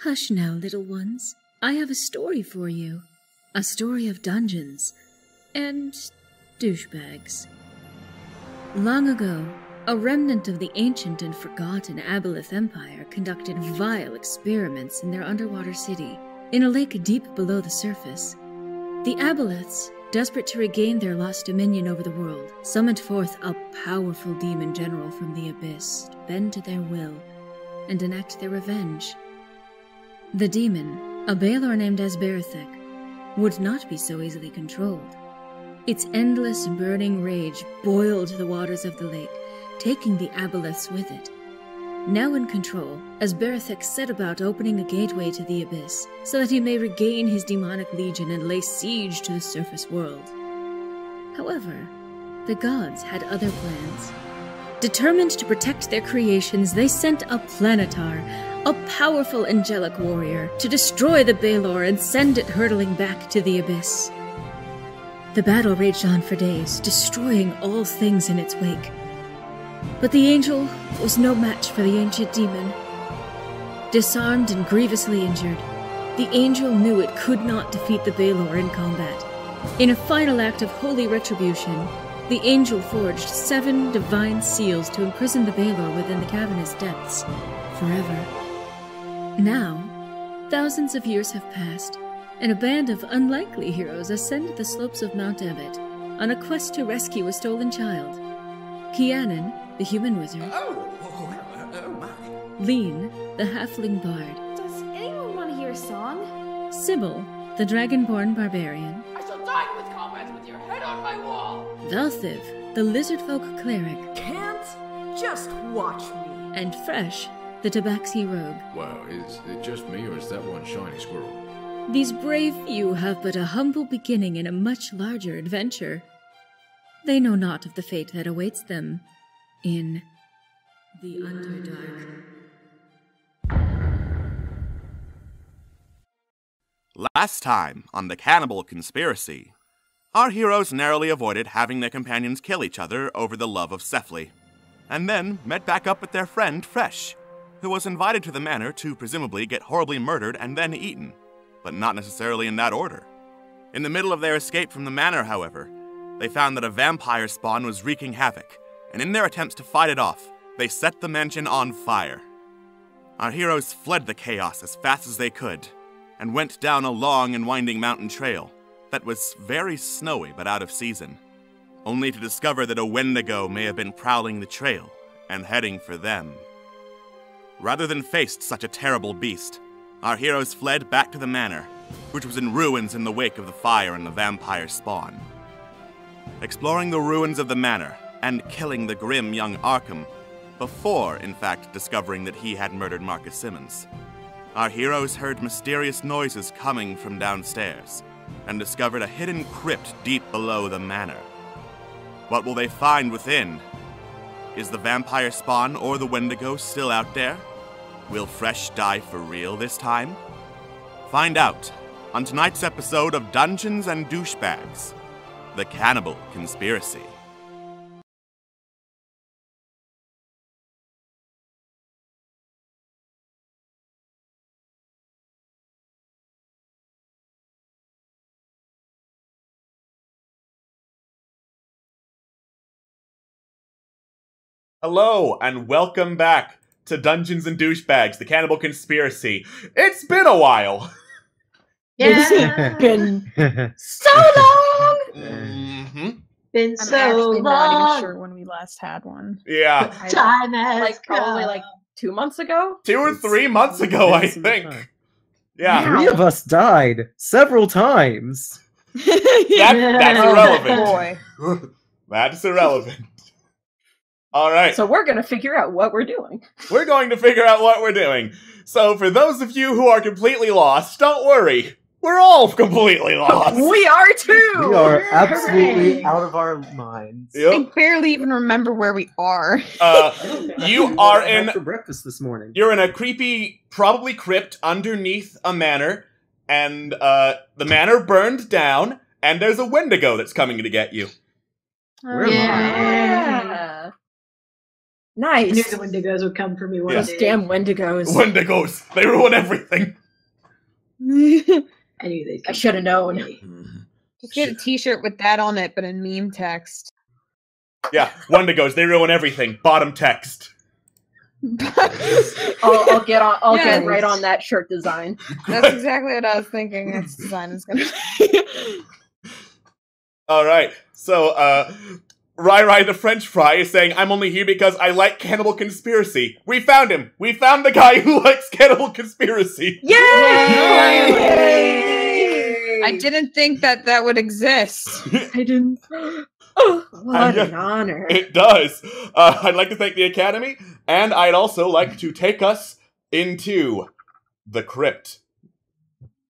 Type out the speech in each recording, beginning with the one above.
Hush now, little ones. I have a story for you. A story of dungeons and douchebags. Long ago, a remnant of the ancient and forgotten Aboleth Empire conducted vile experiments in their underwater city, in a lake deep below the surface. The Aboleths, desperate to regain their lost dominion over the world, summoned forth a powerful demon general from the abyss to bend to their will and enact their revenge. The demon, a Balor named Asberethek, would not be so easily controlled. Its endless burning rage boiled the waters of the lake, taking the Aboleths with it. Now in control, Asberethek set about opening a gateway to the abyss, so that he may regain his demonic legion and lay siege to the surface world. However, the gods had other plans. Determined to protect their creations, they sent a Planetar, a powerful angelic warrior, to destroy the Balor and send it hurtling back to the abyss. The battle raged on for days, destroying all things in its wake. But the angel was no match for the ancient demon. Disarmed and grievously injured, the angel knew it could not defeat the Balor in combat. In a final act of holy retribution, the angel forged 7 divine seals to imprison the Balor within the cavernous depths forever. Now, thousands of years have passed, and a band of unlikely heroes ascend the slopes of Mount Ebott on a quest to rescue a stolen child. Kianan, the human wizard. Oh my. Lean, the halfling bard. Does anyone want to hear a song? Sybil, the dragonborn barbarian. I shall die with combat with your head on my wall. Valthiv, the lizardfolk cleric. Can't just watch me. And Phresh, the tabaxi rogue. Wow, is it just me or is that one shiny squirrel? These brave few have but a humble beginning in a much larger adventure. They know not of the fate that awaits them in the Underdark. Last time on the Cannibal Conspiracy, our heroes narrowly avoided having their companions kill each other over the love of Cephaly, and then met back up with their friend Phresh, who was invited to the manor to presumably get horribly murdered and then eaten, but not necessarily in that order. In the middle of their escape from the manor, however, they found that a vampire spawn was wreaking havoc, and in their attempts to fight it off, they set the mansion on fire. Our heroes fled the chaos as fast as they could, and went down a long and winding mountain trail that was very snowy but out of season, only to discover that a Wendigo may have been prowling the trail and heading for them. Rather than face such a terrible beast, our heroes fled back to the manor, which was in ruins in the wake of the fire and the vampire spawn. Exploring the ruins of the manor and killing the grim young Arkham, before, in fact, discovering that he had murdered Marcus Simmons, our heroes heard mysterious noises coming from downstairs and discovered a hidden crypt deep below the manor. What will they find within? Is the vampire spawn or the Wendigo still out there? Will Phresh die for real this time? Find out on tonight's episode of Dungeons and Douchebags, the Cannibal Conspiracy. Hello, and welcome back to Dungeons and Douchebags, the Cannibal Conspiracy. It's been a while! Yeah. It's been So long! Mm-hmm. Been I'm so actually not even long. sure when we last had one. Yeah, Time has Like probably come. like 2 months ago. 2 or 3 months ago, I think. Yeah, Three of us died several times. that's irrelevant. Boy. That's irrelevant. Alright, So we're gonna figure out what we're doing. we're going to figure out what we're doing. So for those of you who are completely lost, don't worry. We're all completely lost. We are too. We are absolutely Hooray. out of our minds. Yep. I barely even remember where we are. You are in for breakfast this morning. You're in a creepy, probably crypt underneath a manor, and the manor burned down, and there's a Wendigo that's coming to get you. Where am I? Yeah. I knew Nice. the Wendigos would come for me one Those day. damn Wendigos. Wendigos, they ruin everything. I knew they'd I come should have for known. me. Just get a t-shirt with that on it, but in meme text. Yeah, Wendigos, they ruin everything. Bottom text. I'll get on. I'll Yes. get right on that shirt design. That's exactly what I was thinking its design is gonna be. Alright, so, Rai the French fry is saying, I'm only here because I like Cannibal Conspiracy. We found him! We found the guy who likes Cannibal Conspiracy! Yay! I didn't think that would exist. I didn't. Oh, what Yeah. an honor! It does. I'd like to thank the Academy, and I'd also like to take us into the crypt.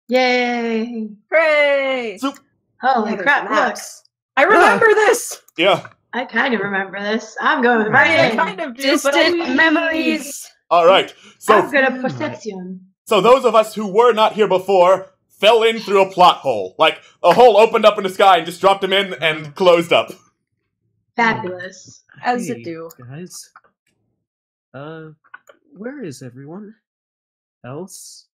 Yay! Hooray! So, Holy Yeah, there's crap, look. maps. I remember this. yeah. I kind of remember this. I'm going I right in. kind of do, but Distant memories. Alright, I'm so, good at perception. so those of us who were not here before fell in through a plot hole. Like, a hole opened up in the sky and just dropped him in and closed up. Fabulous. As Hey, it do. guys. Where is everyone else?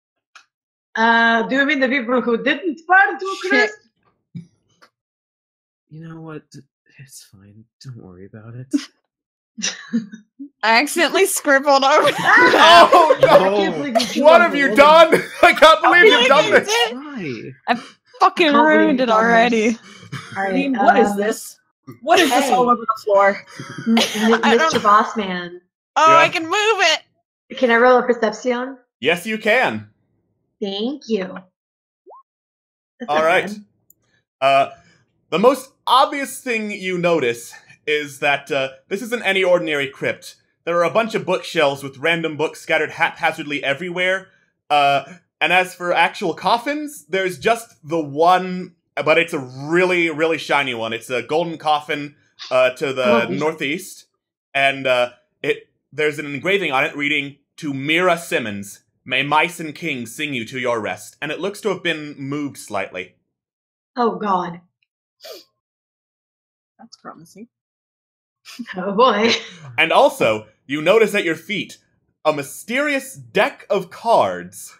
Do you mean the people who didn't burn to a crisp? You know what? It's fine. Don't worry about it. I accidentally scribbled over. Oh I can't no! believe you drew What a have you woman. done? I can't believe you've done you this! did. Why? Fucking Can't believe ruined you've it done already. this. All I right, mean, what is this? What is this hey. all over the floor? I don't- Mr. Bossman, Oh, Yeah. I can move it. can I roll a perception? Yes, you can. Thank you. That's All not right. bad. The most obvious thing you notice is that this isn't any ordinary crypt. There are a bunch of bookshelves with random books scattered haphazardly everywhere. And as for actual coffins, there's just the one, but it's a really, really shiny one. It's a golden coffin to the northeast, and there's an engraving on it reading, "To Mira Simmons, may mice and kings sing you to your rest." And it looks to have been moved slightly. Oh God. That's promising. Oh boy. And also, you notice at your feet a mysterious deck of cards,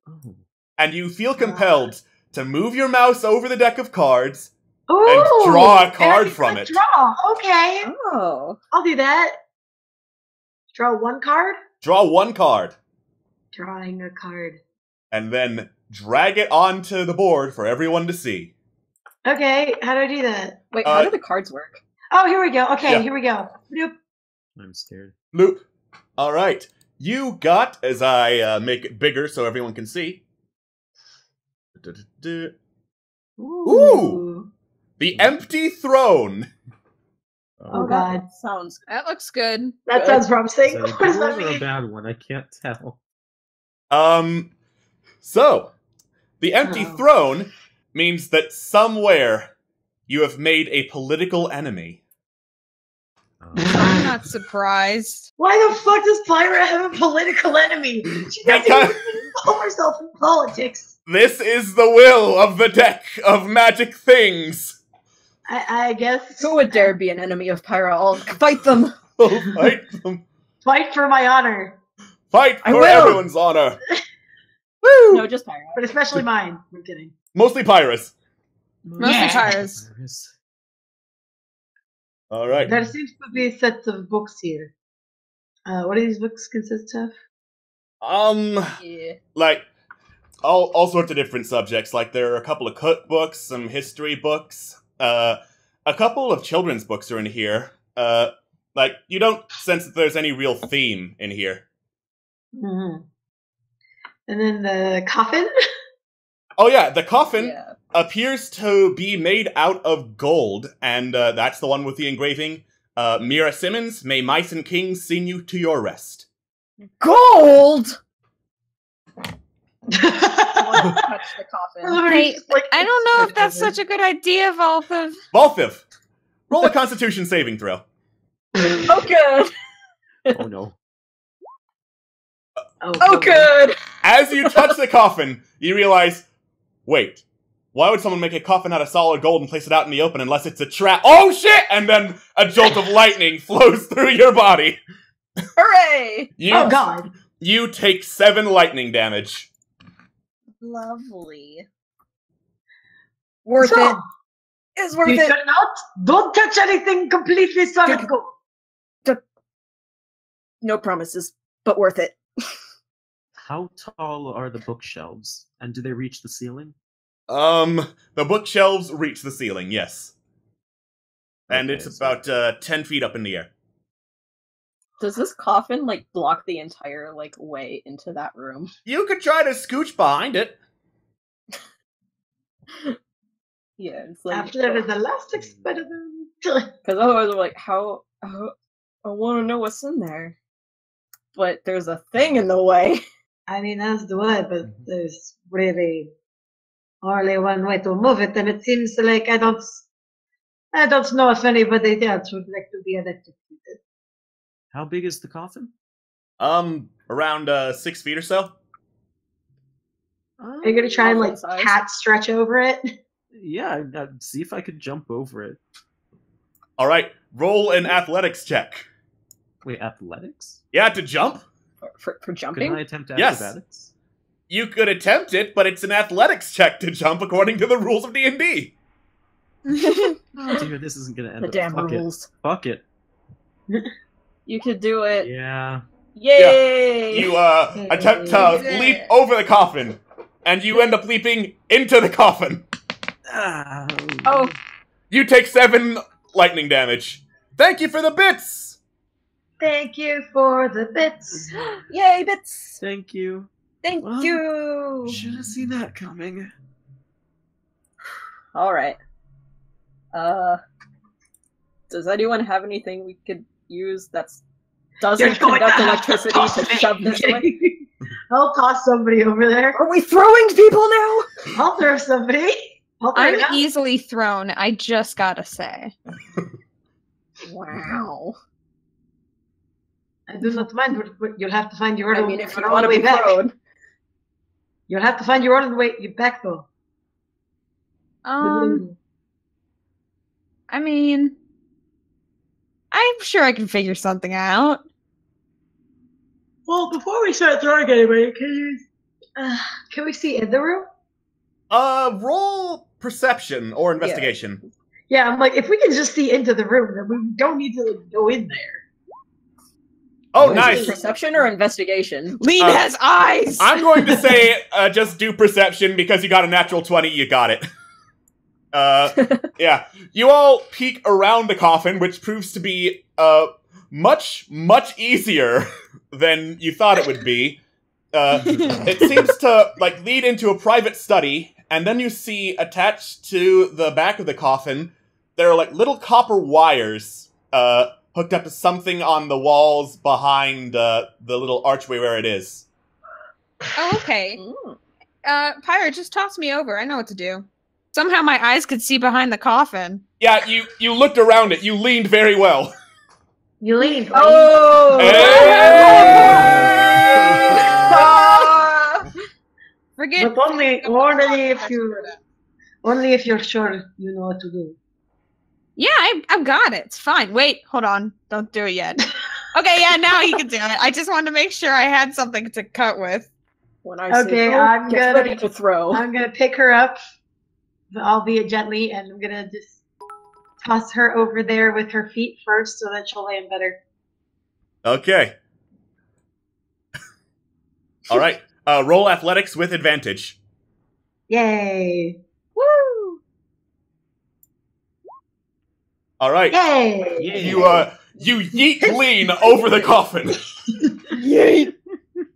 Oh. and you feel compelled to move your mouse over the deck of cards Ooh, and draw a and I card can from click it. Draw. Okay, Oh. I'll do that. Draw one card. Draw one card, Drawing a card. and then drag it onto the board for everyone to see. Okay, how do I do that? Wait, how do the cards work? Oh, here we go. Okay, Yeah. here we go. Bloop. I'm scared. Loop. All right. You got, as I make it bigger so everyone can see. Ooh. The Empty Throne. Oh God, Sounds That looks good. that Good. sounds promising. Is that a What does good that one or a mean? bad one? I can't tell. So, the Empty Oh. Throne means that somewhere you have made a political enemy. I'm not surprised. Why the fuck does Pyra have a political enemy? She doesn't Because- even involve herself in politics. This is the will of the deck of magic things. I guess. Who would dare be an enemy of Pyra? I'll fight them. Oh, fight them. Fight for my honor, Fight I for will. everyone's honor. Woo! No, just Pyra. but especially mine. I'm kidding. Mostly Pyrus. Mostly Yeah. tires. All right. There seems to be sets of books here. What do these books consist of? Yeah. Like all sorts of different subjects. Like there are a couple of cookbooks, some history books, a couple of children's books are in here. Like you don't sense that there's any real theme in here. Mm-hmm. And then the coffin. Oh yeah, the coffin Yeah. appears to be made out of gold, and that's the one with the engraving. Mira Simmons, may mice and kings sing you to your rest. Gold! I want to touch the coffin. Hey, I don't know if that's such a good idea, Valthiv. Valthiv, roll a Constitution saving throw. Oh, good. Oh no. Oh, good. As you touch the coffin, you realize, wait, Why would someone make a coffin out of solid gold and place it out in the open unless it's a trap? Oh shit! And then a jolt of lightning flows through your body. Hooray! Oh god. You take 7 lightning damage. Lovely. Worth it. It's worth You it. should not. Don't touch anything completely solid gold. No promises, but worth it. How tall are the bookshelves, and do they reach the ceiling? The bookshelves reach the ceiling, yes. And Okay, it's so- about 10 feet up in the air. Does this coffin, like, block the entire, like, way into that room? You could try to scooch behind it. Yeah, it's like... After the last experiment. Because otherwise I'm like, how... I want to know what's in there. But there's a thing in the way. I mean, as do I, but there's really only one way to move it, and it seems like I don't know if anybody else would like to be electrocuted. How big is the coffin? Around 6 feet or so. Are you gonna try and like Size. cat stretch over it? Yeah, see if I could jump over it. Alright, roll an athletics check. Wait, athletics? Yeah, to jump? For Can jumping? I attempt Yes. acrobatics? You could attempt it, but it's an athletics check to jump according to the rules of D&D. Oh dear, this isn't gonna end The up. damn Fuck rules. it. Fuck it. You could do it. Yeah. Yay! You attempt to leap over the coffin, and you end up leaping into the coffin. Oh. You take 7 lightning damage. Thank you for the bits! Thank you for the bits. Yay, bits! Thank you. Thank Well, you! Should have seen that coming. Alright. Does anyone have anything we could use that's doesn't conduct electricity to shove this way? I'll toss somebody over there. Are we throwing people now? I'll throw somebody. I'll throw I'm it out. easily thrown, I just gotta say. Wow. I do not mind, but you'll have to find your I own, mean, if you your own want to way be back. thrown. You'll have to find your own way back, though. I mean, I'm sure I can figure something out. Well, before we start throwing anybody, can we see in the room? Roll perception or investigation. Yeah, I'm like, if we can just see into the room, then we don't need to like, go in there. Oh, Is it nice! Perception or investigation? Lean has eyes! I'm going to say just do perception because you got a natural 20, you got it. Yeah. You all peek around the coffin, which proves to be much, much easier than you thought it would be. It seems to like lead into a private study, and then you see attached to the back of the coffin, there are like little copper wires hooked up to something on the walls behind the little archway where it is. Oh, okay. Pirate, just toss me over. I know what to do. Somehow my eyes could see behind the coffin. Yeah, you looked around it. You leaned very well. You lean. Oh! Forget. But only if you're sure you know what to do. Yeah, I've got it. It's fine. Wait, hold on. Don't do it yet. Okay, yeah, now you can do it. I just wanted to make sure I had something to cut with. When I say Okay, throw, I'm get gonna ready to throw. I'm gonna pick her up, albeit gently, and I'm gonna just toss her over there with her feet first, so that she'll land better. Okay. All right. Roll athletics with advantage. Yay! Woo! All right. Yay! You yeet lean over the coffin. Yeet!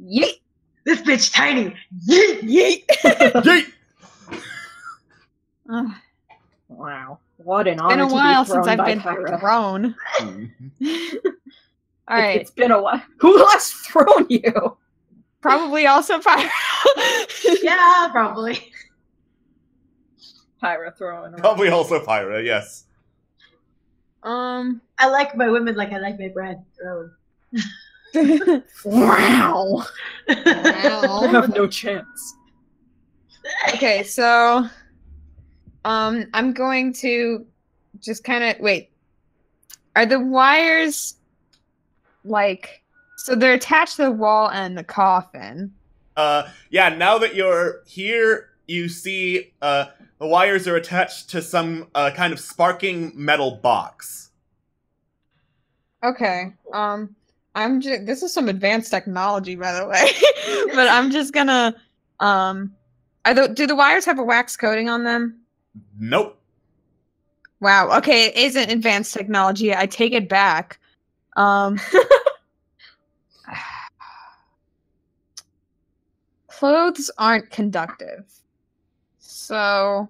Yeet! This bitch tiny. Yeet! Yeet! Yeet. Wow. What an It's honor been a to while be thrown since I've by been Pyra. thrown. Alright. It's been a while. Who last thrown you? Probably also Pirate. Yeah, probably. Pyra throwing around. Probably also Pyra, yes. I like my women like I like my bread thrown. Wow. I Wow. have no chance. Okay, so I'm going to just kind of wait. Are the wires like so they're attached to the wall and the coffin? Yeah, now that you're here, you see the wires are attached to some kind of sparking metal box. Okay. This is some advanced technology, by the way. But I'm just gonna do the wires have a wax coating on them? Nope. Wow. Okay, it isn't advanced technology. I take it back. Clothes aren't conductive. So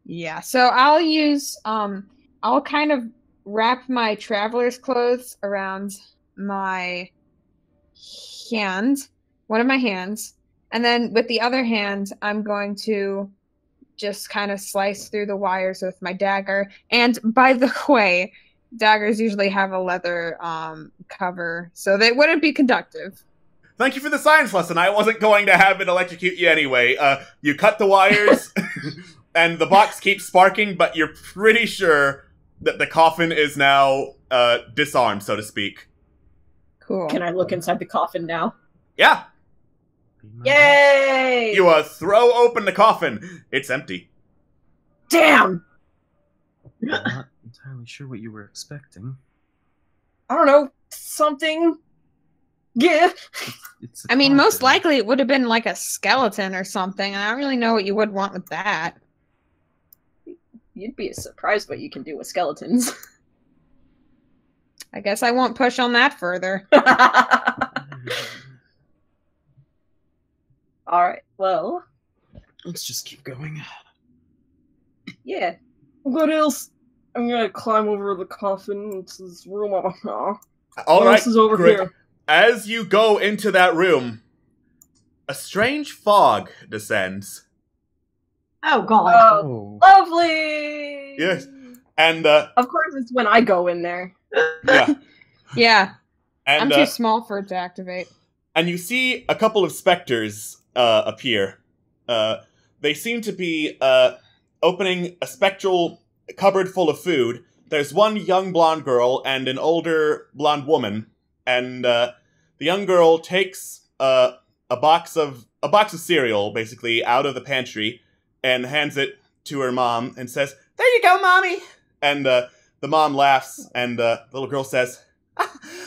yeah, so I'll use I'll kind of wrap my traveler's clothes around my hand, one of my hands, and then with the other hand, I'm going to just kind of slice through the wires with my dagger. And by the way, daggers usually have a leather cover, so they wouldn't be conductive. Thank you for the science lesson. I wasn't going to have it electrocute you anyway. You cut the wires, and the box keeps sparking, but you're pretty sure that the coffin is now disarmed, so to speak. Cool. Can I look inside the coffin now? Yeah. Yay! You throw open the coffin. It's empty. Damn! I'm not entirely sure what you were expecting. I don't know. Something. Yeah. I mean, most likely it would have been like a skeleton or something, and I don't really know what you would want with that. You'd be surprised what you can do with skeletons. I guess I won't push on that further. Alright, well. Let's just keep going. Yeah. What else? I'm gonna climb over the coffin into this room. All what right, else is over great. here? As you go into that room, a strange fog descends. Oh, God. Oh, lovely! Yes. And, of course it's when I go in there. Yeah. Yeah. And, I'm too small for it to activate. And you see a couple of specters appear. They seem to be opening a spectral cupboard full of food. There's one young blonde girl and an older blonde woman. And the young girl takes a box of cereal, basically, out of the pantry and hands it to her mom and says, "There you go, Mommy!" And the mom laughs, and the little girl says,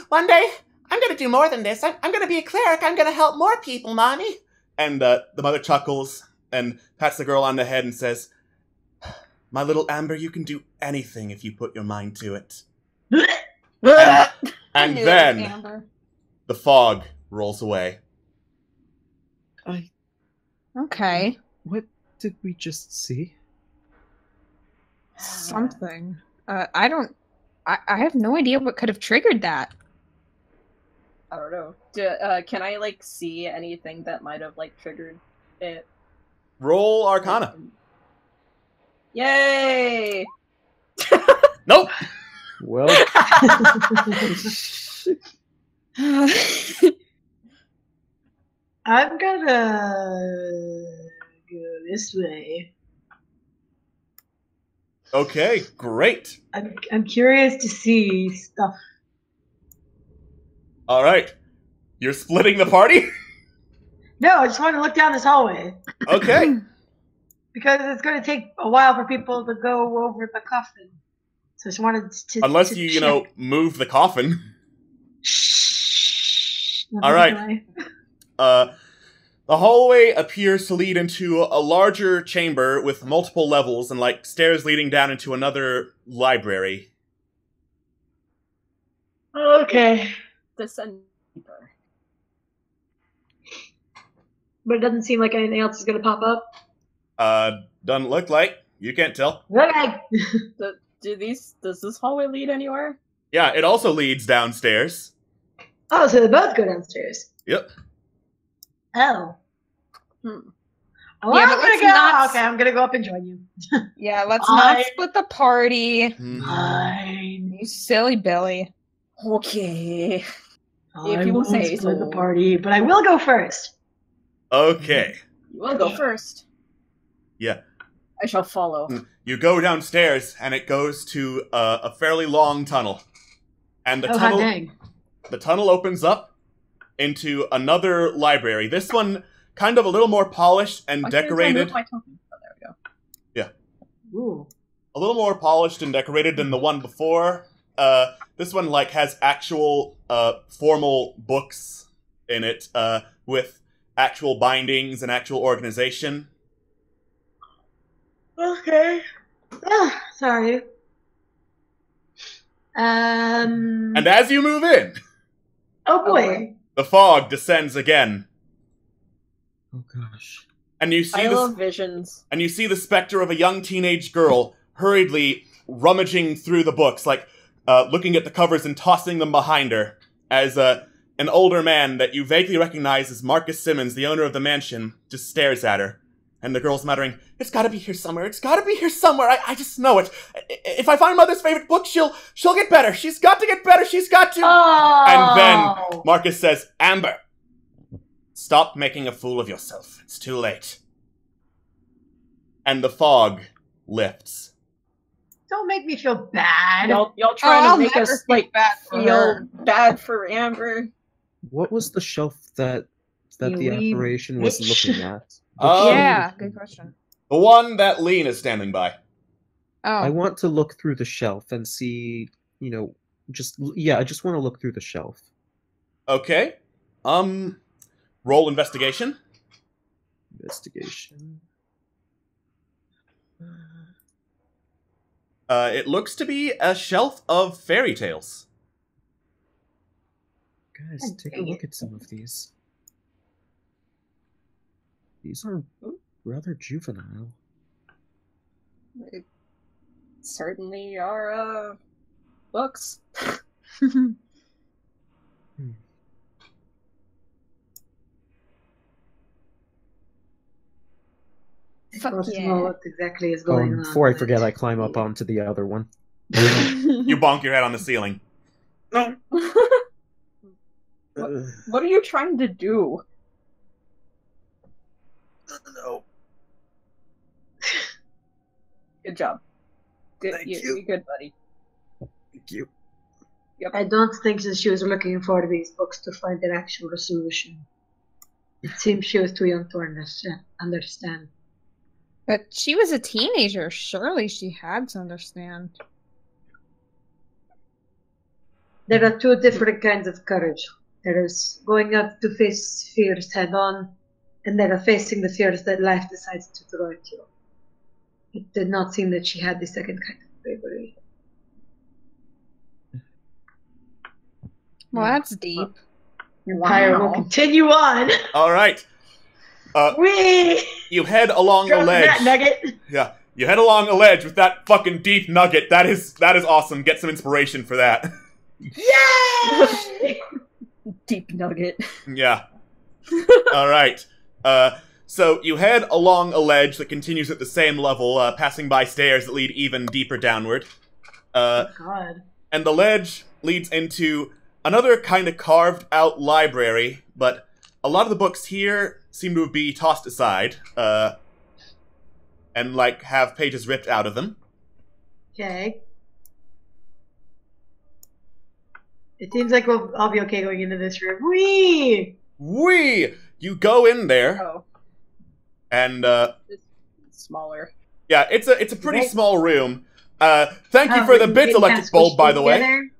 "One day, I'm going to do more than this. I'm going to be a cleric. I'm going to help more people, Mommy." And the mother chuckles and pats the girl on the head and says, "My little Amber, you can do anything if you put your mind to it." And then the fog rolls away. Okay. What did we just see? Something. I have no idea what could have triggered that. I don't know. Can I, like, see anything that might have, like, triggered it? Roll Arcana. Yay! Nope! Well... I'm gonna go this way. Okay, great. I'm curious to see stuff. All right. You're splitting the party? No, I just want to look down this hallway. Okay. Because it's going to take a while for people to go over the coffin. So I just wanted to... Unless you know, move the coffin. All right. The hallway appears to lead into a larger chamber with multiple levels and, like, stairs leading down into another library. Okay. Descend deeper. But it doesn't seem like anything else is going to pop up. Doesn't look like. You can't tell. Okay. Does this hallway lead anywhere? Yeah, it also leads downstairs. Oh, so they both go downstairs. Yep. Oh. Well, Yeah, but I'm gonna let's go. not- Okay, I'm gonna go up and join you. Yeah, let's not split the party. Fine. You silly Billy. Okay. I you won't say split so. the party, but I will go first. Okay. You will go first. Yeah. I shall follow. You go downstairs, and it goes to a fairly long tunnel. And the Oh, hot tunnel, dang. the tunnel opens up into another library. This one kind of a little more polished and Why can't I decorated. move my token? Oh, there we go. Ooh. A little more polished and decorated than the one before. This one has actual formal books in it with actual bindings and actual organization. Okay. Ah, sorry. And as you move in, Oh boy. the fog descends again, Oh gosh. and you see I the love visions. and you see the specter of a young teenage girl hurriedly rummaging through the books, looking at the covers and tossing them behind her, as an older man that you vaguely recognize as Marcus Simmons, the owner of the mansion, just stares at her. And the girl's muttering, "It's gotta be here somewhere, it's gotta be here somewhere, I just know it. If I find Mother's favorite book, she'll get better, she's got to get better, she's got to." Oh. And then Marcus says, "Amber, stop making a fool of yourself, it's too late." And the fog lifts. Don't make me feel bad. Y'all trying I'll to make never us feel bad for feel her. bad for Amber. What was the shelf that You the wee apparition was bitch. looking at? Yeah, good question. The one that Lean is standing by. I Oh, want to look through the shelf and see, I just want to look through the shelf. Okay. Roll investigation. Investigation. It looks to be a shelf of fairy tales. Guys, take a look at some of these. These are rather juvenile. It certainly are, books. I fuck want to yeah. know what exactly is going on. Before I forget, I climb up onto the other one. You bonk your head on the ceiling. No. What are you trying to do? No. Good job. Thank you. You're good, buddy. Thank you. I don't think that she was looking for these books to find an actual resolution. It seems she was too young to understand. but she was a teenager. Surely she had to understand. There are two different kinds of courage. There is going up to face fears head on, and there are facing the fears that life decides to throw at you. It did not seem that she had the second kind of bravery. Well, that's deep. Empire will continue on. All right. We You head along a drop ledge. that nugget. Yeah, you head along a ledge with that fucking deep nugget. That is awesome. Get some inspiration for that. Yay! Deep nugget. Yeah. All right. So you head along a ledge that continues at the same level, passing by stairs that lead even deeper downward. God. And the ledge leads into another kind of carved out library, but a lot of the books here seem to be tossed aside, and have pages ripped out of them. Okay. It seems like I'll be okay going into this room. Whee! You go in there, Oh, and it's smaller. yeah, it's a pretty Right. small room. Thank you Oh, for the we bit can electric squish bulb, by them the way. together.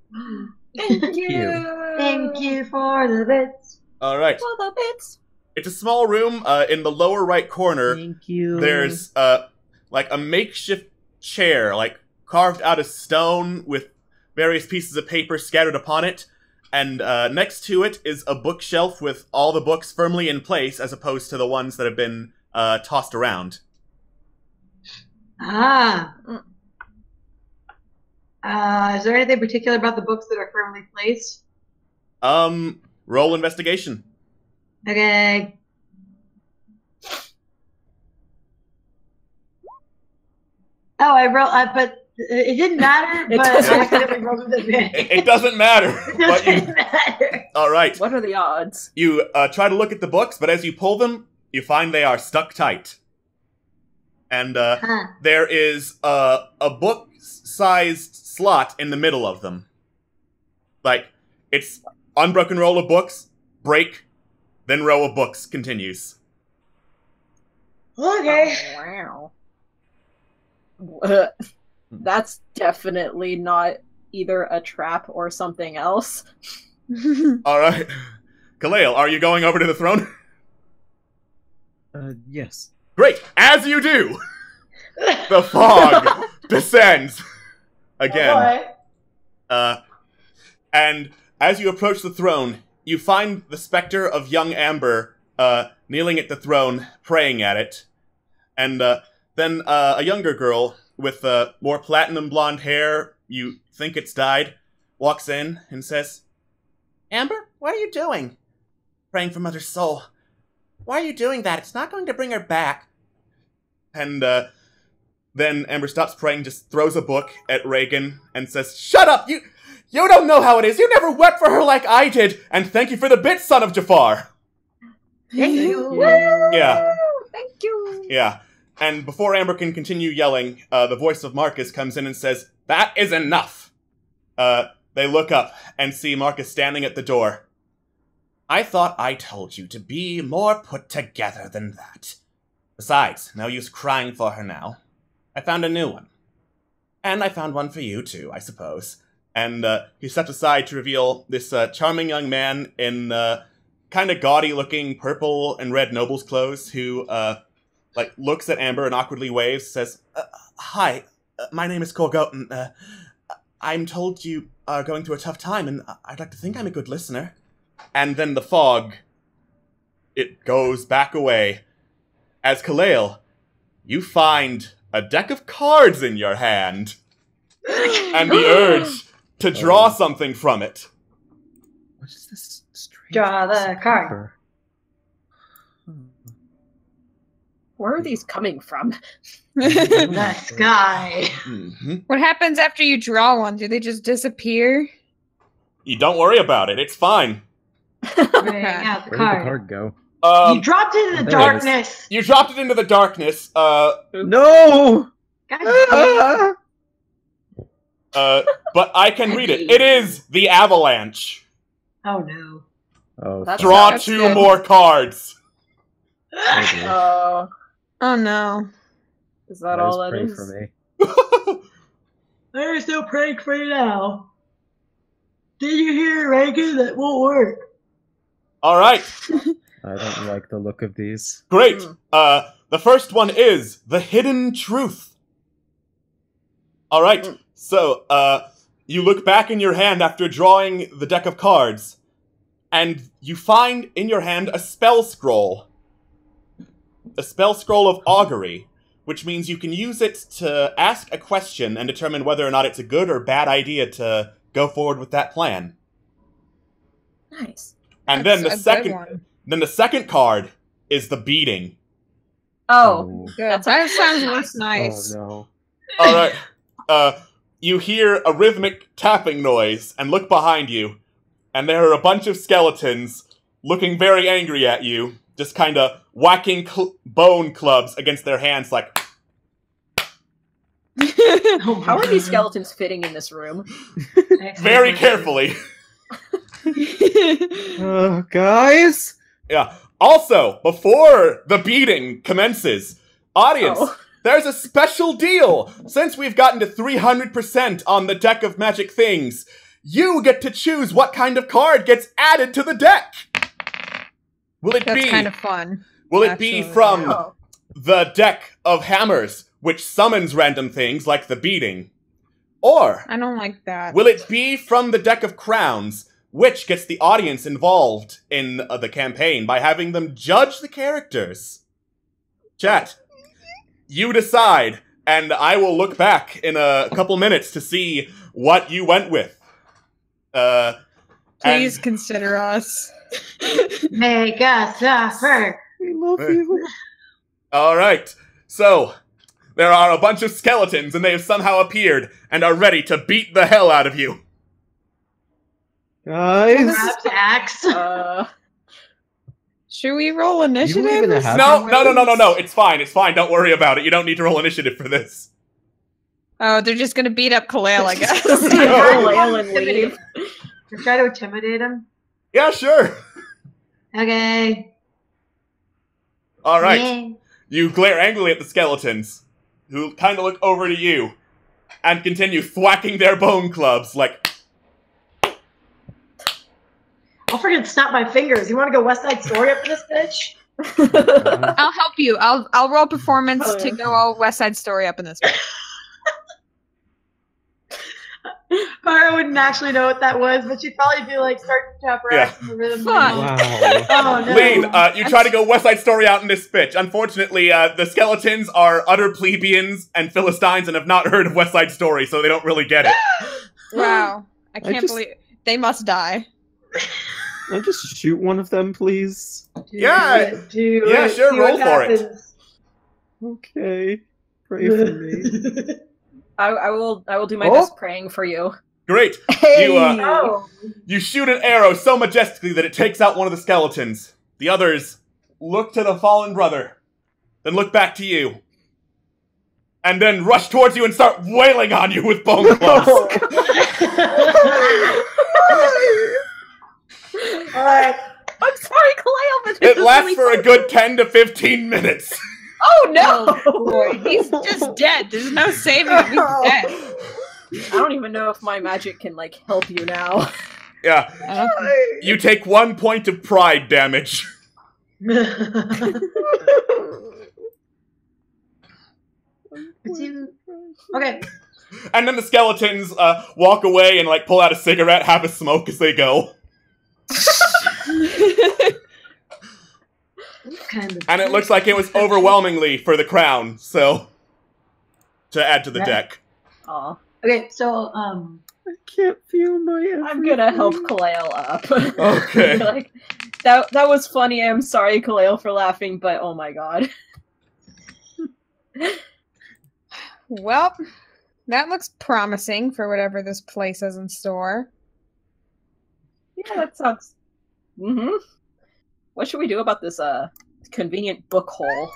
Thank you. Thank you for the bits. All right. For the bits. It's a small room. In the lower right corner, Thank you. there's a makeshift chair, carved out of stone with various pieces of paper scattered upon it. And next to it is a bookshelf with all the books firmly in place, as opposed to the ones that have been tossed around. Ah. Is there anything particular about the books that are firmly placed? Roll investigation. Okay. Oh, but it didn't matter. It But doesn't I accidentally rolled with advantage. It doesn't matter. It But you, doesn't matter. all right. What are the odds? You try to look at the books, but as you pull them, you find they are stuck tight. And there is a book-sized slot in the middle of them. Like, it's unbroken roll of books, break, then row of books continues. Okay. Oh, wow. That's definitely not either a trap or something else. Alright. Khalil, are you going over to the throne? Yes. Great! As you do, the fog descends again. And as you approach the throne, you find the specter of young Amber kneeling at the throne, praying at it. And then a younger girl with more platinum blonde hair, you think it's dyed, walks in and says, "Amber, what are you doing?" "Praying for Mother's soul." "Why are you doing that? It's not going to bring her back." And then Amber stops praying, just throws a book at Reagan, and says, "Shut up! You don't know how it is! You never wept for her like I did! And thank you for the bit, son of Jafar!" Thank you. Yeah. Thank you. Yeah. And before Amber can continue yelling, the voice of Marcus comes in and says, "That is enough!" They look up and see Marcus standing at the door. "I thought I told you to be more put together than that. Besides, no use crying for her now. I found a new one. And I found one for you, too, I suppose." And he steps aside to reveal this charming young man in kind of gaudy-looking purple and red noble's clothes who, looks at Amber and awkwardly waves, says, "Hi, my name is Corgoten. I'm told you are going through a tough time, and I'd like to think I'm a good listener." And then the fog, it goes back away. As Khalil, you find a deck of cards in your hand, and the urge to draw something from it. What is this strange? Draw the card. Where are these coming from? The sky. Mm-hmm. What happens after you draw one? Do they just disappear? You don't worry about it. It's fine. Bring out the Where did the card. card go? You dropped it in the there it is. darkness. You dropped it into the darkness. No! God But I can read it. It is the Avalanche. Oh no. Oh, That's- Draw That's two good. more cards. Oh no. Is that all that praying is? for me. There's no prank for you now. Did you hear, Reagan? That won't work. All right. I don't like the look of these. Great. The first one is The Hidden Truth. All right. So, you look back in your hand after drawing the deck of cards, and you find in your hand a spell scroll. A spell scroll of augury, which means you can use it to ask a question and determine whether or not it's a good or bad idea to go forward with that plan. Nice. And That's then a good one. the second card is the beating. Oh, Good. That sounds less nice. Oh no. All right. You hear a rhythmic tapping noise and look behind you, and there are a bunch of skeletons looking very angry at you, just kind of whacking bone clubs against their hands like... how are these skeletons fitting in this room? very carefully. Guys? Yeah. Also, before the beating commences, audience, there's a special deal. Since we've gotten to 300% on the deck of magic things, you get to choose what kind of card gets added to the deck. Will it That's be kind of fun. Will it be actually. from the deck of hammers, which summons random things like the beating? Or I don't like that. will it be from the deck of crowns, which gets the audience involved in the campaign by having them judge the characters? Chat, you decide, and I will look back in a couple minutes to see what you went with. Please consider us. Make us suffer. We love you. All right, so there are a bunch of skeletons, and they have somehow appeared and are ready to beat the hell out of you. Guys? Grabs axe. Should we roll initiative? even or have No, something? no. It's fine. Don't worry about it. You don't need to roll initiative for this. Oh, they're just gonna beat up Kalale, I guess. Kalale and leave. Try to intimidate him. Yeah, sure. Okay. All right. Yeah. You glare angrily at the skeletons, who kind of look over to you, and continue thwacking their bone clubs like... I'll freaking snap my fingers. You want to go West Side Story up for this bitch? I'll help you. I'll roll performance to go all West Side Story up in this. Mara wouldn't actually know what that was, but she'd probably do like start to tap her ass in the rhythm. Fun. Wow. Oh no. Lean, you try to go West Side Story out in this bitch. Unfortunately, the skeletons are utter plebeians and Philistines and have not heard of West Side Story, so they don't really get it. Wow. I can't believe they must die. Can I just shoot one of them, please? Yeah, sure, See roll what for it. happens. Okay. Pray for me. I will do my best praying for you. Great. Hey! You shoot an arrow so majestically that it takes out one of the skeletons. The others look to the fallen brother, then look back to you, and then rush towards you and start wailing on you with bone clubs. Alright. I'm sorry, Kalale, but It lasts for a good 10 to 15 minutes. Oh no! He's just dead. There's no saving him. He's dead. I don't even know if my magic can, like, help you now. Yeah. You take 1 point of pride damage. Okay. And then the skeletons walk away and, like, pull out a cigarette, have a smoke as they go. And it looks like it was overwhelmingly for the crown, so... to add to the deck. Aw. Okay, so, I can't feel my everything. I'm gonna help Kalale up. Okay. Like, that was funny. I'm sorry, Kalale, for laughing, but oh my god. Well, that looks promising for whatever this place has in store. Yeah, that sounds... Mm-hmm. What should we do about this, convenient book hole?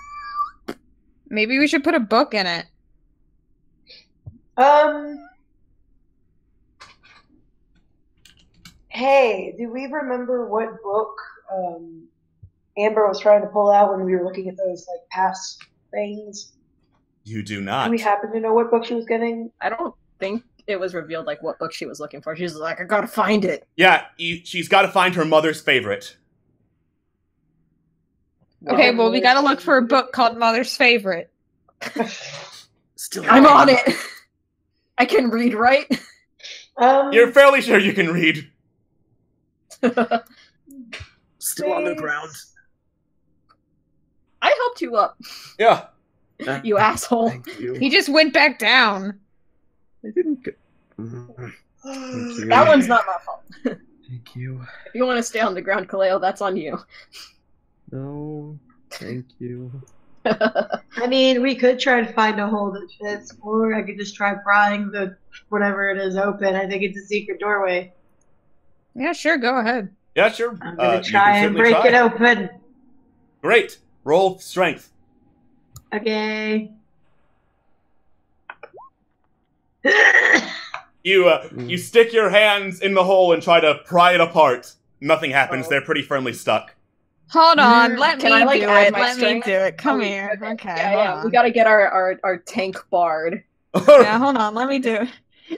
Maybe we should put a book in it. Hey, do we remember what book, Amber was trying to pull out when we were looking at those, like, past things? You do Do not. we happen to know what book she was getting? I don't think it was revealed, like, what book she was looking for. She's like, I gotta find it. Yeah, she's got to find her mother's favorite. Okay, well, we gotta look for a book called Mother's Favorite. I'm on it! I can read, right? You're fairly sure you can read. Still on the ground. I helped you up, Yeah. you asshole. Thank you. He just went back down. I didn't get... Thank you. That one's not my fault. Thank you. If you want to stay on the ground, Kaleo, that's on you. No, thank you. I mean, we could try to find a hole that fits, or I could just try prying the whatever it is open. I think it's a secret doorway. Yeah, sure, go ahead. Yeah, sure. I'm gonna you try can and certainly break try. it open. Great. Roll strength. Okay. You stick your hands in the hole and try to pry it apart. Nothing happens. They're pretty firmly stuck. Hold on, let Can me I, like, do add it. my Let me strength? do it. Come Oh, here. Okay, Yeah, hold we on. gotta get our tank bard. Yeah, hold on. Let me do it.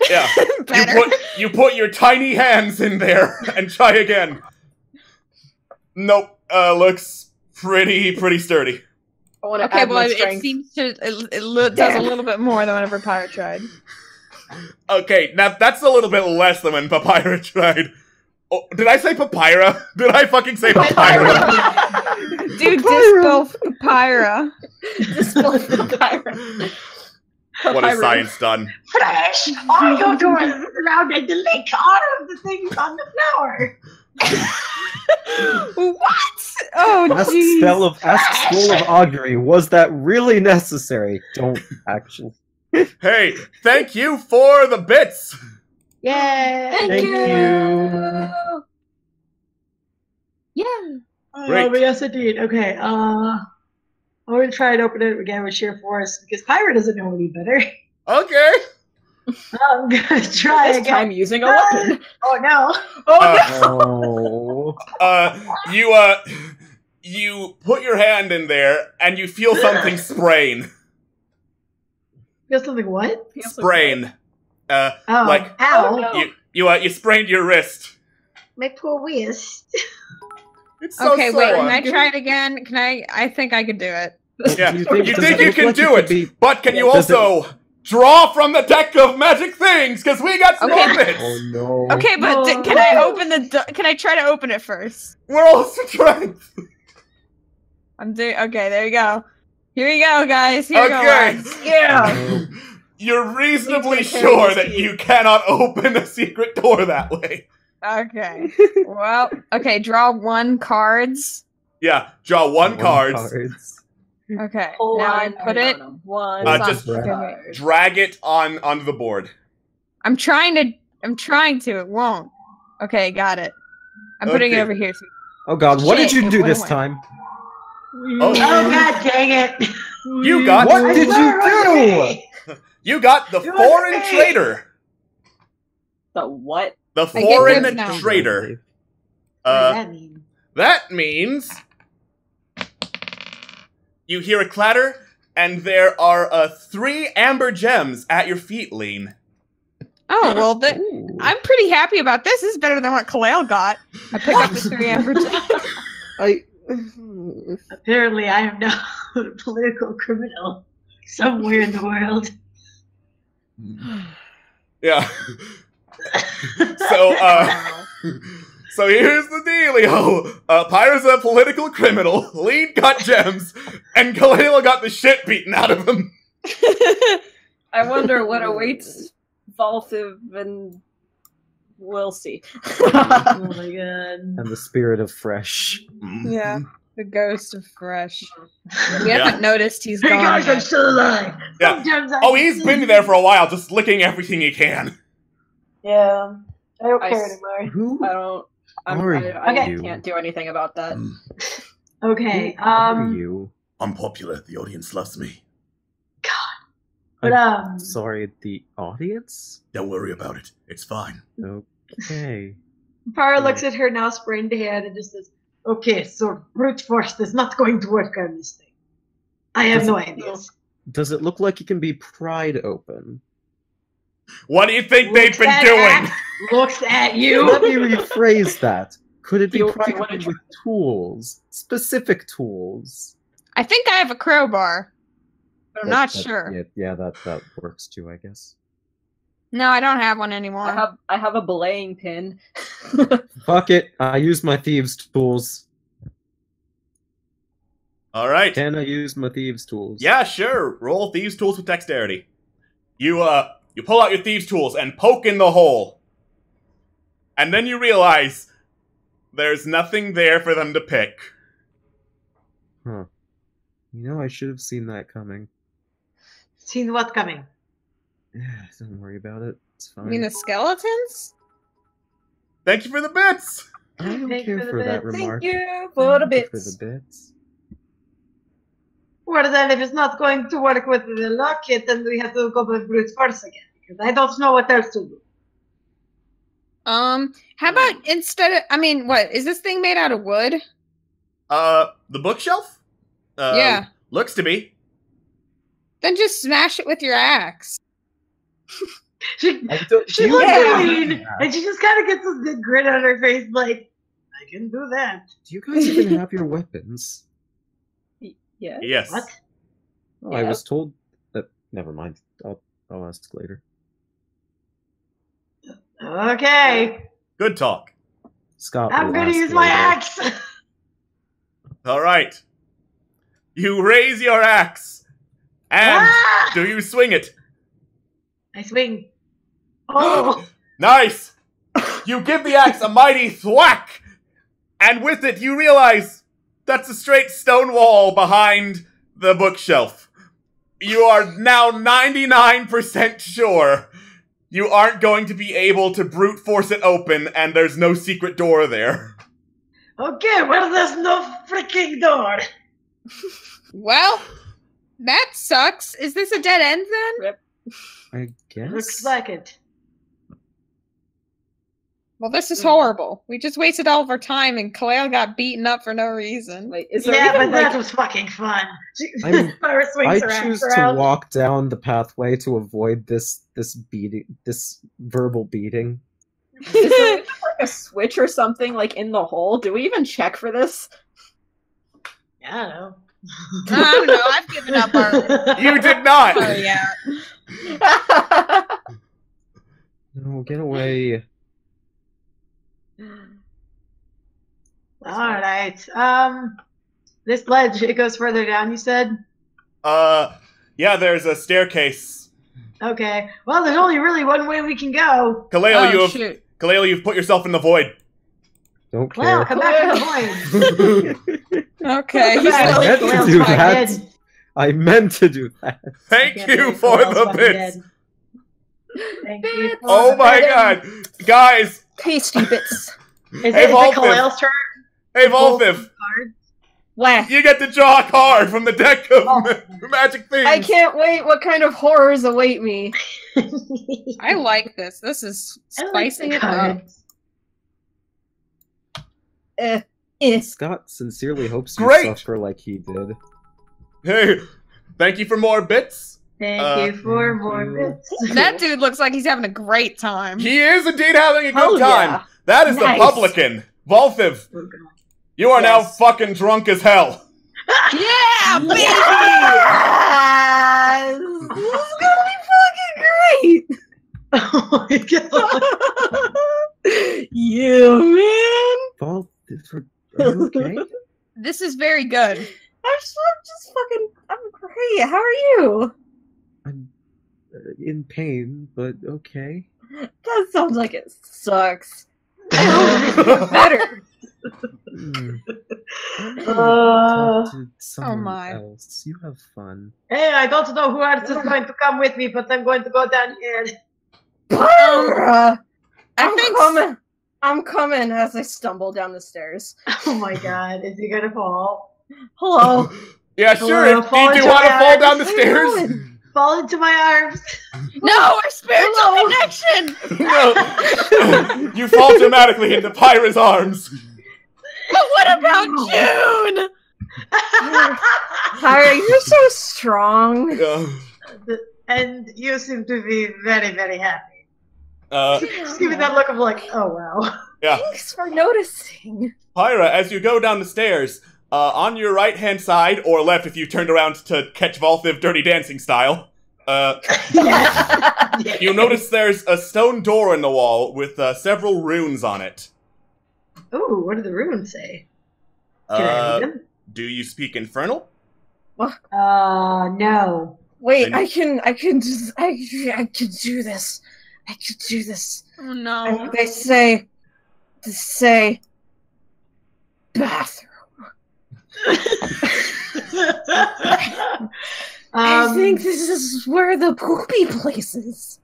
Yeah. Better. You put your tiny hands in there and try again. Nope. Looks pretty sturdy. I want to Okay, add well, my it strength. seems to does a little bit more than whenever Pyre tried. Okay, now that's a little bit less than when Papyra tried. Oh, did I say Papyra? Did I fucking say Papyra? Dude, dispel Papyra. Dispel Papyra. What has science done? Phresh, all you're doing is surrounding the lake all of the things on the floor. What? Oh, Ask jeez. spell of Ask School of Augury. Was that really necessary? Don't actually. Hey, thank you for the bits! Yay! Thank you. Yeah. Great. But yes, indeed. Okay. I'm gonna try and open it again with sheer force because Pyra doesn't know any better. Okay. I'm gonna try This again. time using a weapon. Oh no! Oh. You put your hand in there and you feel something sprain. Feel something what? Sprain. Oh, Like ow! you sprained your wrist. My poor wrist. It's so Okay, sore. wait. Can I try it again? Can I? I think I could do it. Yeah, Do you does think it you look can like do could it, be- but can you Does it- also draw from the deck of magic things? Because we got some Okay. more bits. Oh no. Okay, but No. can I open the? Can I try to open it first? We're all strength. I'm doing. Okay, there you go. Here you go, guys. Here you go, Okay. lads. Yeah. You're reasonably He's gonna carry sure this that to you. you cannot open a secret door that way. Okay. Well. Okay. Draw 1 cards. Yeah, draw one card. Cards. Okay. Hold now on, I put it. One. Just Okay. drag it onto the board. I'm trying to. It won't. Okay, got it. I'm putting Okay. it over here. Oh god, what did Shit, you do it this went. time? Oh. Oh god dang it! You got What did you do? You got the You foreign understand? trader. The what? The get foreign goods now. trader. What does that mean? That means you hear a clatter, and there are 3 amber gems at your feet, Lean. Oh well, Ooh. I'm pretty happy about this. This is better than what Kalale got. I picked up the 3 amber gems. I Apparently, I am now a political criminal somewhere in the world. Yeah. So here's the dealio. Pyra's a political criminal, Lean got gems, and Kalale got the shit beaten out of him. I wonder what awaits Valthiv, and we'll see. Oh my god. and the spirit of Phresh. Yeah, the ghost of Phresh. Yeah. We haven't noticed he's Hey gone. guys, I'm yet. still alive. Yeah. Sometimes I Oh, he's been there for a while, just licking everything he can. Yeah. I don't I care s- anymore. Who I don't. are I you? can't do anything about that. Okay. Who are you? I'm popular. The audience loves me. But Sorry, the audience? Don't worry about it. It's fine. Okay. Pyra looks at her now sprained hand and just says, "Okay, so brute force is not going to work on this thing. I have no ideas." Does it look like it can be pried open? What do you think they've Looks been at doing? Axe, looks at you. Let me rephrase that. Could it be Do you pried wanna open try- with tools? Specific tools? I think I have a crowbar, but I'm not That- sure. Yeah, that works too, I guess. No, I don't have one anymore. I have a belaying pin. Fuck it. I use my thieves' tools. All right. Can I use my thieves' tools? Yeah, sure. Roll thieves' tools with dexterity. You pull out your thieves' tools and poke in the hole. And then you realize there's nothing there for them to pick. Huh. You know, I should have seen that coming. Seen what coming? Don't worry about it. It's You fine. mean the skeletons? Thank you for the bits. I don't Thank care you for for the that bits. remark. Thank you for the Thank you bits. For the bits. Well then, if it's not going to work with the locket, then we have to go with brute force again. Because I don't know what else to do. How about instead of, I mean, what, is this thing made out of wood? The bookshelf? Yeah. Looks to be. Then just smash it with your axe. She I don't- she do you looks guys at even me, have- and she just kind of gets this big grin on her face, like, I can do that. Do you guys even have your weapons? Yeah. Yes. What? Oh, I was told that. Never mind. I'll ask later. Okay. Good talk. Scott. I'm will gonna ask use my later. axe. All right. You raise your axe. And Ah! do you swing it? I swing. Oh. Nice! You give the axe a mighty thwack! And with it, you realize that's a straight stone wall behind the bookshelf. You are now 99% sure you aren't going to be able to brute force it open, and there's no secret door there. Okay, well, there's no freaking door. Well, that sucks. Is this a dead end then? I guess. Looks like it. Well, this is horrible. We just wasted all of our time and Kaleo got beaten up for no reason. Wait, is there Yeah, even, but that like... was fucking fun. I choose to walk down the pathway to avoid this beating, this verbal beating. Is there even, like, a switch or something, like, in the hole? Do we even check for this? I don't know. I don't know. I've given up already. You did not! Oh, yeah. No, get away. Alright. This ledge, it goes further down, you said? Yeah, there's a staircase. Okay. Well, there's only really one way we can go. Kaleo, you've put yourself in the void. Don't Well, care. come back in the void. Okay. Come back. I meant to Kalale's do fucking that. dead. I meant to do that. Thank Can't you believe for Kalale's the fucking bits. dead. Thank you. for Oh the my bits. god. Guys, Tasty bits. Is Hey, it Valthiv. Kalale's turn? hey Pull Valthiv, some cards? What? you get to draw a card from the deck of magic things. I can't wait. What kind of horrors await me? I like this. This is I like spicing the it up. cards. Scott sincerely hopes you Great. suffer like he did. Hey, thank you for more bits. Thank you for more you. bits. That dude looks like he's having a great time. He is indeed having a Hell good time. yeah. That is Nice. the publican. Volthiv, you are now fucking drunk as hell. Yeah, baby! Yes! This is gonna be fucking great! Oh my god. Yeah, man! Paul, are you okay? This is very good. I'm just fucking, I'm great. How are you? I'm in pain, but okay. That sounds like it sucks. I hope it gets better. I'm gonna talk to someone my. else. You have fun. Hey, I don't know who else is going to come with me, but I'm going to go down here. Pyra! I think I'm coming as I stumble down the stairs. Oh my god, is he gonna fall? Hello. Yeah, sure. Hello, Do fall you into want to my fall arms. down the Where you stairs? going? Fall into my arms. No, our spiritual connection! No. You fall dramatically into Pyra's arms. But what about June? Pyra, you're so strong. And you seem to be very, very happy. Uh, Just give me that look of like, oh wow. yeah. Thanks for noticing. Pyra, as you go down the stairs, on your right-hand side, or left if you turned around to catch Valthiv Dirty Dancing style, you notice there's a stone door in the wall with several runes on it. Ooh, what do the runes say? Can I read them? Do you speak Infernal? No. Wait, And- I can do this. I can do this. Oh no. They say bathroom. I think this is where the poopy place is.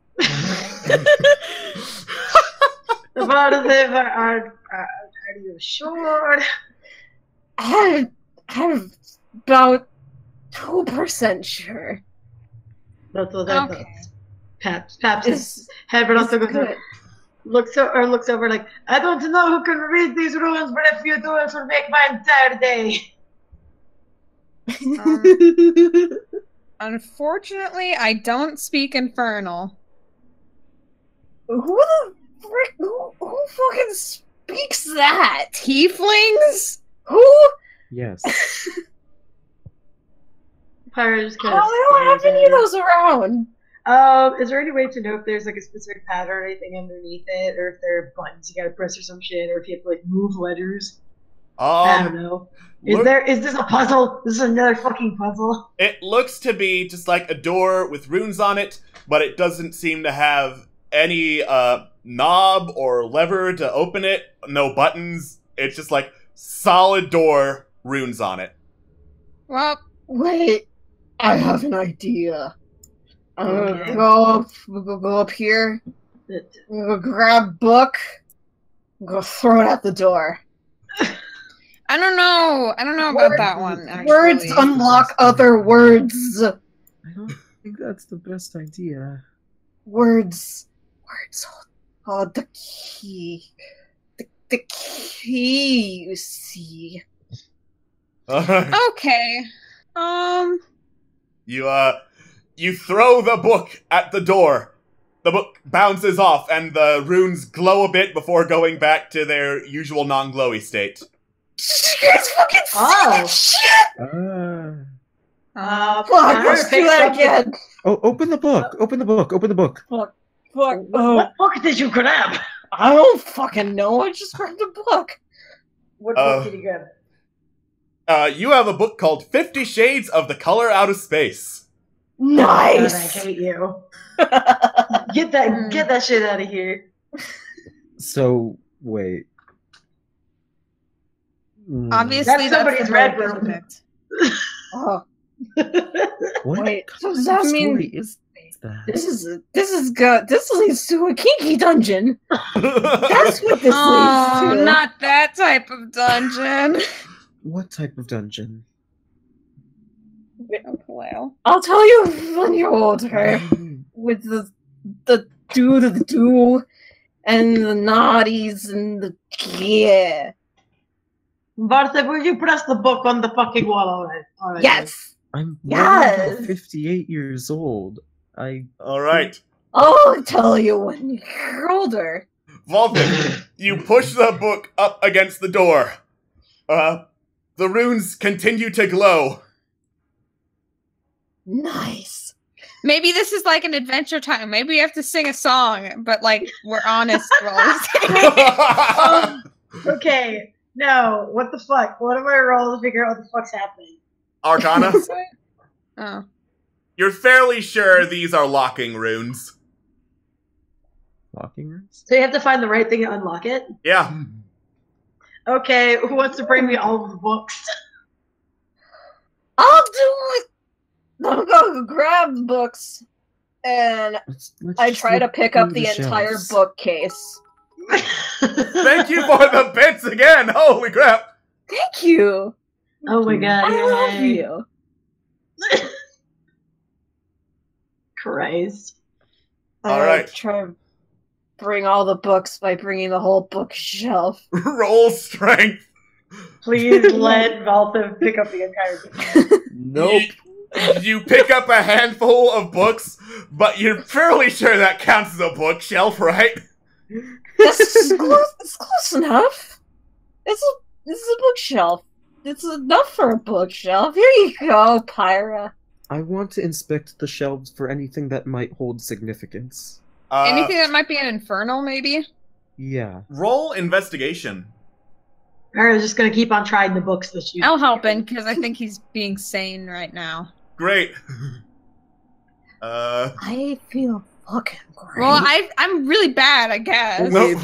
Are you sure? I'm about 2% sure. That's what I Okay. thought. Paps his It's, head, but also it's goes good. looks over like, I don't know who can read these runes, but if you do, it will make my entire day. Unfortunately, I don't speak Infernal. Who the frick? Who fucking speaks that? Tieflings? Who? Yes. Pyra just Oh, kind of I don't have any of those around. Is there any way to know if there's like a specific pattern or anything underneath it, or if there are buttons you gotta press or some shit, or if you have to like move letters? I don't know. Is this a puzzle? This is another fucking puzzle. It looks to be just like a door with runes on it, but it doesn't seem to have any knob or lever to open it. No buttons. It's just like solid door, runes on it. Well, Wait, I have an idea. I'm Okay. gonna go up here. I'm gonna grab book. I'm gonna throw it at the door. I don't know. I don't know about that one. Actually. Words unlock other words. I don't think that's the best idea. Words hold the key. The key, you see. Okay. You throw the book at the door. The book bounces off, and the runes glow a bit before going back to their usual non-glowy state. You guys fucking see that shit! Fuck, let's do that again. Oh, open the book. Open the book. Open the book. Fuck. What book did you grab? I don't fucking know. I just grabbed a book. What book did you grab? You have a book called 50 Shades of the Color Out of Space. Nice! God, I hate you. Get that shit out of here. So, wait. Obviously, that's somebody's red room. Oh. What? Wait, so does that mean is that? this leads to a kinky dungeon? That's what this leads to. Not that type of dungeon. What type of dungeon? Oh, well. I'll tell you when you're older. With the do and the naughties and the yeah. Valthiv, will you press the book on the fucking wall already? Yes. I'm yes. 58 years old. Alright. I'll tell you when you're older. Valthiv, you push the book up against the door. The runes continue to glow. Nice. Maybe this is like an adventure time. Maybe we have to sing a song, but like we're honest while we're singing. Okay. No. What the fuck? What am I rolling to figure out what the fuck's happening? Arcana? Oh. You're fairly sure these are locking runes. Locking runes? So you have to find the right thing to unlock it? Yeah. Okay, who wants to bring me all of the books? I'll do it. I'm gonna grab the books, and Let's I try to pick up the entire bookcase. Thank you for the bits again! Holy crap! Thank you! Oh my god, I love you. Christ. Alright. Try to bring all the books by bringing the whole bookshelf. Roll strength! Please let Valthiv pick up the entire book. Nope. You pick up a handful of books, but you're fairly sure that counts as a bookshelf, right? It's close enough. It's a bookshelf. It's enough for a bookshelf. Here you go, Pyra. I want to inspect the shelves for anything that might hold significance. Anything that might be an infernal, maybe? Yeah. Roll investigation. Pyra's just gonna keep on trying the books that you... I'll help him, because I think he's being sane right now. Great. I feel fucking great. Well, I'm really bad, I guess. Well,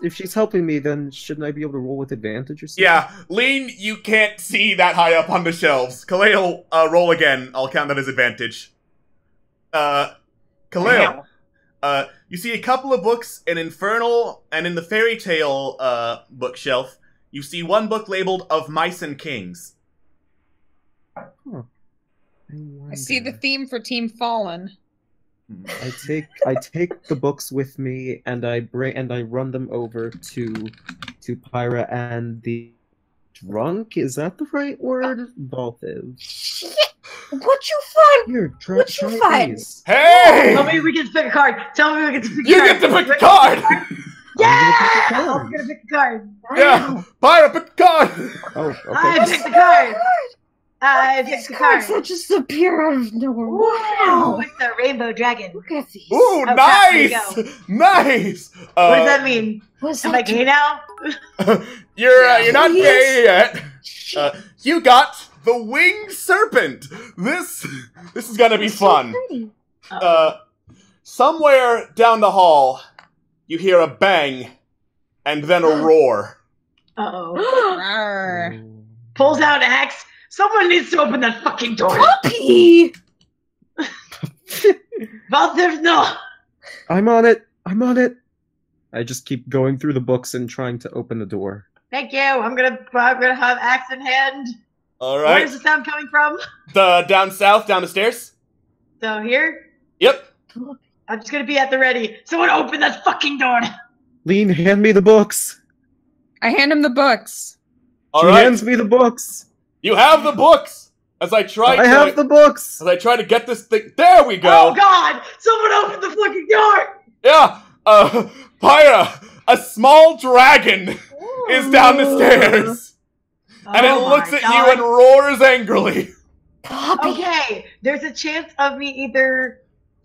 if she's helping me, then shouldn't I be able to roll with advantage or something? Yeah, Lean, you can't see that high up on the shelves. Kaleo, roll again. I'll count that as advantage. Kaleo, you see a couple of books in Infernal and in the Fairy Tale bookshelf. You see one book labeled Of Mice and Kings. Huh. I see the theme for Team Fallen. I take the books with me and I run them over to Pyra and the drunk. Is that the right word? Valthiv. Shit! What'd you find? Here, try these. Hey! Tell me we get to pick a card. Tell me we get to pick a card. You get to pick a card! Yeah! I'm gonna pick a card. Yeah! Pyra, pick a card! Oh, okay. I picked the card. I picked the card. Cards that just appear out of nowhere. Wow! With the rainbow dragon. Look at these. Ooh, Okay, nice! here we Nice! What does that mean? What's Am that? I gay now? You're not gay yet. You got the winged serpent. This is gonna be fun. Pretty. Somewhere down the you hear a bang, and then a roar. Uh-oh. Pulls out axe. Someone needs to open that fucking door. Puppy! Valthiv, no! I'm on it. I just keep going through the books and trying to open the door. Thank you. I'm gonna have axe in hand. All Where right. is the sound coming from? Down south, down the stairs. So here? Yep. I'm just gonna be at the ready. Someone open that fucking door. Lean, hand me the books. I hand him the books. All She right. hands me the books. You have the books. As I try I have the books. As I try to get this thing. There we go. Oh God! Someone open the fucking door. Yeah. Pyra, a small dragon is down the stairs, and it Oh looks my at God. you and roars angrily. Okay, there's a chance of me either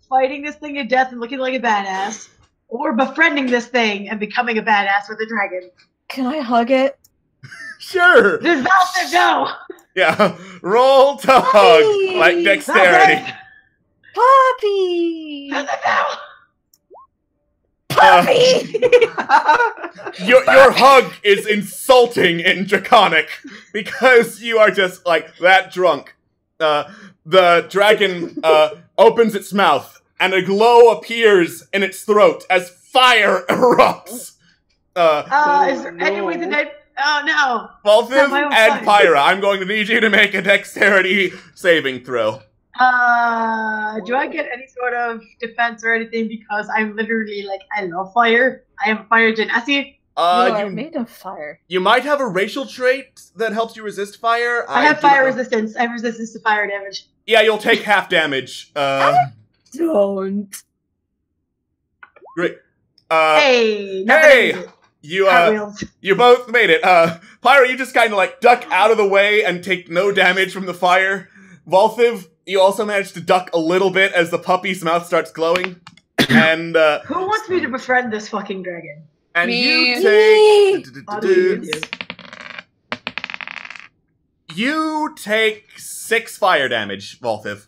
fighting this thing to death and looking like a badass, or befriending this thing and becoming a badass with a dragon. Can I hug it? Sure. Does Valthiv go? Yeah. Roll to hug, like dexterity. Puppy! Valthiv go? Your hug is insulting in Draconic because you are just like that drunk. The dragon opens its mouth and a glow appears in its throat as fire erupts. Is there any way that I... Oh no! Valthiv my own and fire. Pyra, I'm going to need you to make a dexterity saving throw. Do I get any sort of defense or anything because I'm literally like, I love fire. I am fire genasi. You are You made of fire. might have a racial trait that helps you resist fire. I have do fire not- resistance. I have resistance to fire damage. Yeah, you'll take half damage. Don't. Great. Hey! Hey! You Cartwheels. you both made it. Pyra, you just kind of like duck out of the way and take no damage from the fire. Valthiv, you also managed to duck a little bit as the puppy's mouth starts glowing. And Who wants me to befriend this fucking dragon? Me. you take Audience. you take 6 fire damage, Valthiv.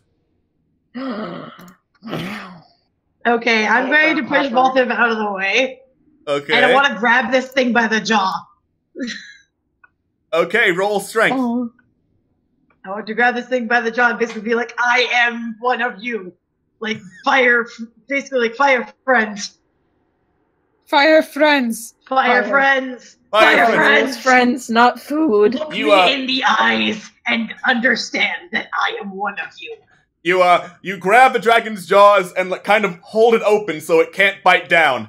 Okay, I'm going to push Valthiv out of the way. Okay. And I want to grab this thing by the jaw. Okay, roll strength. Oh. I want to grab this thing by the jaw and basically be like, I am one of you. Like, fire, basically like fire friends. Fire friends. Fire Fire. friends. Fire Fire friends. friends. Not food. Look You, me in the eyes and understand that I am one of you. You grab the dragon's jaws and like kind of hold it open so it can't bite down.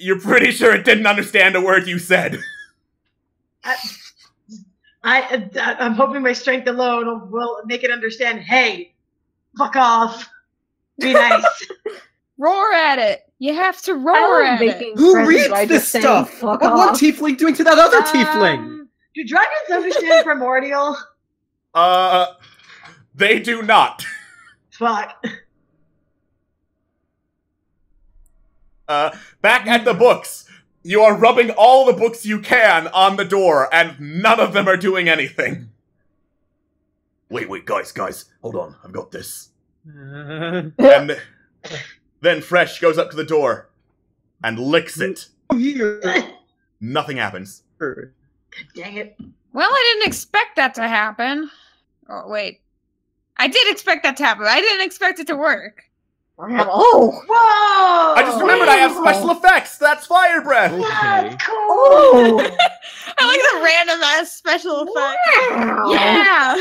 You're pretty sure it didn't understand a word you said. I'm hoping my strength alone will make it understand, hey, fuck off. Be nice. Roar at it. You have to I roar love at it. making Who friends reads by this just saying, stuff? Fuck What one off. tiefling doing to that other tiefling? Do dragons understand primordial? They do not. Fuck. Back at the books. You are rubbing all the books you can on the door, and none of them are doing anything. Wait, guys, hold on, I've got this. And then Phresh goes up to the door and licks it. Nothing happens. Dang it. Well, I didn't expect that to happen. Oh, wait. I did expect that to happen. I didn't expect it to work. Oh! Whoa! I just remembered I have special effects. That's fire breath. That's cool. Oh! I like the random ass special effect. Wow. Yeah.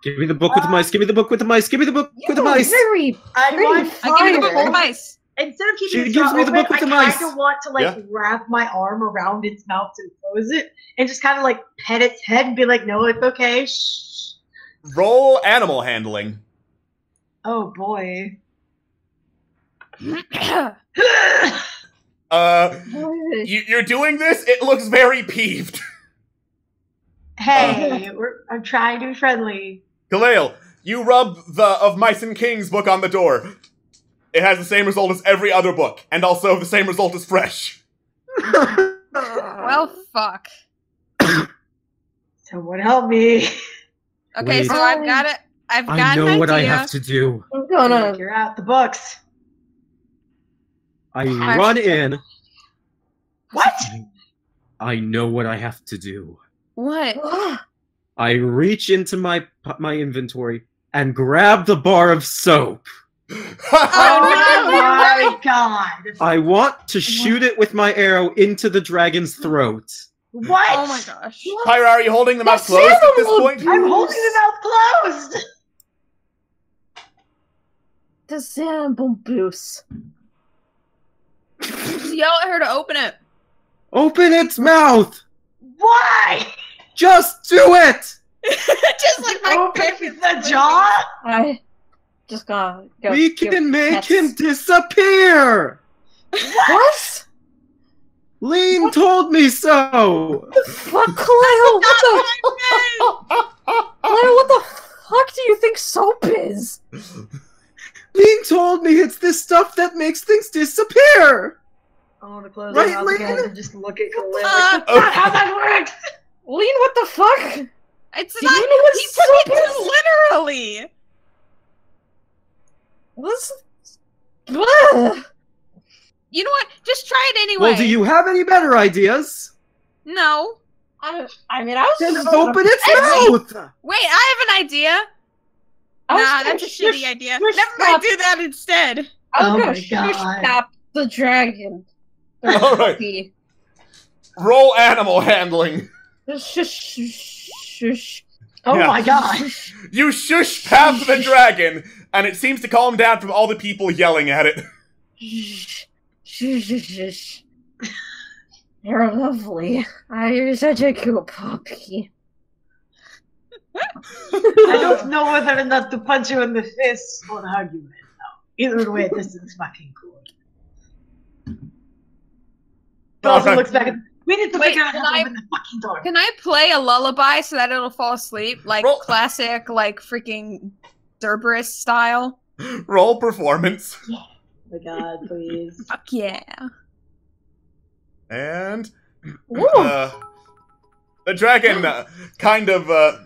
Give me the book with the mice. Give me the book with the mice. Give me the book with the mice. Very I pretty want. I give you the book with the fire. mice. Instead of keeping She it gives me the open, book with I the mice. kind of want to like Yeah. wrap my arm around its mouth and close it, and just kind of like pet its head and be like, "No, it's okay." Shh. Roll animal handling. Oh boy. You're doing this? It looks very peeved. Hey, I'm trying to be friendly. Galale, you rub the Of Mice and Kings book on the door. It has the same result as every other book, and also the same result as Phresh. Well, fuck. Someone help me. Okay, Wait. so I've got it. I've got I know an what I idea. have to do. I'm gonna. Figure out the books. I run in. What? I know what I have to do. What? I reach into my inventory and grab the bar of soap. Oh my god. I want to shoot it with my arrow into the dragon's throat. What? Oh my gosh. Pyra, are you holding them out That's closed at this animal point? I'm holding it out closed! The Xanabon boost. Just yell at her to open it. Open its mouth! Why? Just do it! Just like my Open the jaw? I just gotta go. We give can make pets. him disappear! What? Lean told me so! Fuck, Kaleo, what the? Kaleo, what the fuck do you think soap is? Lean told me it's this stuff that makes things disappear! I want to close Right, my mouth Lynn? again and just look at Khalil. Uh, That's not how that works! Lean, what the fuck? It's Do not. you know what He soap took it is? too literally. This. Ugh. You know what? Just try it anyway. Well, do you have any better ideas? No. I mean, I was Then just open its mouth! Wait, I have an idea. I was Nah, gonna that's a shush- shitty idea. shush Never stop- mind, do that instead. I was Oh gonna my shush God. stop the dragon. All right. Roll animal handling. Shush, shush, shush. Oh Yeah. my god. You shush past the dragon, and it seems to calm down from all the people yelling at it. Shh, shh, shh, shh. You're lovely. You're such a cute puppy. I don't know whether or not to punch you in the face or hug you right now. Either way, this is fucking cool. Also looks back at. We need to Wait, figure out can how to I- open the fucking door. Can I play a lullaby so that it'll fall asleep? Like Roll- classic, like freaking Cerberus style? Roll performance. Oh my god, please. Fuck yeah. And Ooh. the dragon kind of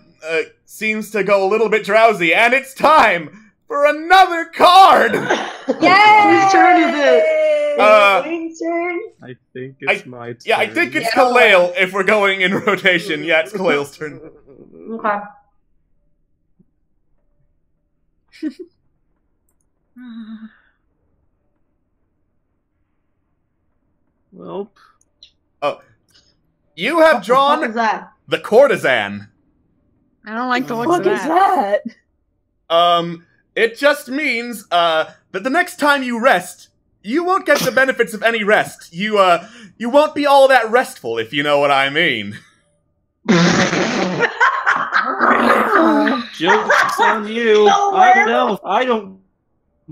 seems to go a little bit drowsy, and it's time for another card. Whose turn is it? Wayne's turn? I think it's my turn. Yeah, I think it's Khalil if we're going in rotation. Yeah, it's Khalil's turn. Okay. Well, You have What is drawn that? the courtesan. I don't like the looks What of is that. that? It just means that the next time you rest, you won't get the benefits of any rest. You won't be all that restful, if you know what I mean. joke's on you. No, I don't know. I don't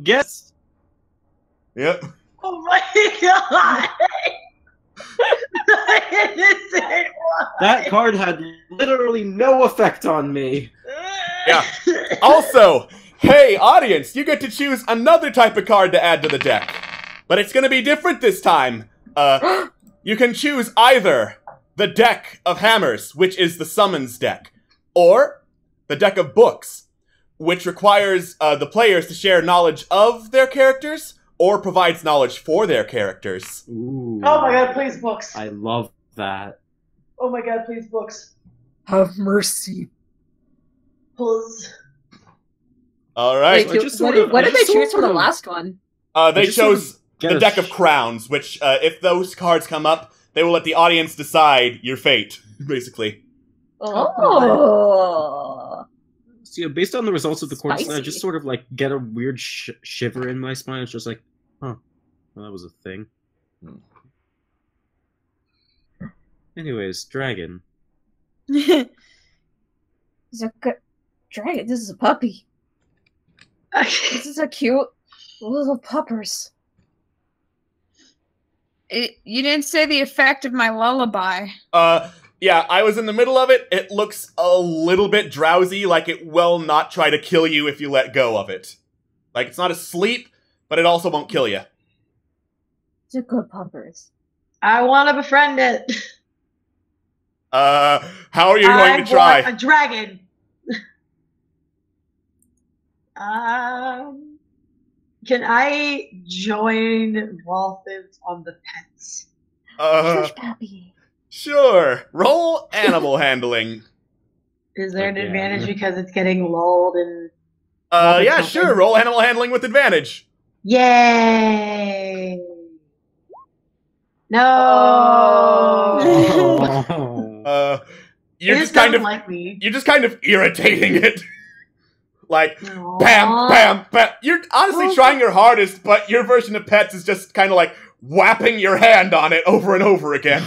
guess. Yep. Oh my god! The innocent one! That card had literally no effect on me. Yeah. Also, hey, audience, you get to choose another type of card to add to the deck. But it's gonna be different this time. You can choose either the deck of hammers, which is the summons deck, or the deck of books, which requires the players to share knowledge of their characters or provides knowledge for their characters. Ooh. Oh my god, please books. I love that. Oh my god, please books. Have mercy. Please. All right. Wait, just sort of- what did I they just choose for sort the of- last one? They just sort of chose get the a deck of sh- crowns, which, if those cards come up, they will let the audience decide your fate, basically. Oh. So, yeah, based on the results of the course, I Spicy. just sort of like get a weird shiver in my spine. It's just like, huh, well, that was a thing. Anyways, dragon. It's a good dragon. This is a puppy. This is a cute little puppers. You didn't say the effect of my lullaby. Yeah, I was in the middle of it. It looks a little bit drowsy, like it will not try to kill you if you let go of it. Like, it's not asleep, but it also won't kill you. It's a good puppers. I want to befriend it. How are you going to try? I want a dragon. Can I join Valthiv on the pets? Shush, puppy. Sure. Roll animal handling. Is there an Again. advantage because it's getting lulled and... Yeah, sure. Roll animal handling with advantage. Yay! No! You're It just kind doesn't of like me. you're just kind of irritating it. Like, Aw. bam, bam, bam. You're honestly trying your hardest, but your version of pets is just kind of like whapping your hand on it over and over again.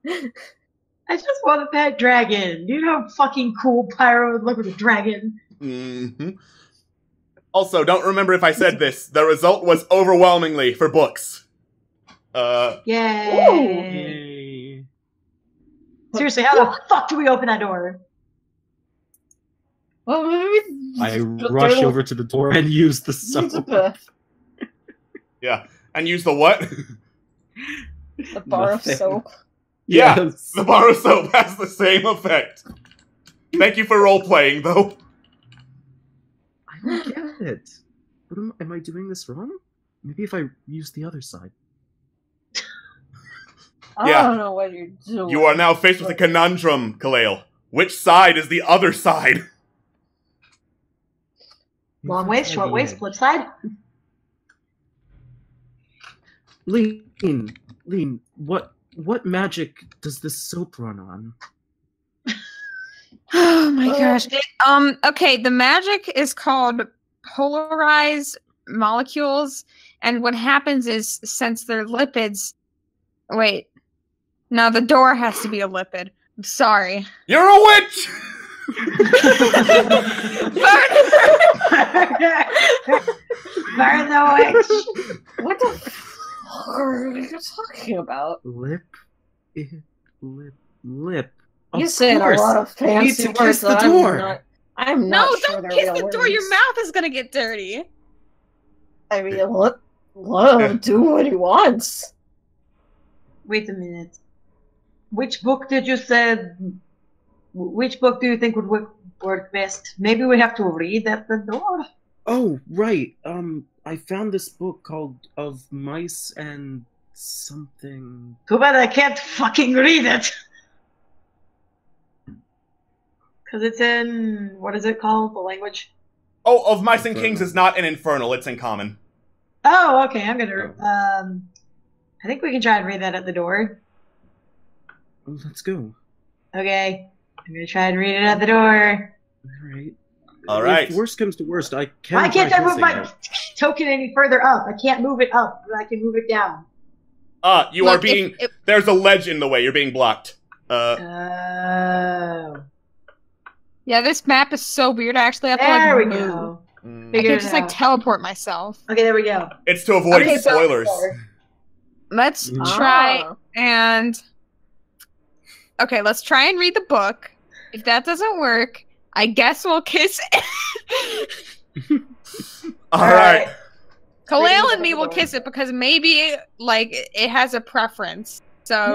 I just want a pet dragon. You know how fucking cool Pyro would look with a dragon? Mm-hmm. Also, don't remember if I said this. The result was overwhelmingly for books. Yay. Yay. Seriously, how the fuck do we open that door? Well, maybe I rush over to the door and use the soap. Yeah. And use the what? The bar of Nothing. soap. Yeah, Yes. the bar of soap has the same effect. Thank you for role-playing, though. I don't get it. What am I doing this wrong? Maybe if I use the other side. I Yeah. don't know what you're doing. You are now faced with a conundrum, Kalale. Which side is the other side? Long waist, short waist, flip side? Lean, what magic does this soap run on? Oh my gosh. Okay, the magic is called polarized molecules, and what happens is since they're lipids. Wait. No, the door has to be a lipid. I'm sorry. You're a witch! Burn the witch! What the fuck are you talking about? Lip. You Of said course. a lot of You need fancy to words kiss the that door. I'm No, not sure don't they're kiss real the door. Your words. mouth is gonna get dirty. I mean, let him do what he wants. Wait a minute. Which book did you say? Which book do you think would work best? Maybe we have to read at the door. Oh, right. I found this book called Of Mice and something. Too bad I can't fucking read it. Because it's in, what is it called? The language? Oh, Of Mice and Kings is not in Infernal, it's in Common. Oh, okay, I'm gonna, I think we can try and read that at the door. Oh, let's go. Okay, I'm gonna try and read it at the door. Alright. Alright. If worst comes to worst, I can. Why can't try I move kissing my it. token any further up? I can't move it up, but I can move it down. You Look, are being... if- There's a ledge in the way, you're being blocked. Oh. Yeah, this map is so weird. I actually have to There we like move. go. I Figure can it just like out. teleport myself. Okay, there we go. It's to avoid Okay, so- spoilers. Let's Ah. try and okay, let's try and read the book. If that doesn't work, I guess we'll kiss. Alright. Kalale and me will kiss it because maybe like it has a preference. So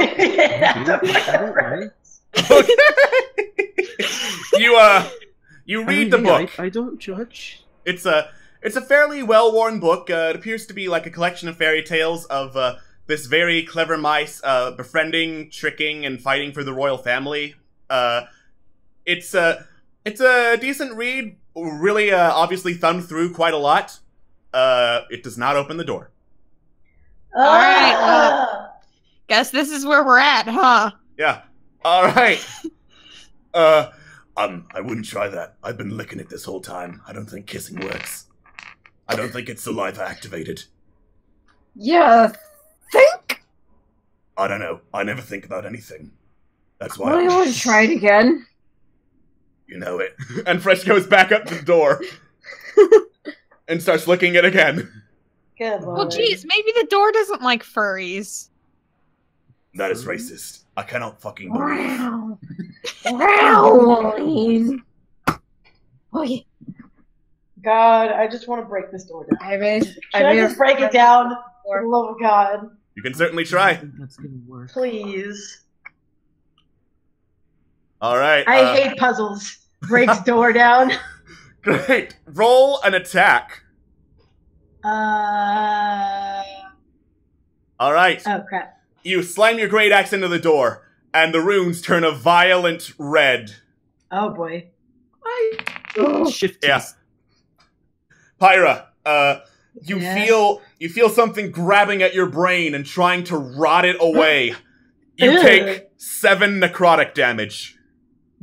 You read the book. I don't judge. It's a fairly well-worn book. It appears to be like a collection of fairy tales of this very clever mice befriending, tricking, and fighting for the royal family. It's a decent read. Really, obviously thumbed through quite a lot. It does not open the door. all right, well, guess this is where we're at, huh? Yeah. All right. I wouldn't try that. I've been licking it this whole time. I don't think kissing works. I don't think it's saliva activated. Yeah, think? I don't know. I never think about anything. That's why Well, you want to try it again? you know it. And Phresh goes back up to the door and starts licking it again. Good Well, lord. geez, maybe the door doesn't like furries. That is racist. I cannot fucking believe. Wow. Wow. Oh, yeah. God, I just want to break this door down. I mean, Should I just break it down? For the love of God. You can certainly I try. think that's gonna work. Please. All right. I hate puzzles. Breaks door down. Great. Roll an attack. All right. Oh, crap. You slam your great axe into the door, and the runes turn a violent red. Oh, boy. Shift. Yeah. Pyra, you Yes? feel something grabbing at your brain and trying to rot it away. You Ew. take 7 necrotic damage.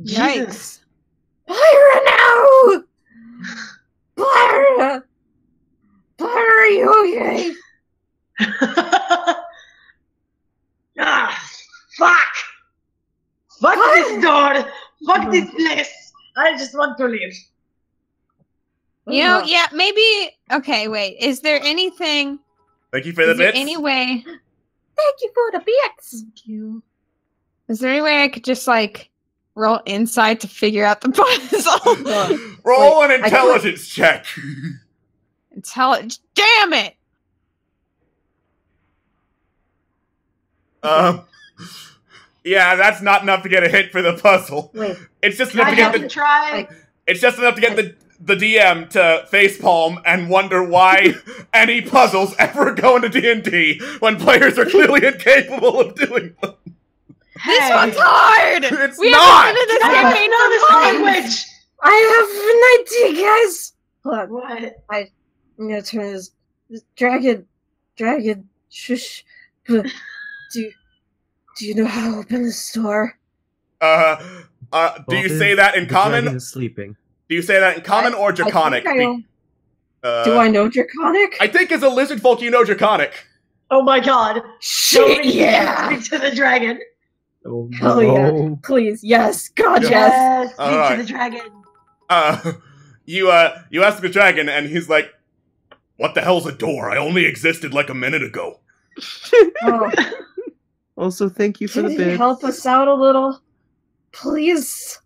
Yikes. Pyra, no! Pyra! Pyra, are you okay? Ah, fuck! Fuck this door! Fuck this place! I just want to leave. You know, yeah, maybe. Okay, wait. Is there anything? Thank you for the Is there bits. any way? Thank you for the bits. Thank you. Is there any way I could just like roll insight to figure out the puzzle? Roll Wait, an intelligence check. Damn it! Yeah, that's not enough to get a hit for the puzzle. Wait, It's just Can enough I to get have to try? It's just enough to get the DM to facepalm and wonder why any puzzles ever go into D&D when players are clearly incapable of doing them. This one's hard. It's We not! haven't been in this I campaign know this for months. language! I have an idea, guys. Look, What? I'm gonna turn this dragon, shush. But do you know how to open this door? Do you say that in The dragon common? is sleeping. Do you say that in common or draconic? I think do I know Draconic? I think as a lizard folk you know draconic. Oh my god. Shit, yeah! Speak to the dragon. Oh Hell yeah. Please, yes, God, yes. Yes, speak Alright. to the dragon. You ask the dragon and he's like, "What the hell's a door? I only existed like a minute ago." Oh, Also, thank you for can the you bid. help us out a little? Please?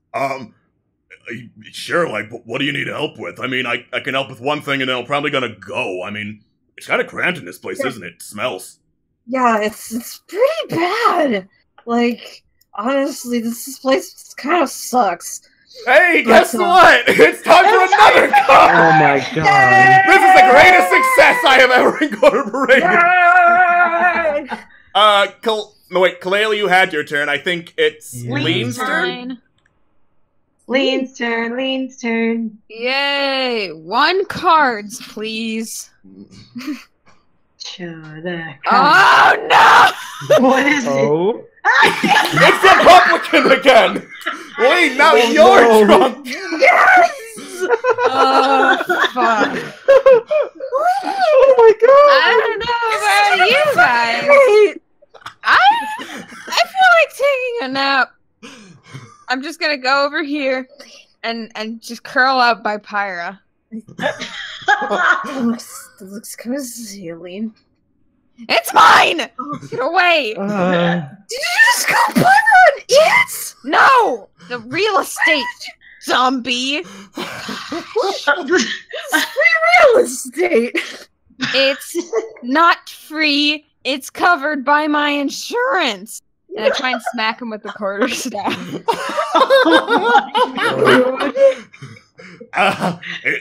Sure, like, what do you need help with? I mean, I can help with one thing and then I'm probably gonna go. I mean, it's kind of cramped in this place, isn't it? It smells. Yeah, it's pretty bad. Like, honestly, this place kind of sucks. Hey, guess But, what? It's time for another Oh card! my god. This is the greatest success I have ever incorporated! No wait, Kalele, you had your turn. I think it's Yeah. Lean's turn? Fine. Lean's turn. Yay! 1 cards, please. Sure, there. Oh no! What is it? Oh. It's the publican again! Wait, now Oh, you're no. drunk! Oh fuck! Oh my god. I don't know about you guys. I feel like taking a nap. I'm just gonna go over here and just curl up by Pyra. That looks cozy, Aline. It's mine! Get away! Did you just go put on it? No! The real estate, zombie! Real estate. It's not free. It's covered by my insurance. And I try and smack him with the quarterstaff.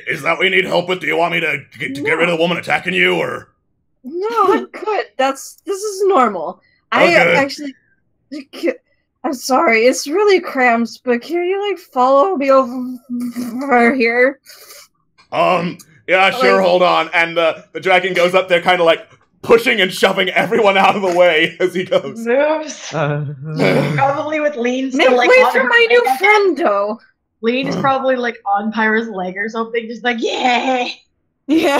Is that what you need help with? Do you want me to get rid of the woman attacking you, or? No, I'm good. This is normal. Okay. Actually, I'm sorry. It's really cramped, but can you like follow me over here? Yeah, sure, hold on. And the dragon goes up there kind of like pushing and shoving everyone out of the way as he goes. Moves. Probably with Lean Make still like way on for her my new leg. friend, though. Lean is probably like on Pyra's leg or something, just like, yeah. Yeah.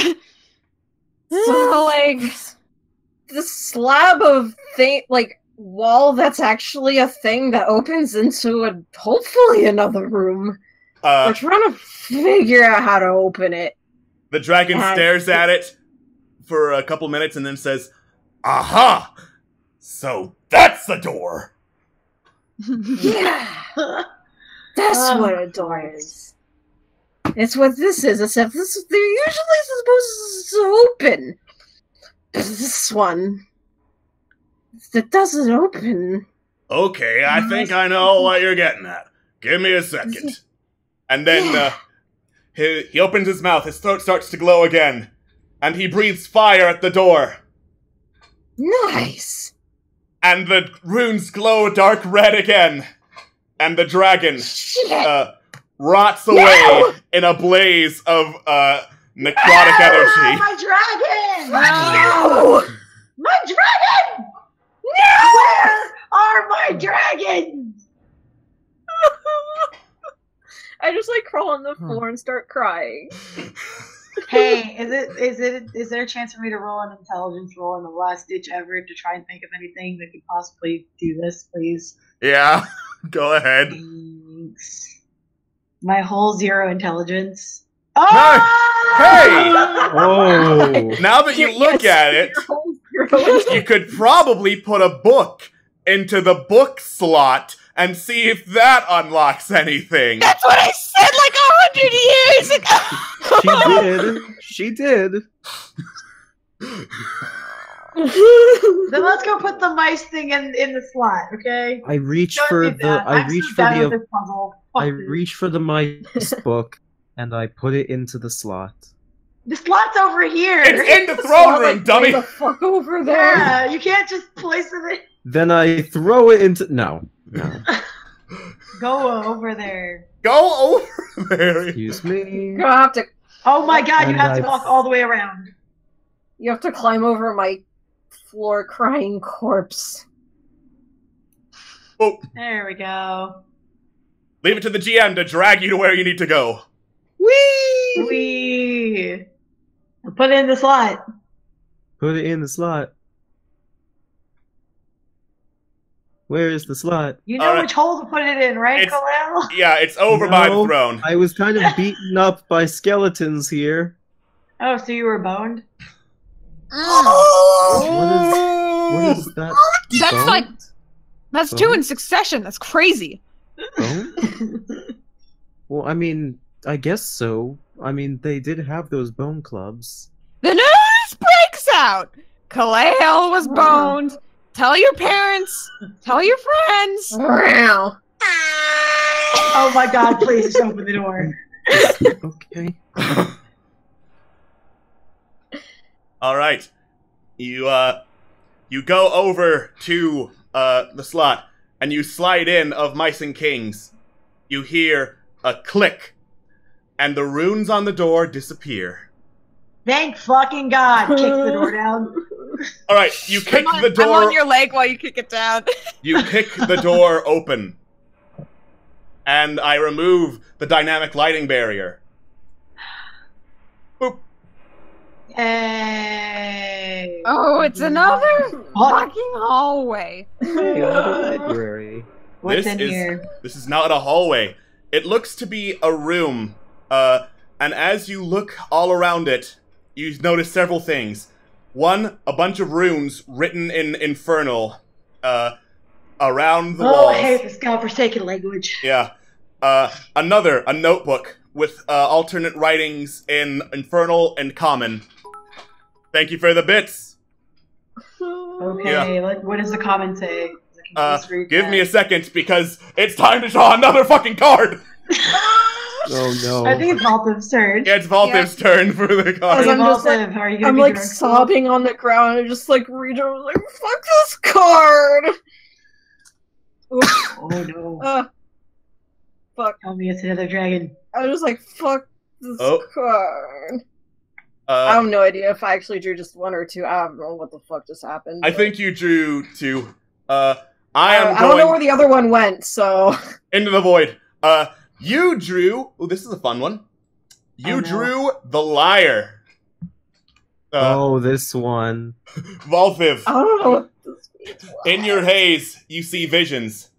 So, like, the slab of thing, like, wall that's actually a thing that opens into hopefully another room. We're trying to figure out how to open it. The dragon stares at it for a couple minutes and then says, "Aha! So that's the door." Yeah. That's what a door is. It's what this is, except they're usually supposed to open. This one, that doesn't open. Okay, I think I know what you're getting at. Give me a second. And then he opens his mouth, his throat starts to glow again, and he breathes fire at the door. Nice. And the runes glow dark red again. And the dragon rots away in a blaze of necrotic energy. My dragon! No! My dragon! Where are my dragons? I just like crawl on the floor and start crying. Hey, is there a chance for me to roll an intelligence roll in the last ditch effort to try and think of anything that could possibly do this, please? Yeah, go ahead. Thanks. My whole 0 intelligence. No! Oh! Hey! Oh. Now that you look at it, you could probably put a book into the book slot and see if that unlocks anything. That's what I said like 100 years ago! She did. Then let's go put the mice thing in the slot, okay? I reach Don't for do the that. I I'm reach so for done with the this puzzle. Fuck I this. reach for the mice book and I put it into the slot. The slot's over here. It's in the throne room, dummy! Way the fuck over there. Yeah, you can't just place it. Then I throw it into no. Go over there. Go over there! Excuse me. You have to. Oh my god, you And have to I- walk all the way around. You have to climb over my floor crying corpse. Oh, There we go. leave it to the GM to drag you to where you need to go. We put it in the slot. Put it in the slot. Where is the slot? You know Alright. which hole to put it in, right, It's- Kalel? Yeah, it's over by the No, throne. I was kind of beaten up by skeletons here. Oh, so you were boned? What is that? That's Bone? like that's 2 in succession. That's crazy. Bone? Well, I mean, I guess so. I mean, they did have those bone clubs. The news breaks out. Kalel was boned. Tell your parents. Tell your friends. Wow. Oh my god, please just open the door. Okay. Alright. You go over to, the slot, and you slide in of Mice and Kings. You hear a click, and the runes on the door disappear. Thank fucking god. Kick the door down. Alright, you kick the I'm door. on your leg while you kick it down. You kick the door open. And I remove the dynamic lighting barrier. Boop. Hey. Oh, it's another fucking hallway. Hey, another library. What's This in is- here? This is not a hallway. It looks to be a room. And as you look all around it, you notice several things. One, a bunch of runes written in Infernal, around the Oh, walls. I hate this godforsaken language. Yeah. Another, a notebook with alternate writings in Infernal and Common. Thank you for the bits. Okay, what does the comment say? Give me a second because it's time to draw another fucking card. Oh no. I think it's Valthiv's turn. Yeah, it's Valthiv's turn for the card. As I'm just like- Valthiv, are you gonna I'm be like drunk? sobbing on the ground and just like reading. I was like, fuck this card. Oh no. Fuck. Tell me it's another dragon. I was just like, fuck this Oh. card. I I have no idea if I actually drew just 1 or 2. I don't know what the fuck just happened. but- think you drew 2. I am I don't going know where the other one went, so. into the void. You drew. Oh, this is a fun one. You Oh, no. drew the liar. Oh, this one. Valthiv. I don't know what this means. In your haze, you see visions.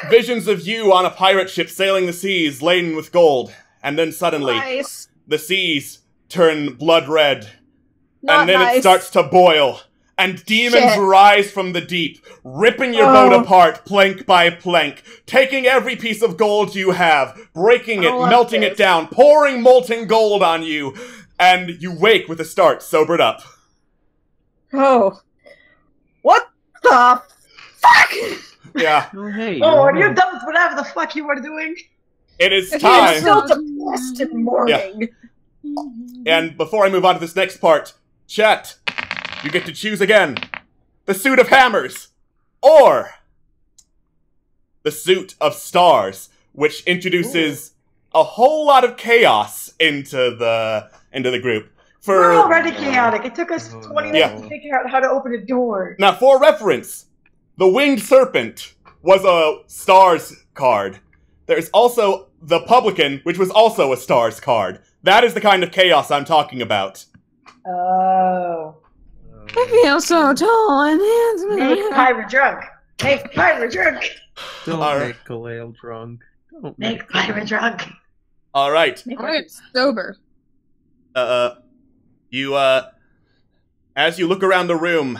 Visions of you on a pirate ship sailing the seas laden with gold. And then suddenly, Nice. the seas turn blood red. Not And then nice. it starts to boil. And demons Shit. rise from the deep, ripping your boat apart plank by plank, taking every piece of gold you have, breaking it, I love melting it this. down, pouring molten gold on you. And you wake with a start, sobered up. Oh. What the fuck? Yeah, Oh, hey. Oh, you're are you right. done with whatever the fuck you were doing? it is I'm time. still depressed and mourning. And before I move on to this next part, chat, you get to choose again. The suit of hammers, or the suit of stars, which introduces a whole lot of chaos into the group. We're already chaotic. It took us 20 minutes Yeah. to figure out how to open a door. Now, for reference, the Winged Serpent was a Stars card. There's also the Publican, which was also a Stars card. That is the kind of chaos I'm talking about. Oh. I feel so tall and handsome. Make Pyra drunk. Make Pyra drunk. Don't Alright. make Galale drunk. Don't Make Pyra drunk. All right. I'm sober. As you look around the room,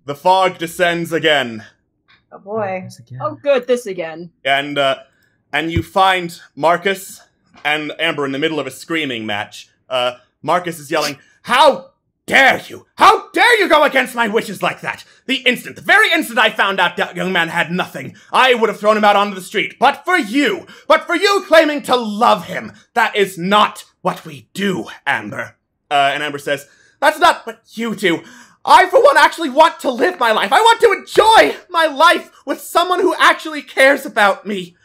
the fog descends again, Oh boy. Oh, good, this again. and you find Marcus and Amber in the middle of a screaming match. Marcus is yelling, "How dare you! How dare you go against my wishes like that! The very instant I found out that young man had nothing, I would have thrown him out onto the street. But for you claiming to love him, that is not what we do, Amber." And Amber says, "That's not what you do. I, for one, actually want to live my life. I want to enjoy my life with someone who actually cares about me.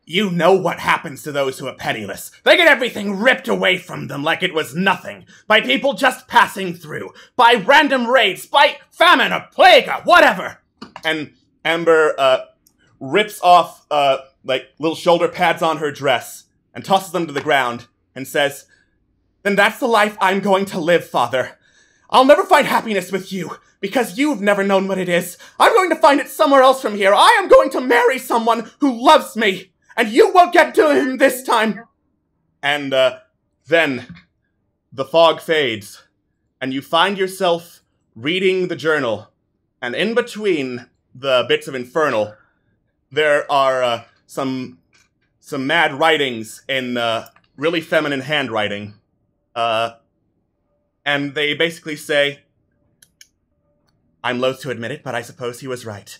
You know what happens to those who are penniless. They get everything ripped away from them like it was nothing. By people just passing through. By random raids. By famine or plague or whatever." And Amber, rips off, little shoulder pads on her dress and tosses them to the ground and says, "Then that's the life I'm going to live, Father. I'll never find happiness with you, because you've never known what it is. I'm going to find it somewhere else from here. I am going to marry someone who loves me, and you won't get to him this time." And, then the fog fades, and you find yourself reading the journal, and in between the bits of Infernal, there are, some mad writings in, really feminine handwriting. And they basically say, "I'm loath to admit it, but I suppose he was right.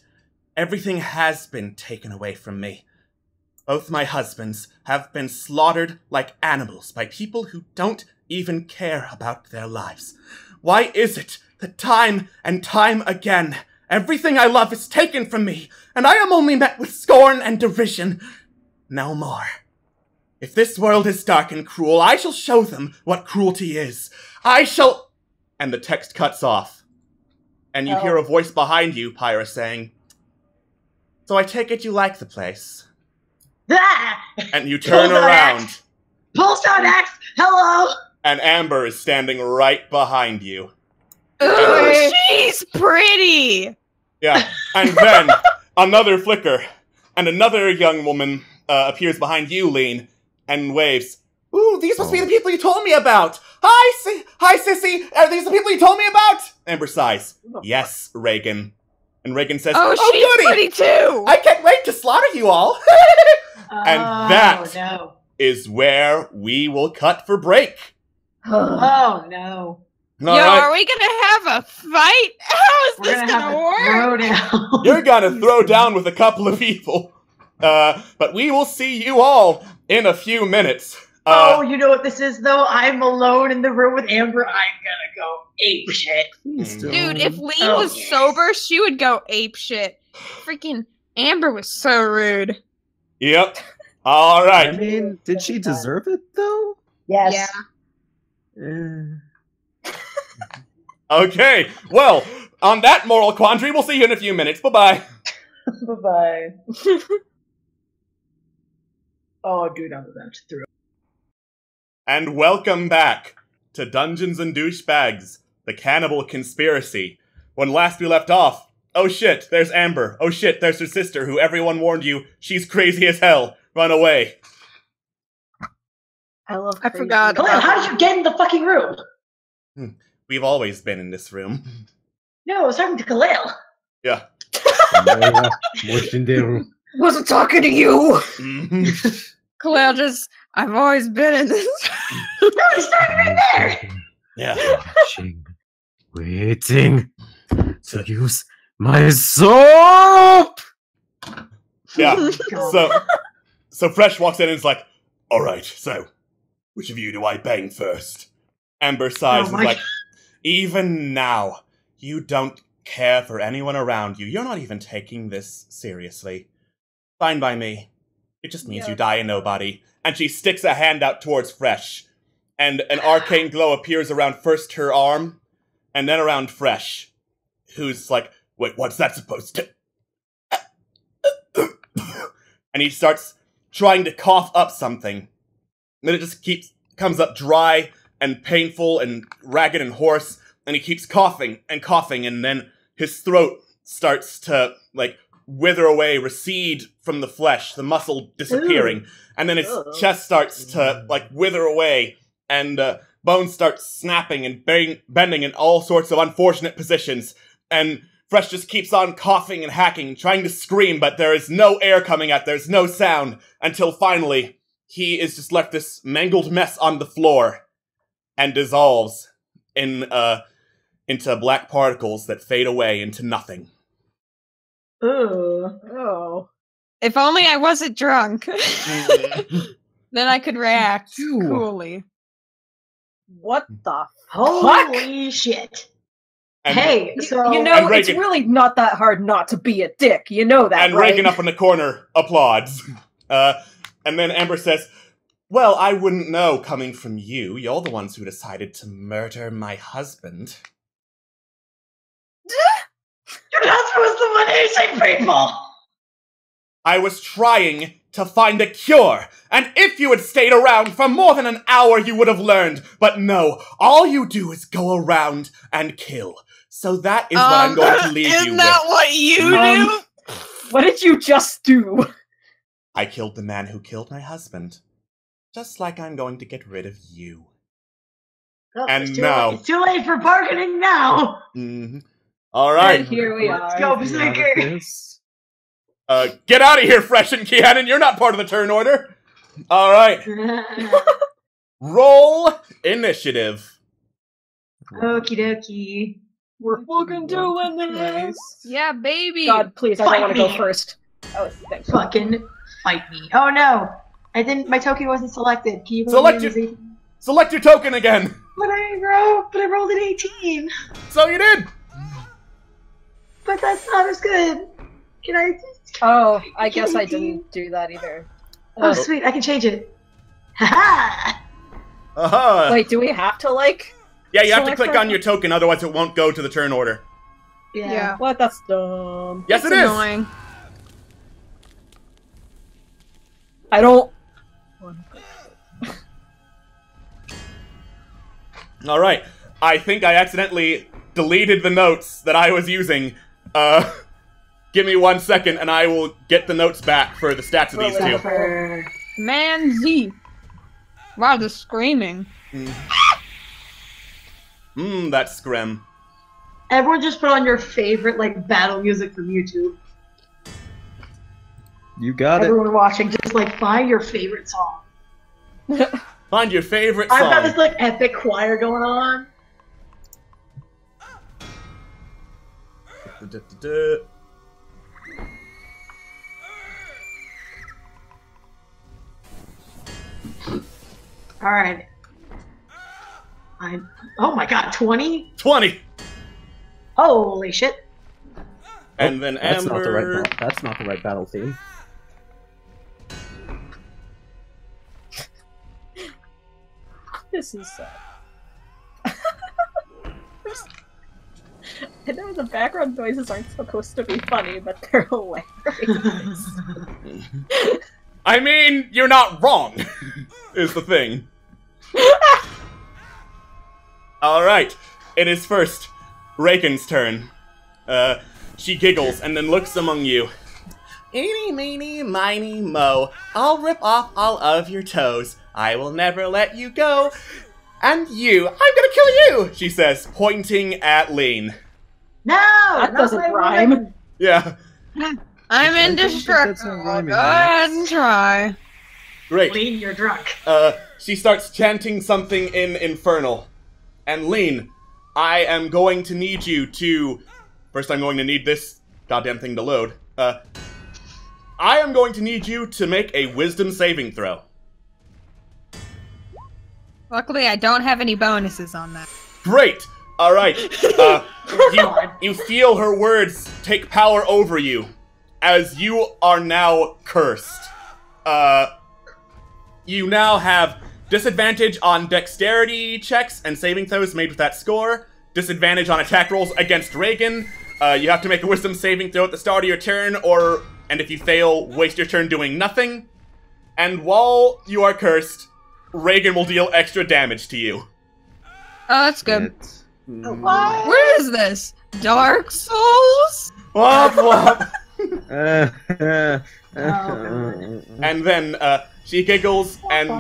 Everything has been taken away from me. Both my husbands have been slaughtered like animals by people who don't even care about their lives. Why is it that time and time again, everything I love is taken from me, and I am only met with scorn and derision? No more. If this world is dark and cruel, I shall show them what cruelty is. I shall—" And the text cuts off. And you hear a voice behind you, Pyra, saying, "So I take it you like the place." Ah! And you turn Pulse on around, axe! Pulse on axe! Hello! and Amber is standing right behind you. Oh, she's pretty! Yeah, and then another flicker, and another young woman appears behind you, Lean, and waves. "Ooh, these must be the people you told me about! Hi, sissy! Are these the people you told me about?" Amber sighs. "Yes, Reagan." And Reagan says, Oh, she's goody! pretty too! I can't wait to slaughter you all!" And that is where we will cut for break. Oh no. Yo, are we gonna have a fight? How is this gonna work? Throwdown. You're gonna throw down with a couple of people. But we will see you all in a few minutes. Oh, you know what this is, though? I'm alone in the room with Amber. I'm gonna go ape shit. Dude, if Lee was sober, she would go ape shit. Freaking Amber was so rude. Yep. All right. I mean, did she deserve it, though? Yes. Yeah. Okay. Well, on that moral quandary, we'll see you in a few minutes. Bye-bye. Bye-bye. Oh, dude, I'm about to throw. And welcome back to Dungeons and Douchebags, the Cannibal Conspiracy. When last we left off, oh shit, there's Amber. Oh shit, there's her sister, who everyone warned you, she's crazy as hell. Run away. I forgot. Khalil, how did you get in the fucking room? We've always been in this room. No, I was talking to Khalil. Yeah. What's in there? Wasn't talking to you. Khalil just, I've always been in this. No, he's standing right there. Yeah. Waiting to use my soap. Yeah. So Phresh walks in and is like, "All right, so which of you do I bang first?" Amber sighs and is like, "Even now, you don't care for anyone around you. You're not even taking this seriously. Fine by me. It just means you die a nobody." And she sticks a hand out towards Phresh. and an arcane glow appears around first her arm, and then around Phresh, who's like, wait, what's that supposed to... And he starts trying to cough up something. And then it just comes up dry and painful and ragged and hoarse, and he keeps coughing, and then his throat starts to, like, wither away, recede from the flesh, the muscle disappearing, and then his chest starts to, like, wither away, and bones start snapping and bending in all sorts of unfortunate positions, and Phresh just keeps on coughing and hacking, trying to scream, but there is no air coming out, there's no sound, until finally, he is just left this mangled mess on the floor, and dissolves into black particles that fade away into nothing. Oh. If only I wasn't drunk. Then I could react coolly. What the Holy shit. And, Hey, so... You know, it's really not that hard not to be a dick. You know that, and right? Reagan up in the corner applauds. And then Amber says, well, I wouldn't know coming from you. You're the ones who decided to murder my husband. You're not supposed to manage people! I was trying to find a cure, and if you had stayed around for more than an hour, you would have learned. But no, all you do is go around and kill. So that is what I'm going to leave you with. Isn't that what you do? What did you just do? I killed the man who killed my husband. Just like I'm going to get rid of you. Oh, And now... It's too late for bargaining now! Mm-hmm. Alright. And here we Let's are. go, Berserker! Get out of here, Phresh and Kianan! You're not part of the turn order! Alright. Roll initiative. Okie dokie. We're fucking doing this! Yeah, baby. God, please, I don't Fight want to go me. first. Oh, thanks. Fucking fight me. Oh no! My token wasn't selected. Can you Select your token again! But I rolled an 18! So you did! But that's not as good! Can I just... Oh, I guess I didn't do that either. Oh, sweet, I can change it. Haha! Uh-huh. Wait, do we have to, like... Yeah, you have to select click our- on your token, otherwise it won't go to the turn order. Yeah. What? That's dumb. Yes, It's it is! annoying. I don't... Alright, I think I accidentally deleted the notes that I was using. Give me 1 second and I will get the notes back for the stats of these two. Man Z. Wow, the screaming. That's scrim. Everyone just put on your favorite, like, battle music from YouTube. You got Everyone watching, just, like, find your favorite song. Find your favorite song. I've got this, like, epic choir going on. Alright. Oh my god, 20? 20! Holy shit. And then That's Amber... not the right that's not the right battle theme. This is sad. I know the background noises aren't supposed to be funny, but they're hilarious. I mean, you're not wrong, is the thing. Alright, it is first Raken's turn. She giggles and then looks among you. Eeny, meeny, miny, mo, I'll rip off all of your toes. I will never let you go. And you, I'm gonna kill you, she says, pointing at Lean. No! That not doesn't my rhyme. woman. Yeah, I'm indestructible. that's not rhyming, Go ahead and try. great. Lean, you're drunk. She starts chanting something in Infernal. And Lean, I am going to need you to... First, I'm going to need this goddamn thing to load. I am going to need you to make a wisdom saving throw. Luckily, I don't have any bonuses on that. Great! Alright. You feel her words take power over you, as you are now cursed. You now have disadvantage on dexterity checks and saving throws made with that score. Disadvantage on attack rolls against Reagan. You have to make a wisdom saving throw at the start of your turn, and if you fail, waste your turn doing nothing. And while you are cursed, Reagan will deal extra damage to you. Oh, that's good. What? Where is this? Dark Souls? Womp womp. Oh, And then she giggles and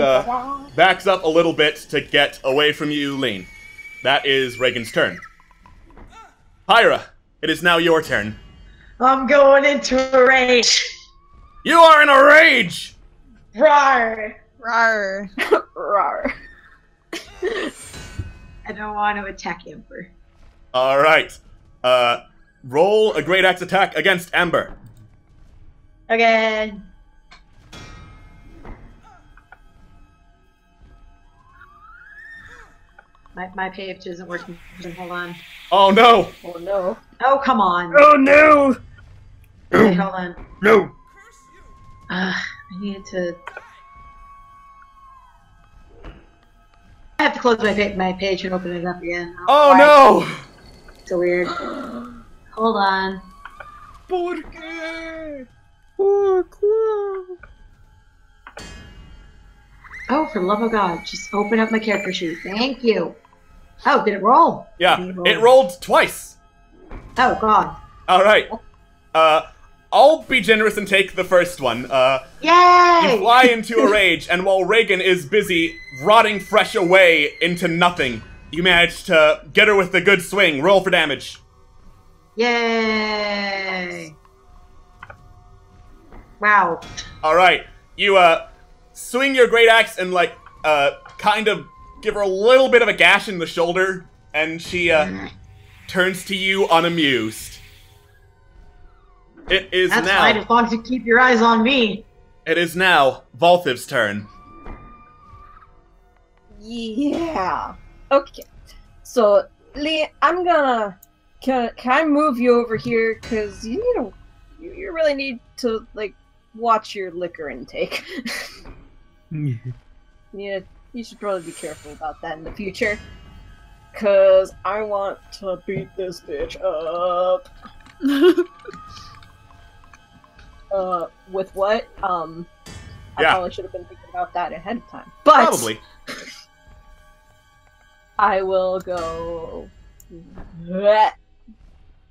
backs up a little bit to get away from you, Lean. That is Reagan's turn. Pyra, it is now your turn. I'm going into a rage. You are in a rage! Rawr. Rawr. Rawr. I don't want to attack Ember. Alright. Roll a great axe attack against Ember. Okay. My page isn't working. Hold on. Oh no! Oh no. Oh, come on. Oh no! Okay, hold on. No! I needed to... I have to close my page and open it up again. Oh no! So weird. Hold on. ¿Por qué? Oh, for the love of God, just open up my character sheet. Thank you. Oh, did it roll? Yeah, Did it it rolled twice. Oh, God. Alright. I'll be generous and take the first one. Yay! You fly into a rage, and while Reagan is busy rotting Phresh away into nothing, you manage to get her with a good swing. Roll for damage. Yay! Wow. Alright. You, swing your great axe and, like, kind of give her a little bit of a gash in the shoulder, and she, turns to you unamused. It is That's now. fine, as long as you keep your eyes on me. It is now Valthiv's turn. Yeah. Okay. So, Lee, I'm gonna... Can I move you over here? Because you need to... You really need to, like, watch your liquor intake. You should probably be careful about that in the future. Because I want to beat this bitch up. With what? I probably should have been thinking about that ahead of time. But Probably. I will go. You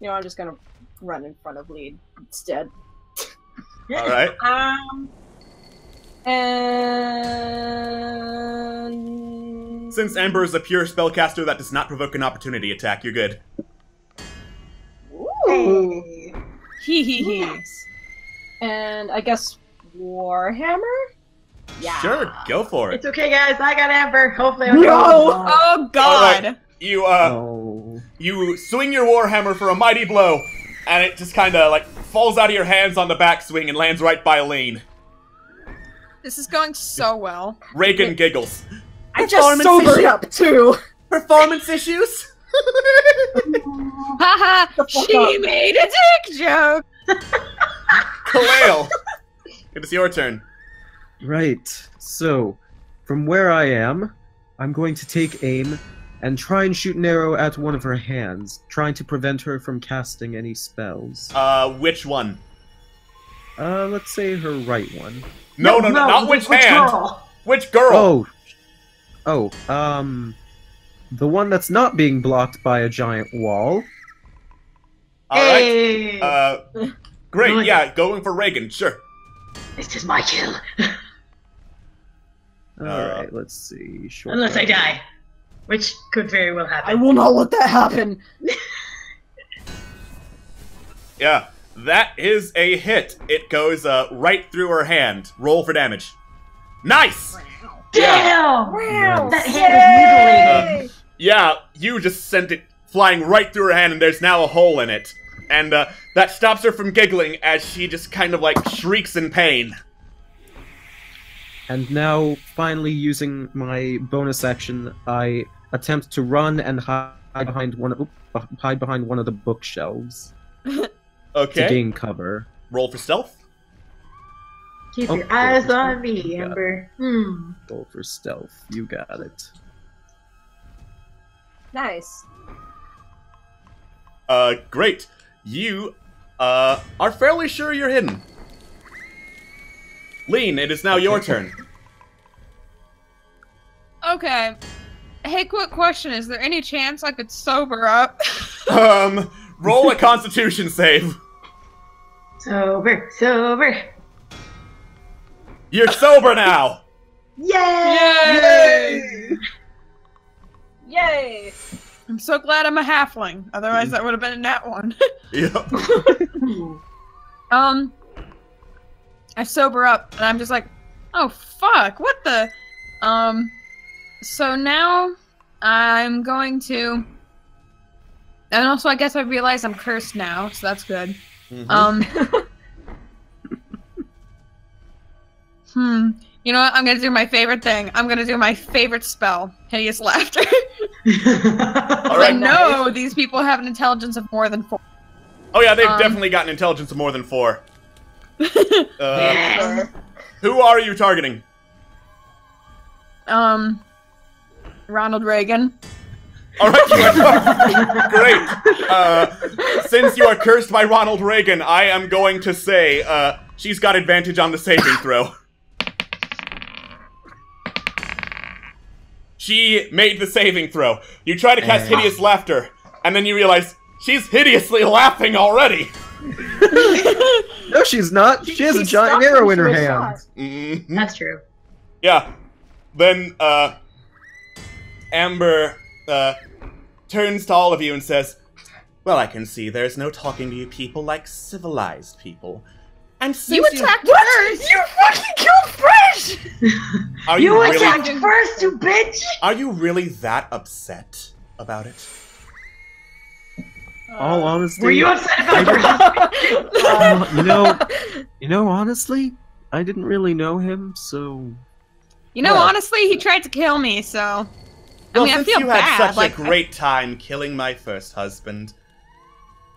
know, I'm just gonna run in front of Lead instead. Alright. And Since Ember is a pure spellcaster that does not provoke an opportunity attack, you're good. Ooh. Hey. And I guess Warhammer? Yeah. Sure, go for it. It's okay, guys. I got Amber. Hopefully, I'll Oh, God. Alright, you, No. you swing your warhammer for a mighty blow, and it just kinda, like, falls out of your hands on the backswing and lands right by Aline. This is going so well. Reagan giggles. I just sobered up too. Performance issues? Haha, fuck she up. made a dick joke. Kalale, it is your turn. Right. So, from where I am, I'm going to take aim and try and shoot an arrow at one of her hands, trying to prevent her from casting any spells. Which one? Let's say her right one. No, not which hand. Girl? Which girl? Oh, the one that's not being blocked by a giant wall. Alright. Hey. Great, Really? yeah, going for Reagan, sure. This is my kill. Alright, let's see. Short Unless I bow. die. Which could very well happen. I will not let that happen. Yeah, that is a hit. It goes, right through her hand. Roll for damage. Nice! Damn! Wow. That hand is mutilated. Yeah, you just sent it flying right through her hand, and there's now a hole in it. And, that stops her from giggling as she just kind of, like, shrieks in pain. And now, finally using my bonus action, I attempt to run and hide behind one of the bookshelves to Okay. gain cover. Roll for stealth. Keep Oh, your eyes good. on me, You got Amber. Roll for stealth. You got it. Nice. Great. You, are fairly sure you're hidden. Lean, it is now your turn. Okay. Hey, quick question. Is there any chance I could sober up? Roll a constitution save. Sober, sober. You're sober now! Yay! Yay! I'm so glad I'm a halfling. Otherwise, that would have been a nat one. Yep. I sober up, and I'm just like, oh, fuck, what the? So now I'm going to... And also, I guess I realize I'm cursed now, so that's good. You know what? I'm gonna do my favorite thing. I'm gonna do my favorite spell. Hideous Laughter. I know these people have an intelligence of more than 4. Oh yeah, they've definitely got an intelligence of more than 4. Who are you targeting? Ronald Reagan. Alright, great. Since you are cursed by Ronald Reagan, I am going to say, she's got advantage on the saving throw. She made the saving throw. You try to cast Hideous Laughter, and then you realize she's hideously laughing already. No, she's not. She has a giant arrow in her hand. Mm-hmm. That's true. Yeah. Then, Amber, turns to all of you and says, well, I can see there's no talking to you people like civilized people. And since You attacked first! You fucking killed Phresh! Are You really, attacked first, you bitch! Are you really that upset about it? All honesty, Were you upset about you know, honestly, I didn't really know him, so. You know, honestly, he tried to kill me, so. Well, I mean, since I feel you bad. had such like, a great time killing my first husband.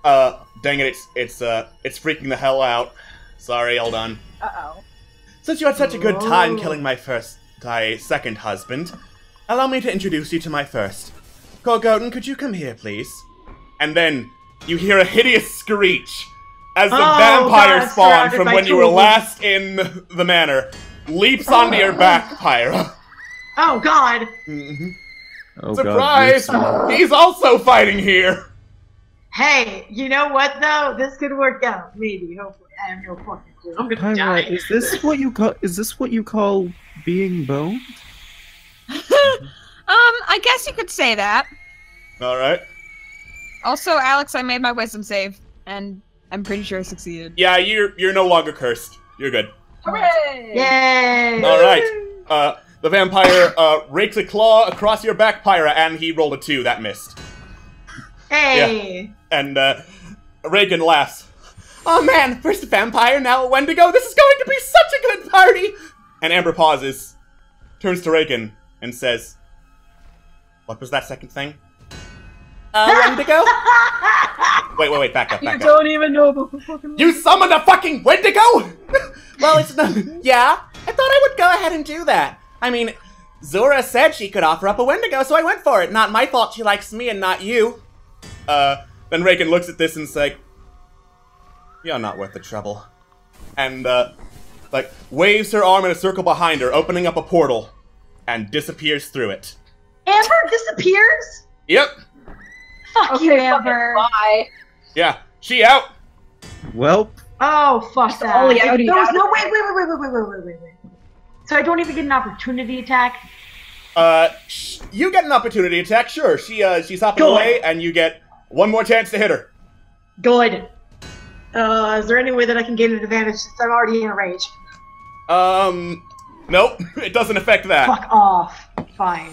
Dang it, it's freaking the hell out. Sorry, hold on. Uh-oh. Since you had such a good time killing my second husband, allow me to introduce you to my first. Gorgoten, could you come here, please? And then, you hear a hideous screech as the vampire spawn from when you were last in the manor leaps onto your back, Pyra. Oh, God! Mm-hmm. Oh, Surprise! God, He's also fighting here! Hey, you know what, though? This could work out. Maybe, hopefully. I have no fucking clue. I'm gonna die. Pyra, is this what you call being boned? I guess you could say that. Alright. Also, Alex, I made my wisdom save, and I'm pretty sure I succeeded. Yeah, you're no longer cursed. You're good. Hooray! Yay! Alright. The vampire rakes a claw across your back, Pyra, and he rolled a 2. That missed. Hey! Yeah. And Reagan laughs. Oh man, first a vampire, now a Wendigo. This is going to be such a good party! And Amber pauses, turns to Reagan, and says, what was that second thing? Wendigo? Wait, back up. You don't even know about the fucking... You summoned a fucking Wendigo?! Well, it's not... Yeah, I thought I would go ahead and do that. I mean, Zora said she could offer up a Wendigo, so I went for it. Not my fault she likes me and not you. Then Reagan looks at this and says, you're not worth the trouble. And, like, waves her arm in a circle behind her, opening up a portal, and disappears through it. Amber disappears? Yep. Fuck you, Amber. Bye. Yeah, she out. Well. Oh, fuck that. only There outie was out. no, wait. So I don't even get an opportunity attack? You get an opportunity attack, sure. She's hopping away, and you get one more chance to hit her. Good. Is there any way that I can gain an advantage since I'm already in a rage? Nope. It doesn't affect that. Fuck off. Fine.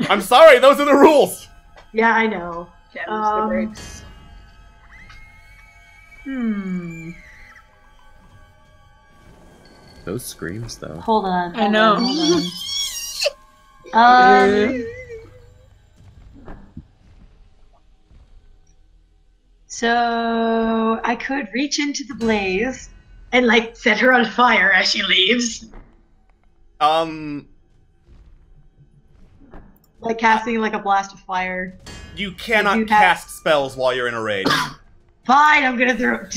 I'm sorry, those are the rules. Yeah, I know. The breaks. Those screams, though. Hold on. I know. Hold on. So I could reach into the blaze and like set her on fire as she leaves. Like casting like a blast of fire. You cannot cast spells while you're in a rage. Fine, I'm gonna throw.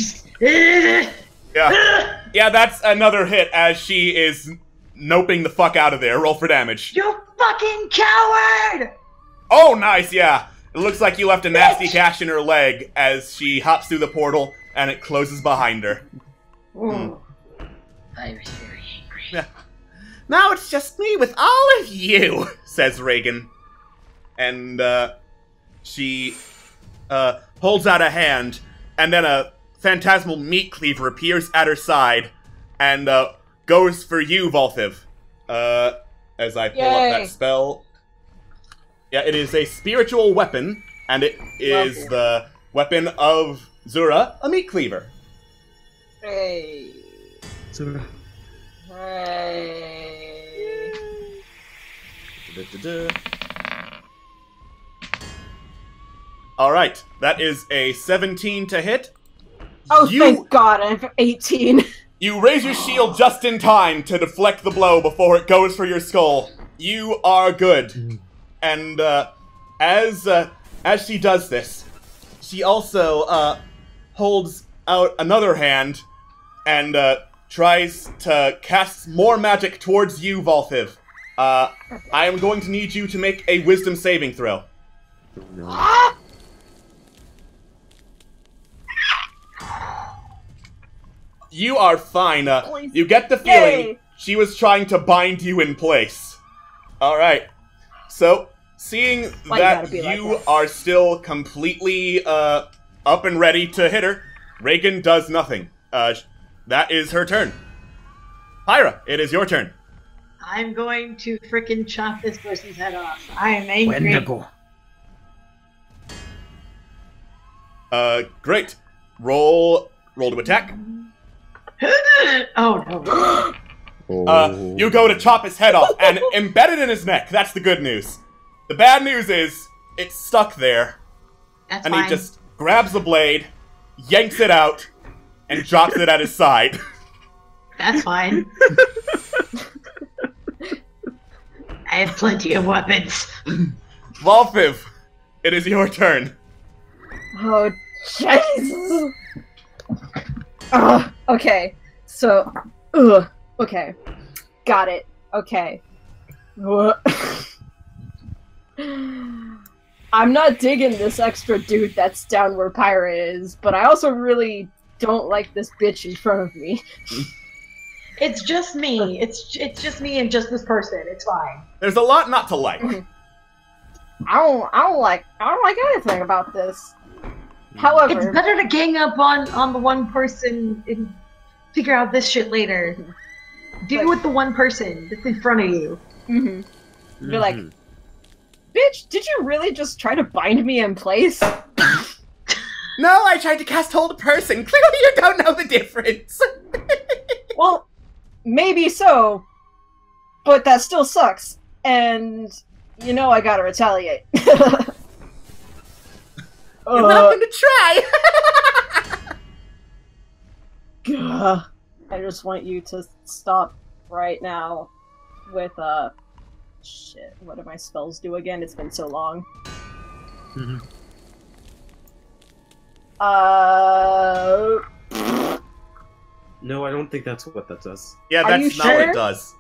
Yeah, that's another hit as she is noping the fuck out of there. Roll for damage. You fucking coward! Oh, nice, yeah. It looks like you left a nasty gash in her leg as she hops through the portal and it closes behind her. I was very angry. Yeah. Now it's just me with all of you, says Reagan. And, she, holds out a hand, and then a phantasmal meat cleaver appears at her side, and, goes for you, Valthiv. As I pull up that spell. Yeah, it is a spiritual weapon, and it is the weapon of Zura, a meat cleaver. Hey. Zura. Hey. Alright, that is a 17 to hit. Oh, thank God, I have 18. You raise your shield just in time to deflect the blow before it goes for your skull. You are good. And, as she does this, she also, holds out another hand and, tries to cast more magic towards you, Valthiv. I am going to need you to make a wisdom saving throw. No. You are fine. You get the feeling she was trying to bind you in place. Alright. So, seeing that you are still completely up and ready to hit her, Reagan does nothing. That is her turn. Pyra, it is your turn. I'm going to frickin' chop this person's head off. I am angry. Great. Roll to attack. Oh no. You go to chop his head off, and embedded in his neck. That's the good news. The bad news is, it's stuck there. That's and fine. he just grabs the blade, yanks it out, and drops it at his side. That's fine. I have plenty of weapons. Valthiv, it is your turn. Oh, Jesus! Okay, so, okay, got it. Okay. I'm not digging this extra dude that's down where Pyra is, but I also really don't like this bitch in front of me. It's just me. It's just me and just this person. It's fine. There's a lot not to like. I don't like anything about this. However, it's better to gang up on the one person and figure out this shit later. Deal with the one person that's in front of you. You're like, bitch, did you really just try to bind me in place? No, I tried to cast hold person. Clearly you don't know the difference. Well, maybe so, but that still sucks. And, you know I gotta retaliate. You're welcome to try! I just want you to stop right now with, shit, what do my spells do again? It's been so long. No, I don't think that's what that does. Yeah, that's not what it does.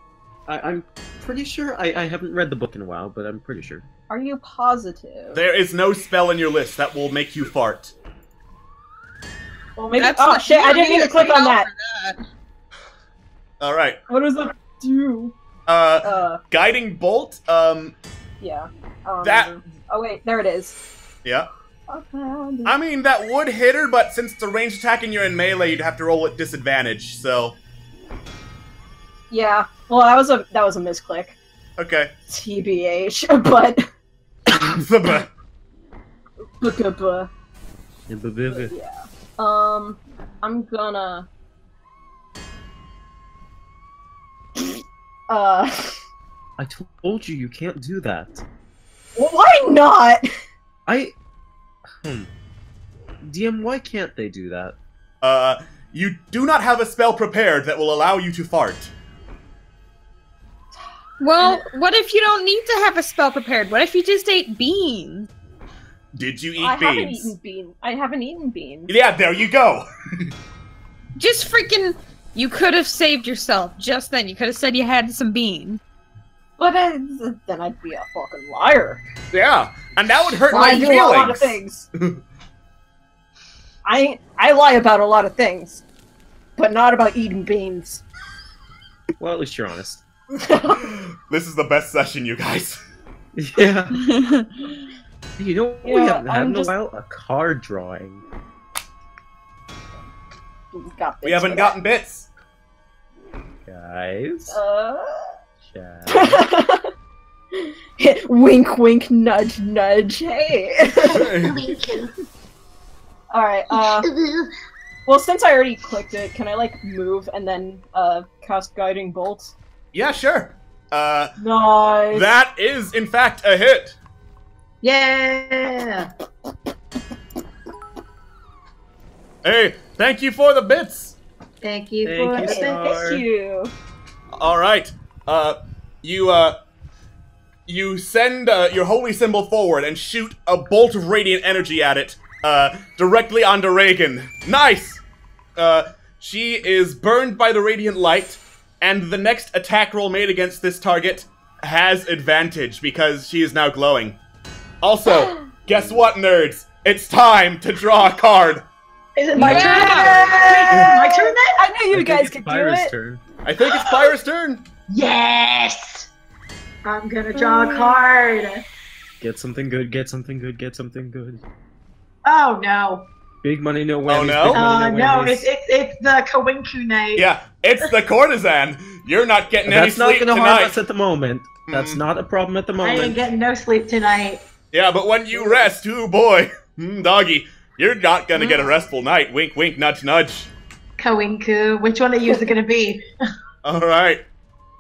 I'm pretty sure. I haven't read the book in a while, but I'm pretty sure. Are you positive? There is no spell in your list that will make you fart. Well, maybe. Oh shit! I didn't mean to click on that. All right. What does it do? Guiding bolt. Yeah. That. Oh wait, there it is. Yeah. I mean, that would hit her, but since it's a ranged attack and you're in melee, you'd have to roll at disadvantage. So. Yeah. Well, that was a misclick. Okay. TBH, but. Yeah. I'm gonna. I told you can't do that. Well, why not? DM, why can't they do that? You do not have a spell prepared that will allow you to fart. Well, what if you don't need to have a spell prepared? What if you just ate beans? Did you eat I haven't beans? eaten beans. I haven't eaten beans. Yeah, there you go. Just freaking... You could have saved yourself just then. You could have said you had some beans. But then I'd be a fucking liar. Yeah, and that would hurt Well, my I do feelings. a lot of things. I lie about a lot of things, but not about eating beans. Well, at least you're honest. This is the best session, you guys. Yeah. You know what we Yeah, haven't had in a just- while? A card drawing. We haven't gotten bits. Guys. Wink, wink, nudge, nudge. Hey. All right. Well, since I already clicked it, can I like move and then cast guiding bolt? Yeah, sure. Nice. That is in fact a hit. Yeah! Hey, thank you for the bits. Thank you Thank for you, the Star. Thank you. All right. You send your holy symbol forward and shoot a bolt of radiant energy at it, directly onto Reagan. Nice. She is burned by the radiant light, and the next attack roll made against this target has advantage because she is now glowing. Also, guess what, nerds? It's time to draw a card. Is it my turn? Yeah! My turn then? I knew you guys could do Pyra's it. turn. I think it's Pyra's turn. Yes! I'm gonna draw a card. Get something good, get something good, get something good. Oh no. Big money, no whammies. Oh, no? Big money, No, whammies. it's the Kawinku night. Yeah, it's the courtesan. You're not getting any That's not sleep gonna harm tonight. us at the moment. That's not a problem at the I ain't moment. getting no sleep tonight. Yeah, but when you rest, oh boy, doggy, you're not gonna get a restful night. Wink, wink, nudge, nudge. Kawinku. Which one of you is it gonna be? All right.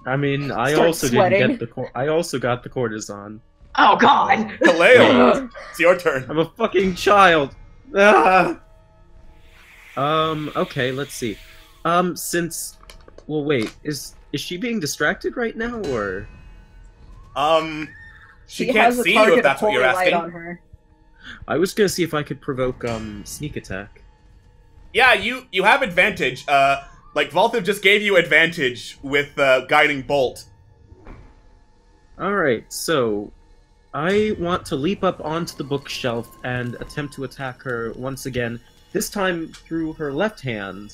I mean, I Start also sweating. didn't get the. I also got the courtesan. Oh god. Kaleo, it's your turn. I'm a fucking child. Ah! Okay, let's see. Since. Well, wait. Is she being distracted right now, or? She She can't has a see you target if that's of what you're holy light asking. on her. I was gonna see if I could provoke sneak attack. Yeah, you have advantage. Like Valthiv just gave you advantage with guiding bolt. All right, so I want to leap up onto the bookshelf and attempt to attack her once again. This time through her left hand,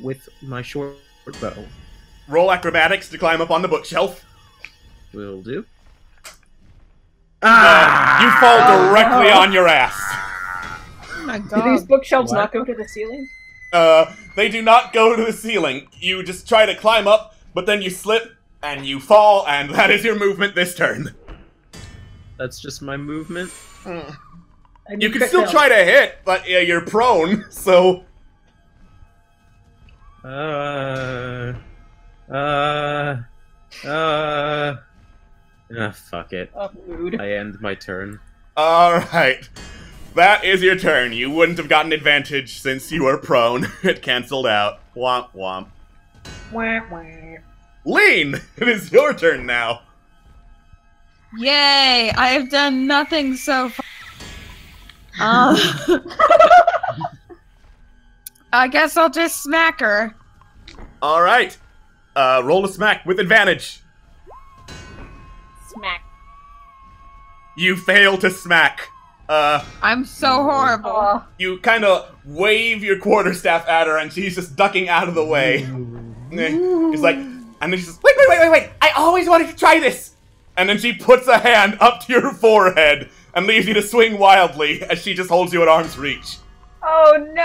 with my short bow. Roll acrobatics to climb up on the bookshelf. Will do. You fall directly on your ass. Oh my Do these god. bookshelves What? not go to the ceiling? They do not go to the ceiling. You just try to climb up, but then you slip and you fall, and that is your movement this turn. That's just my movement. You can still try to hit, but you're prone, so... Fuck it. Mood. I end my turn. Alright. That is your turn. You wouldn't have gotten advantage since you were prone. It cancelled out. Womp womp. Wah, wah. Lean! It is your turn now. Yay! I have done nothing so far. I guess I'll just smack her. Alright. Roll a smack with advantage. Smack. You fail to smack. I'm so horrible. You kind of wave your quarterstaff at her, and she's just ducking out of the way. She's like, and then she says, wait, I always wanted to try this! And then she puts a hand up to your forehead and leaves you to swing wildly as she just holds you at arm's reach. Oh no!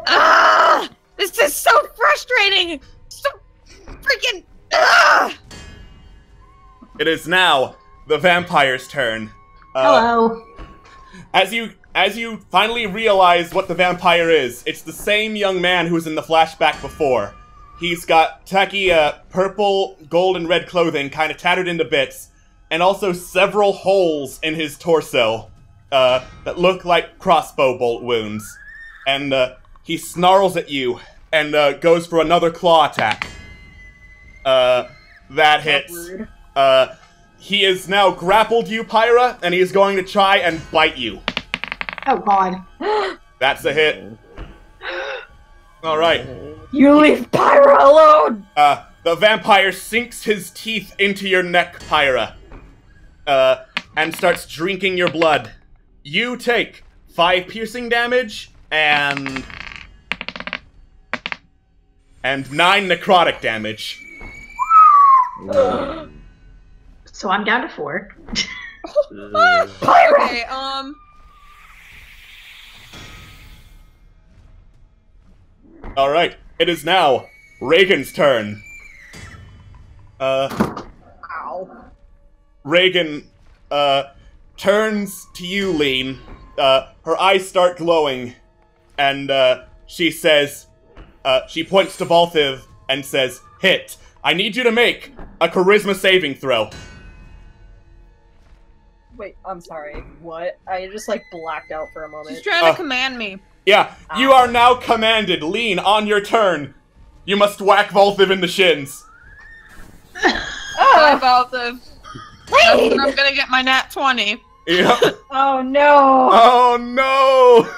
Ah! This is so frustrating! So freaking... Ah! It is now the vampire's turn. Hello. As you finally realize what the vampire is, it's the same young man who was in the flashback before. He's got tacky purple, gold, and red clothing, kind of tattered into bits, and also several holes in his torso that look like crossbow bolt wounds. And he snarls at you and goes for another claw attack. That hits. He is now grappled you, Pyra, and he is going to try and bite you. Oh god. That's a hit. Alright. You leave Pyra alone! The vampire sinks his teeth into your neck, Pyra, and starts drinking your blood. You take 5 piercing damage and 9 necrotic damage. So I'm down to 4. Okay, Alright, it is now Reagan's turn. Reagan, turns to you, Lean. Her eyes start glowing, and, she says, she points to Valthiv and says, "Hit. I need you to make a charisma saving throw." Wait, I'm sorry. What? I just, like, blacked out for a moment. she's trying to command me. Yeah, you are now commanded. Lean, on your turn. You must whack Valthiv in the shins. Bye, Valthiv. I'm gonna get my nat 20. Yep. Oh no! Oh no!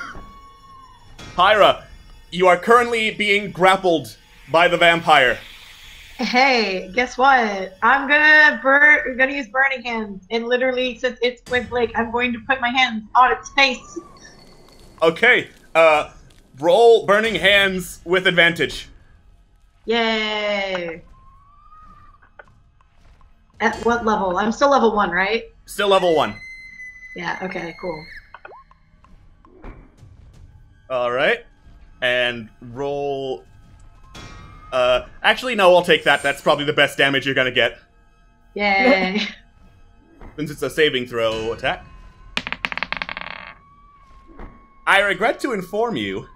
Pyra, you are currently being grappled by the vampire. Hey, guess what? I'm gonna use burning hands, and literally, since it's point blank, I'm going to put my hands on its face. Okay, roll burning hands with advantage. Yay! At what level? I'm still level 1, right? Still level 1. Yeah. Okay. Cool. All right, and roll. Actually, no, I'll take that. That's probably the best damage you're gonna get. Yay! Since it's a saving throw attack. I regret to inform you,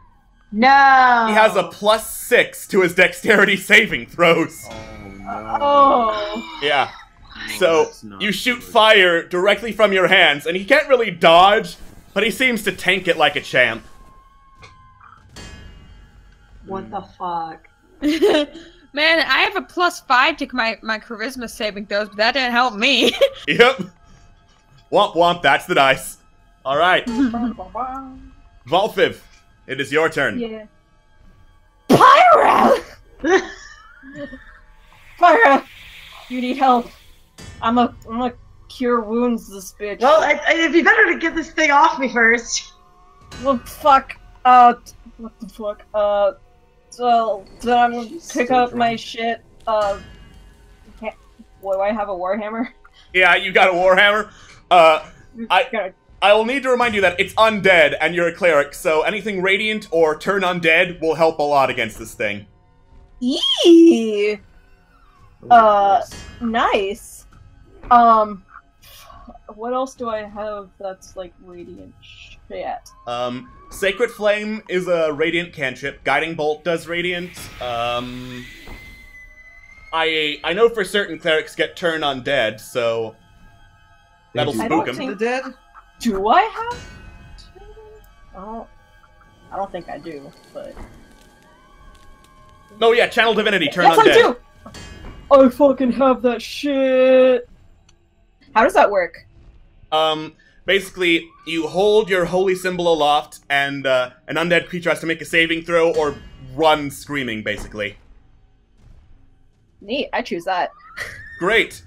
No. he has a +6 to his dexterity saving throws. Oh. Yeah. So, That's not you shoot good. fire directly from your hands, and he can't really dodge, but he seems to tank it like a champ. What the fuck? Man, I have a +5 to my charisma saving throws, but that didn't help me. Yep. Womp womp, that's the dice. Alright. Valthiv, it is your turn. Yeah. Pyra! Pyra! You need help. I'm gonna cure wounds this bitch. Well, it'd be better to get this thing off me first. Well, fuck. What the fuck? So then I'm gonna pick up my shit. What, do I have a warhammer? Yeah, you got a warhammer. I will need to remind you that it's undead, and you're a cleric, so anything radiant or turn undead will help a lot against this thing. Yee! Nice. What else do I have that's like radiant shit? Sacred Flame is a radiant cantrip. Guiding Bolt does radiant. I know for certain clerics get turn undead, so that'll They do spook Book him. of the Dead? Do I have? I don't think I do, but Oh yeah, Channel Divinity, turn yes, undead. I do. I fucking have that shit. How does that work? Basically, you hold your holy symbol aloft, and an undead creature has to make a saving throw or run screaming, basically. Neat. I choose that. Great.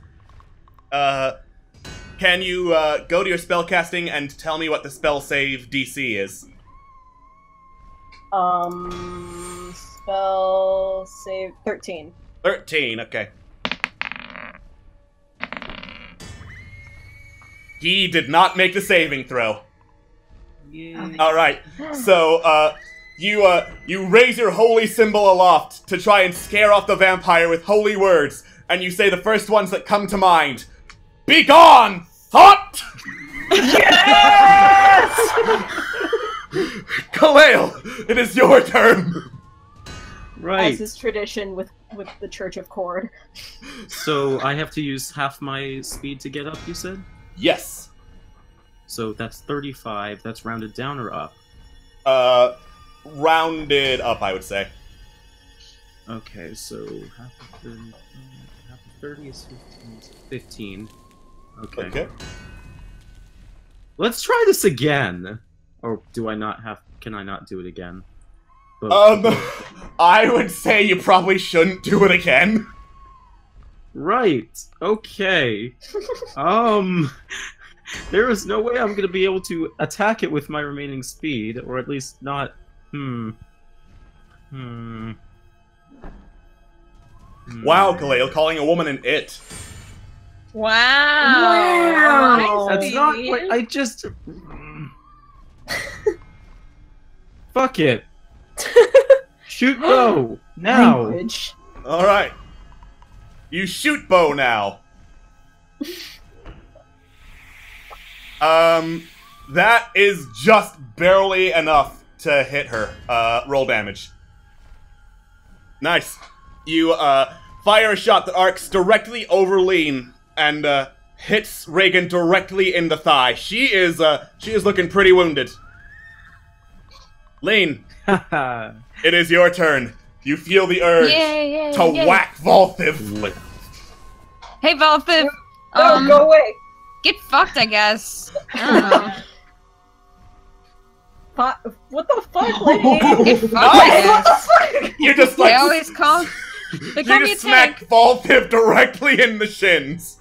Can you go to your spellcasting and tell me what the spell save DC is? Spell save 13. 13, okay. He did not make the saving throw. Alright, so, you raise your holy symbol aloft to try and scare off the vampire with holy words, and you say the first ones that come to mind. Be gone, thought! Yes! Khalil, it is your turn! Right. As is tradition with the Church of Cord. So I have to use half my speed to get up, you said? Yes. So that's 35. That's rounded down or up? Rounded up, I would say. Okay, so half of 30 is 15. Okay. Okay. Let's try this again. Or do I not have... Can I not do it again? I would say you probably shouldn't do it again. Right. Okay. There is no way I'm gonna be able to attack it with my remaining speed, or at least not... Wow, Khalil, calling a woman an it. Wow. That's not what I just... Fuck it. Shoot bow. Now. Language. Alright. You shoot bow now. That is just barely enough to hit her. Roll damage. Nice. You, fire a shot that arcs directly over Lean and, hits Reagan directly in the thigh. She is looking pretty wounded. Lean, it is your turn. You feel the urge to whack Valthiv. Hey, Valthiv. No, go away. Get fucked, I guess. I don't know. What the fuck, lady? Get fucked, I guess. You just like They always call. They call you me a just smack tank. Valthiv directly in the shins.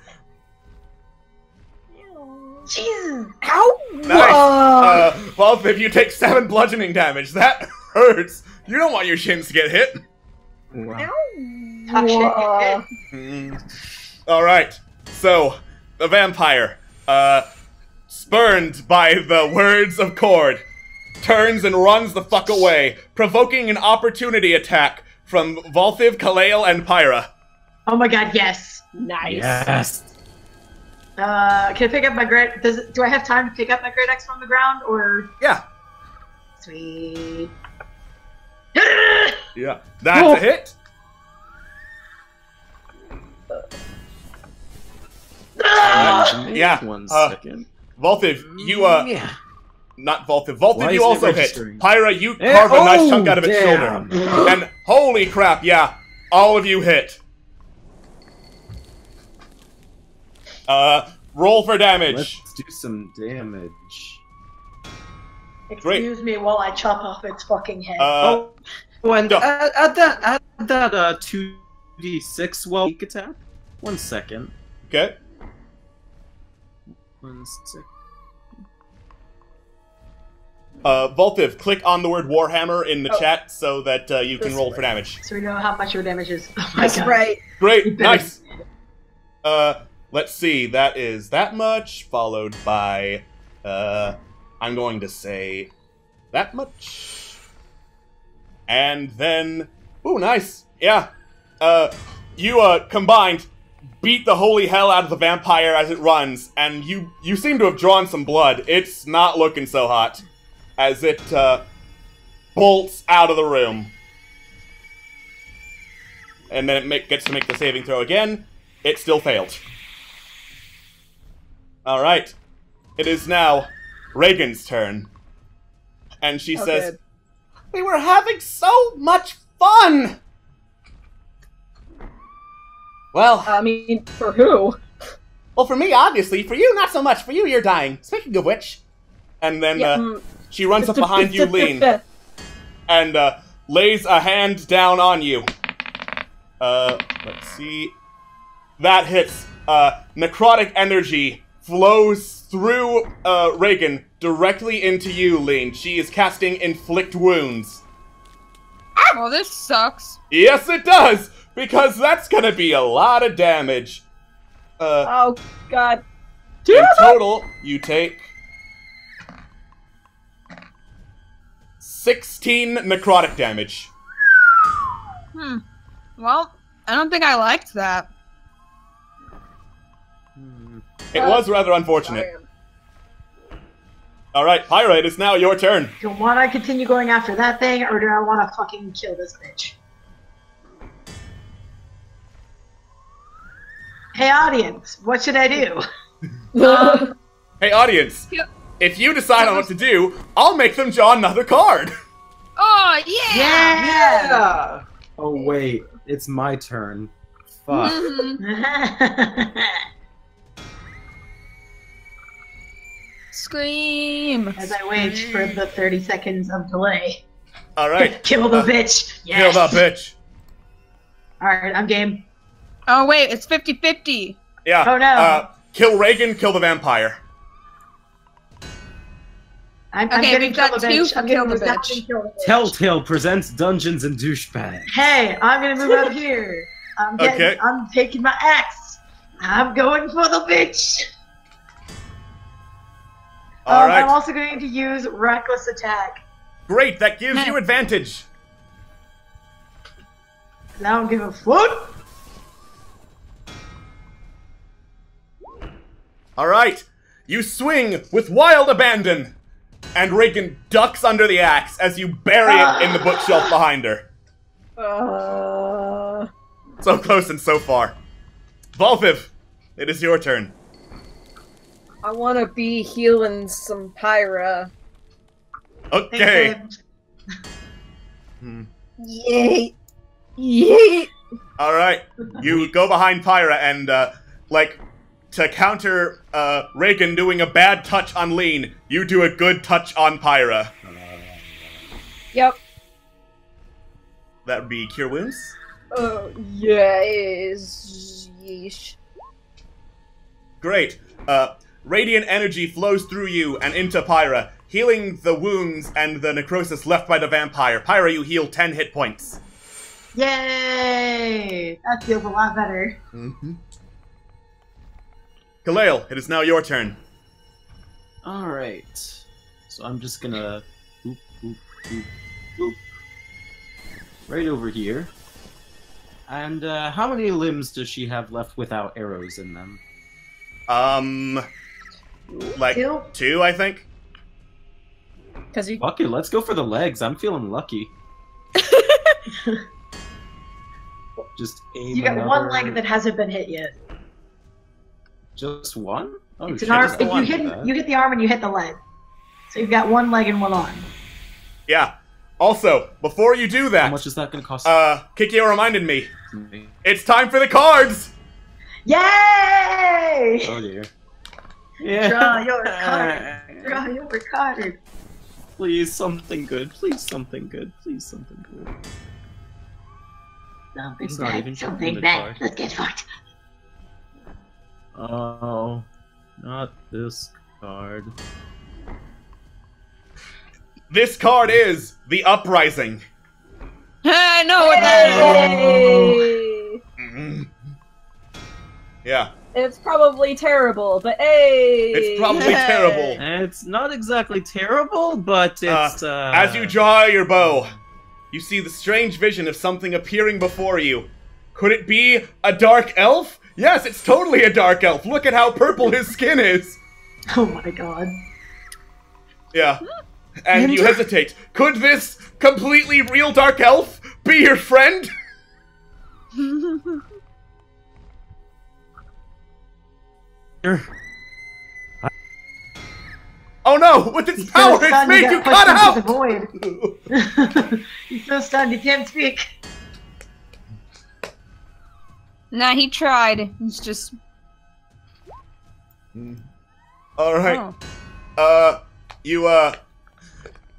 Jesus. Ow! Nice. Valthiv, you take 7 bludgeoning damage. That hurts. You don't want your shins to get hit. Wow. Alright. So, the vampire, spurned by the words of Cord, turns and runs the fuck away, provoking an opportunity attack from Valthiv, Khalil, and Pyra. Oh my god, yes. Nice. Yes. Can I pick up my great? Do I have time to pick up my great axe from the ground, or? Yeah. Sweet. Yeah. That's a hit. Yeah. 1 second. Valthiv, you, Yeah. not Valthiv. Why Valthiv, is you it also hit. registering? Pyra, you carve a nice chunk out of its damn. shoulder. And holy crap, yeah, all of you hit. Roll for damage. Let's do some damage. Excuse me while I chop off its fucking head. And go. add that 2d6 weak attack. 1 second. Okay. 1 second. Valthiv, click on the word Warhammer in the chat so that you can roll for damage. So we know how much your damage is. Oh my That's god. right. Great, nice. Let's see, that is that much, followed by, I'm going to say that much. And then, ooh, nice, yeah. You, combined, beat the holy hell out of the vampire as it runs, and you seem to have drawn some blood. It's not looking so hot as it, bolts out of the room. And then it gets to make the saving throw again. It still failed. Alright. It is now Reagan's turn. And she says, "We were having so much fun!" Well, I mean, for who? well, for me, obviously. For you, not so much. For you, you're dying. Speaking of which. And then, she runs up behind you, Lean, and, lays a hand down on you. Let's see. That hits. Necrotic energy flows through, Reagan directly into you, Lean. She is casting Inflict Wounds. Well, this sucks. Yes, it does! Because that's gonna be a lot of damage. Oh, God. In total, you take 16 necrotic damage. Well, I don't think I liked that. It was rather unfortunate. Alright, Pyra, it is now your turn. Do I want to continue going after that thing, or do I want to fucking kill this bitch? Hey, audience, what should I do? Hey, audience, if you decide on what to do, I'll make them draw another card. Oh, yeah! Yeah! Oh wait, it's my turn. Fuck. Scream! As I wait for the 30 seconds of delay. Alright. Kill the bitch! Kill Yes! the bitch! Alright, I'm game. Oh wait, it's 50-50. Yeah. Oh no. Kill Reagan, kill the vampire. I'm Okay, getting we've got kill the two bitch. for I'm kill getting the bitch. kill the bitch. Telltale presents Dungeons and Douchebags. Hey, I'm gonna move out here. I'm taking my axe. I'm going for the bitch. Alright. I'm also going to use reckless attack. Great, that gives you advantage. I don't give a fuck. Alright, you swing with wild abandon, and Reagan ducks under the axe as you bury it in the bookshelf behind her. So close and so far. Valthiv, it is your turn. I want to be healing some Pyra. Okay. Yay! Yay! Alright, you go behind Pyra and, to counter Reagan doing a bad touch on Lean, you do a good touch on Pyra. Yep. That would be Cure Wounds. Oh, yes. Yeesh. Great. Radiant energy flows through you and into Pyra, healing the wounds and the necrosis left by the vampire. Pyra, you heal 10 hit points. Yay! That feels a lot better. Mm-hmm. Kalail, it is now your turn. Alright. So I'm just gonna boop, boop, boop, boop. Right over here. And how many limbs does she have left without arrows in them? Like 2, I think. Fuck it, let's go for the legs. I'm feeling lucky. Just aim. You got one leg that hasn't been hit yet. Just one? Oh, It's shit, an arm. just the If one you with hit that. you hit the arm and you hit the leg, so you've got one leg and one arm. Yeah. Also, before you do that, How much is that gonna cost? Kikyo reminded me. It's time for the cards! Yay! Oh dear. Draw your card. Draw your card. Please, something good. Please, something good. Please, something good. Something It's not bad. even showing Something the bad. card. Let's get fucked. Oh, not this card. This card is the Uprising. I know what that is. Mhm. Yeah, It's probably terrible, but hey! it's probably terrible. It's not exactly terrible, but it's As you draw your bow, you see the strange vision of something appearing before you. Could it be a dark elf? Yes, it's totally a dark elf. Look at how purple his skin is. Oh my god. Yeah. And you hesitate. Could this completely real dark elf be your friend? Oh no! With its power, it's made you cut out! The void. He's so stunned he can't speak. Nah, he tried. It's just. Alright. Oh.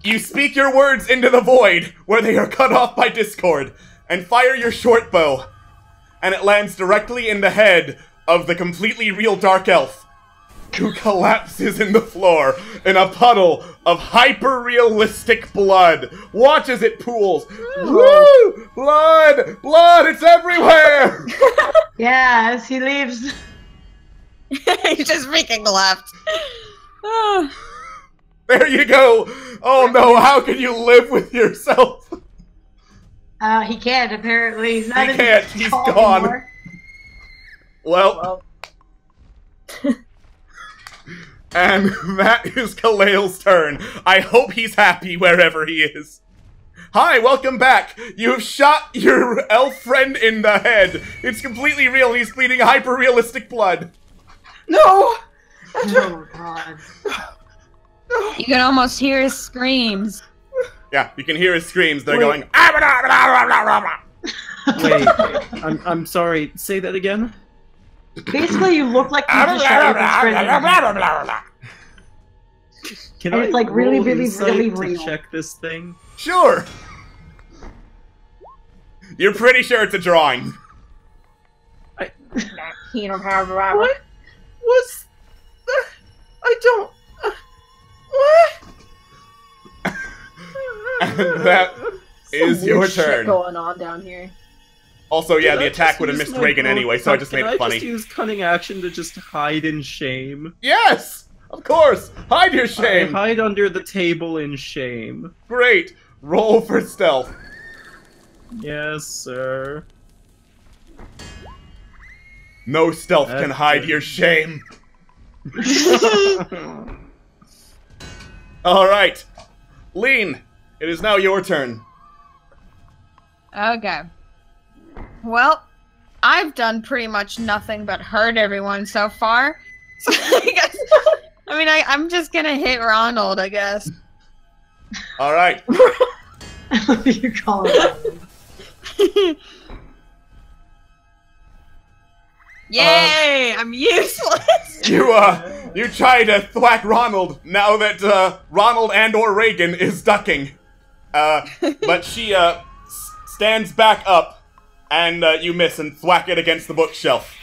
You speak your words into the void, where they are cut off by discord, and fire your short bow. And it lands directly in the head of the completely real dark elf, who collapses in the floor in a puddle of hyper-realistic blood. Watch as it pools. Woo! Blood! Blood! It's everywhere! Yeah, as he leaves. He just freaking left. Oh. There you go! Oh no, how can you live with yourself? He can't, apparently. He's not He in can't, the he's call gone. anymore. Well. And that is Kalail's turn. I hope he's happy wherever he is. Hi, welcome back. You have shot your elf friend in the head. It's completely real. He's bleeding hyper-realistic blood. No! Oh god. You can almost hear his screams. Yeah, you can hear his screams. They're Wait. going. "Ah, blah, blah, blah, blah, blah, blah." Wait, I'm sorry. Say that again. Basically, you look like you just shot your best friend. Can And I it's like really, roll really, insight really to real. check this thing? Sure. You're pretty sure it's a drawing. What was? I don't. What? And that is your Weird shit turn. going on down here. Also, yeah, Did the I attack just would have use missed my Reagan bonus- anyway, so I just made Can it funny. I just use cunning action to just hide in shame? Yes! Of course! Hide your I shame! hide under the table in shame. Great! Roll for stealth. Yes, sir. No stealth That's can hide good. your shame. Alright. Lean, it is now your turn. Okay. Well, I've done pretty much nothing but hurt everyone so far. So I mean, I'm just gonna hit Ronald, I guess. Alright. You call it. Yay! I'm useless! You try to thwack Ronald now that Ronald and or Reagan is ducking. But she stands back up and you miss and thwack it against the bookshelf.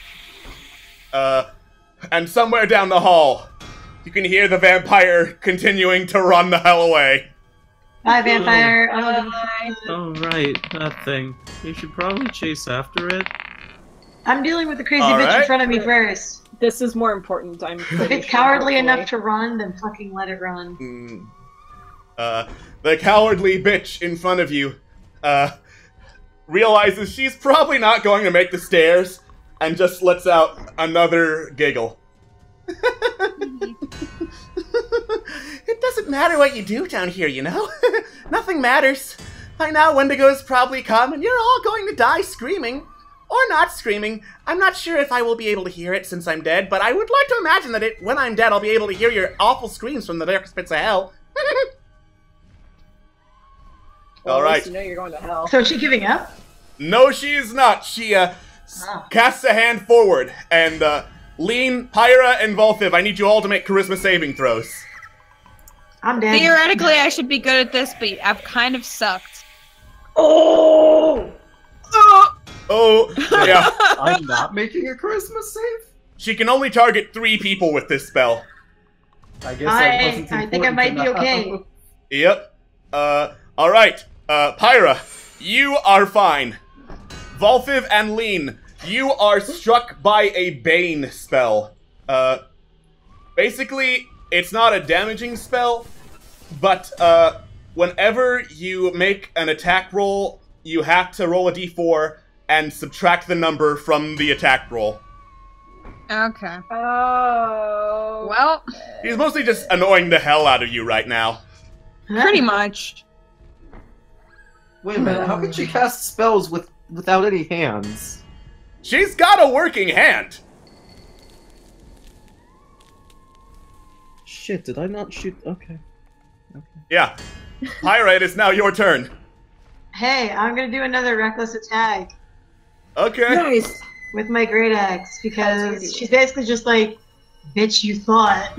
And somewhere down the hall, you can hear the vampire continuing to run the hell away. Bye, vampire. Oh, right, that thing. You should probably chase after it. I'm dealing with the crazy All bitch right. in front of me first. This is more important. If it's cowardly enough to run, then fucking let it run. The cowardly bitch in front of you, realizes she's probably not going to make the stairs and just lets out another giggle. It doesn't matter what you do down here, you know? Nothing matters. By now, Wendigo's probably come, and you're all going to die screaming. Or not screaming. I'm not sure if I will be able to hear it since I'm dead, but I would like to imagine that when I'm dead, I'll be able to hear your awful screams from the darkest pits of hell. Well, all at right. least you know you're going to hell. So is she giving up? No, she is not. She casts a hand forward, and Lean, Pyra, and Valthiv, I need you all to make charisma saving throws. I'm dead. Theoretically, I should be good at this, but I've kind of sucked. Oh! Oh, yeah. I'm not making a charisma save? She can only target 3 people with this spell. I guess I wasn't I think I might be okay. Yep. Alright. Pyra, you are fine. Valthiv and Lean, you are struck by a Bane spell. Basically, it's not a damaging spell, but, whenever you make an attack roll, you have to roll a d4 and subtract the number from the attack roll. Okay. Oh. Well, He's mostly just annoying the hell out of you right now. pretty much. Wait a minute, how can she cast spells without any hands? She's got a working hand! Shit, did I not shoot? Okay. Yeah. Pyra, it is now your turn. Hey, I'm gonna do another reckless attack Okay. Nice. with my great axe because she's basically just like, bitch, you thought.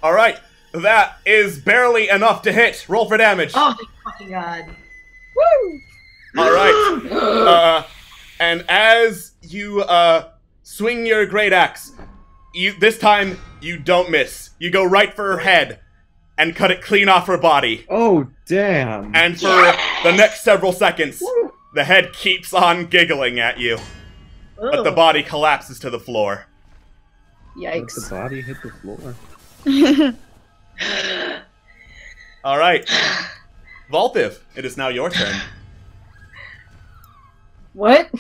Alright. That is barely enough to hit. Roll for damage. Oh, thank fucking god. Alright. And as you, swing your great axe, this time, you don't miss. You go right for her head and cut it clean off her body. Oh, damn. And for the next several seconds, the head keeps on giggling at you. But the body collapses to the floor. Let Yikes. the body hit the floor. Alright. Valthiv, it is now your turn. What?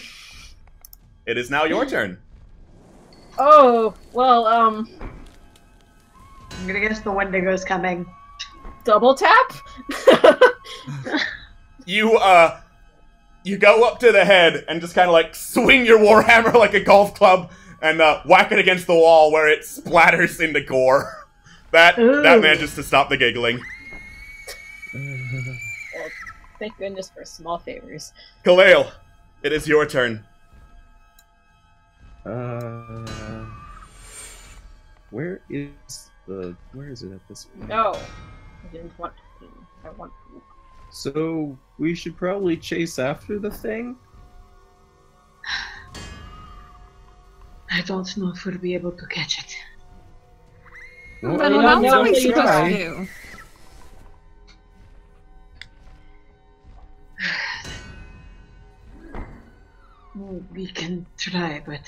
It is now your turn. Oh, well, I'm gonna guess the Wendigo's coming. double tap? You go up to the head and just kind of like swing your warhammer like a golf club and whack it against the wall where it splatters into gore. That Ooh. manages to stop the giggling. thank goodness for small favors. Kalale, it is your turn. Where is it at this point? No, I didn't want to. I want to. So we should probably chase after the thing? I don't know if we'll be able to catch it. Well, Then I what else know are we we supposed try. to do? We can try, but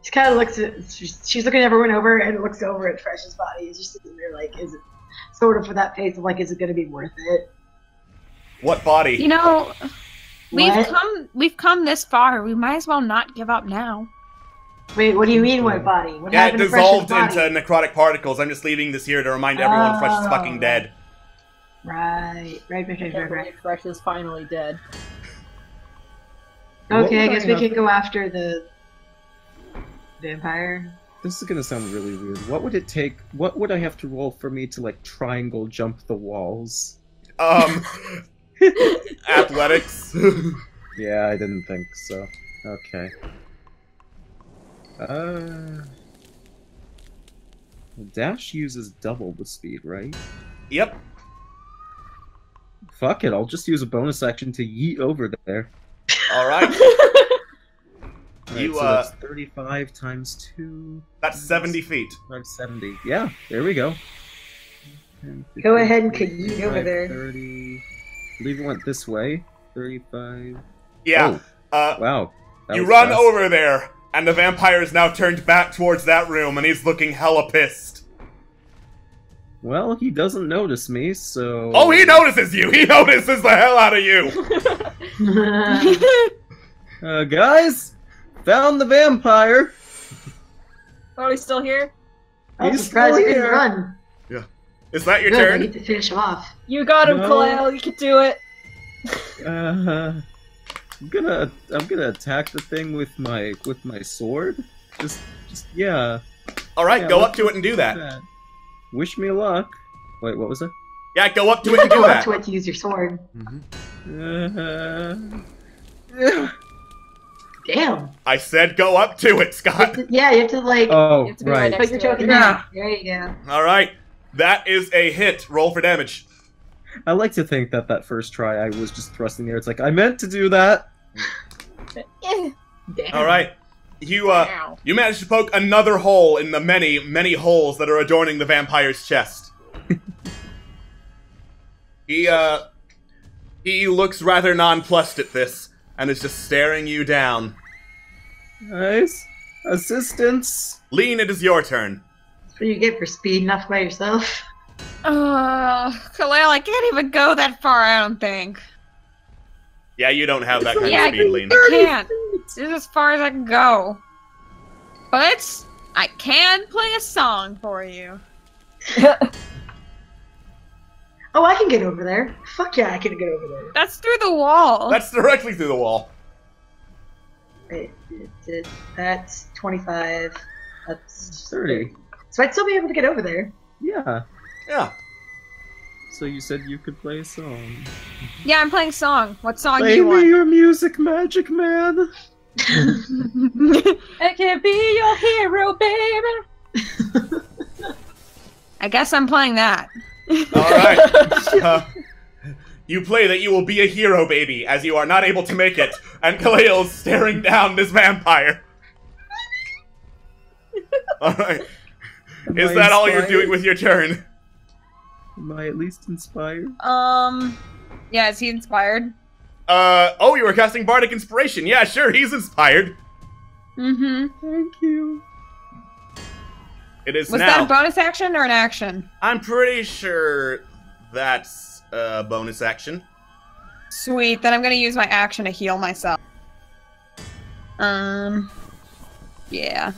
she kind of looks at. She's looking everyone over and looks over at Phresh's body. Is just sitting there, like, is it sort of with that face of like, is it going to be worth it? What body? You know, What? we've come this far. We might as well not give up now. Wait, what do you mean, what body? What Yeah, it happened to Phresh's dissolved body? into necrotic particles. I'm just leaving this here to remind everyone Fresh is fucking dead. Right. Phresh is finally dead. What Okay, I would guess I we have- can go after the vampire. This is gonna sound really weird. What would it take? What would I have to roll for me to like triangle jump the walls? Athletics. Yeah, I didn't think so. Okay. Dash uses double the speed, right? Yep. Fuck it, I'll just use a bonus action to yeet over there. Alright. Alright, You, so that's 35 times 2. That's 70 feet. 570. Yeah, there we go. 10, Go 15, ahead and 20, yeet over 25, there. 30. I believe it went this way. 35. Yeah. Wow. That You was run fast. over there, and the vampire is now turned back towards that room, and he's looking hella pissed. Well, he doesn't notice me, so... Oh, he notices you! He notices the hell out of you! Guys! Found the vampire! Oh, he's still here? I'm He's surprised still you didn't here. run. Is that your Good, I turn? need to finish him off. You got him, No. Kalale. You can do it. I'm gonna attack the thing with my sword. Just yeah. Alright, Yeah, go let's up to it and do that. Wish me luck. Wait, what was it? Yeah, go up to it and do Go up that. to it to use your sword. Damn. I said go up to it, Scott. Yeah, you have to like Oh, You have to be right right. put your next to token it. down. There you go. Alright, that is a hit. Roll for damage. I like to think that first try I was just thrusting there. It's like I meant to do that. Damn. Alright. You Wow. you managed to poke another hole in the many, many holes that are adorning the vampire's chest. He looks rather nonplussed at this, and is just staring you down. Nice. Assistance. Lean, it is your turn. That's what you get for speeding off by yourself. Kalale, I can't even go that far, I don't think. Yeah, you don't have that kind Yeah, of speed, Lean. I can't. This is as far as I can go. But I can play a song for you. Oh, I can get over there. Fuck yeah, I can get over there. That's through the wall. That's directly through the wall. Wait, that's 25. That's 30. So I'd still be able to get over there. Yeah. Yeah. So you said you could play a song. Yeah, I'm playing a song. What song do Play you me want? your music, magic man. I can be your hero, baby. I guess I'm playing that. Alright. You play that you will be a hero, baby, as you are not able to make it, and Kaleil's staring down this vampire. Alright. Am Is I that all you're inspired? doing with your turn? Am I at least inspired? Yeah, is he inspired? Oh, you were casting Bardic Inspiration. Yeah, sure, he's inspired. Mm-hmm. Thank you. It is Was now. that a bonus action or an action? I'm pretty sure that's a bonus action. Sweet, then I'm gonna use my action to heal myself. Yeah.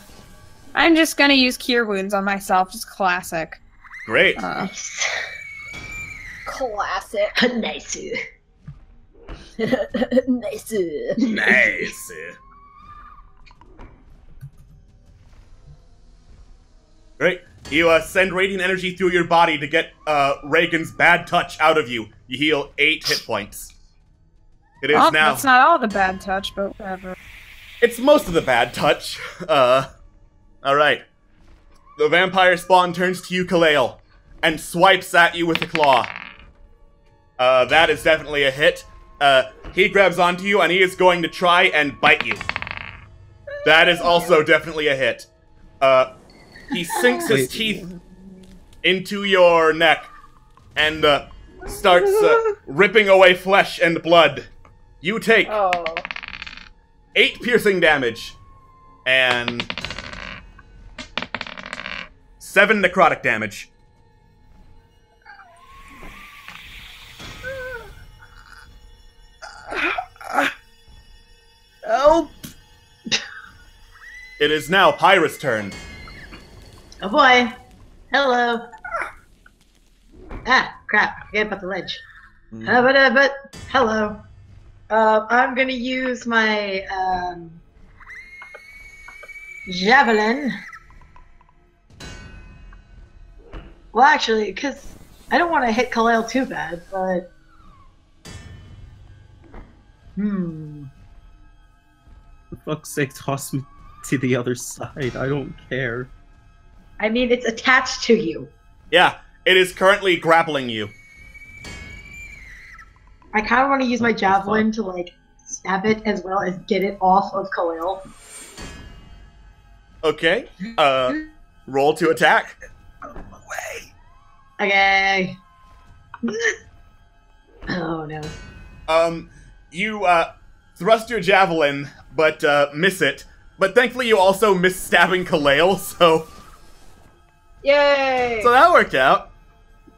I'm just gonna use Cure Wounds on myself, just classic. Great. Nice. Classic. Nice. Nice. Nice. Great. You send radiant energy through your body to get Reagan's bad touch out of you. You heal 8 hit points. It is now. That's not all the bad touch, but whatever. It's most of the bad touch. Alright. The vampire spawn turns to you, Kalale, and swipes at you with a claw. That is definitely a hit. He grabs onto you, and he is going to try and bite you. That is also definitely a hit. He sinks his teeth into your neck and starts ripping away flesh and blood. You take 8 piercing damage and 7 necrotic damage. Help! It is now Pyra's turn. Oh boy. Hello. Ah, crap. Forget about the ledge. But hello. I'm gonna use my, javelin. Well, actually, because I don't want to hit Kalale too bad, but... For fuck's sake, toss me to the other side. I don't care. I mean, it's attached to you. Yeah, it is currently grappling you. I kind of want to use my javelin to, like, stab it as well as get it off of Kalale. Okay, roll to attack. Okay. Oh, no. You, thrust your javelin, but, miss it. But thankfully you also miss stabbing Kalale, so... Yay! So that worked out.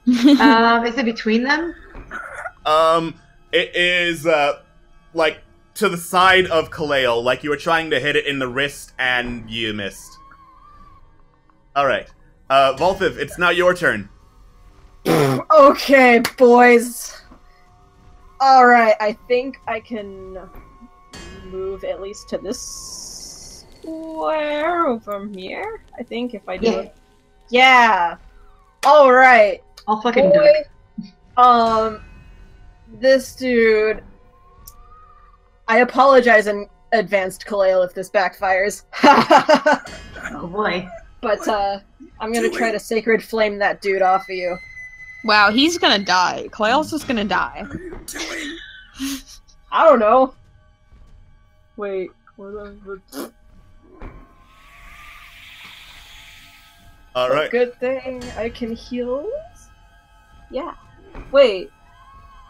Is it between them? It is, like, to the side of Kalale, like you were trying to hit it in the wrist, and you missed. Alright. Valthiv, it's now your turn. Okay, boys. Alright, I think I can move at least to this square from here. I think if I do it. Yeah. Alright. I'll fucking do it. This dude... I apologize in advance to Kalale if this backfires. Oh boy. But, I'm gonna try to Sacred Flame that dude off of you. Wow, he's gonna die. Kalale's just gonna die. I don't know. Wait, what Alright. Good thing I can heal? Yeah. Wait.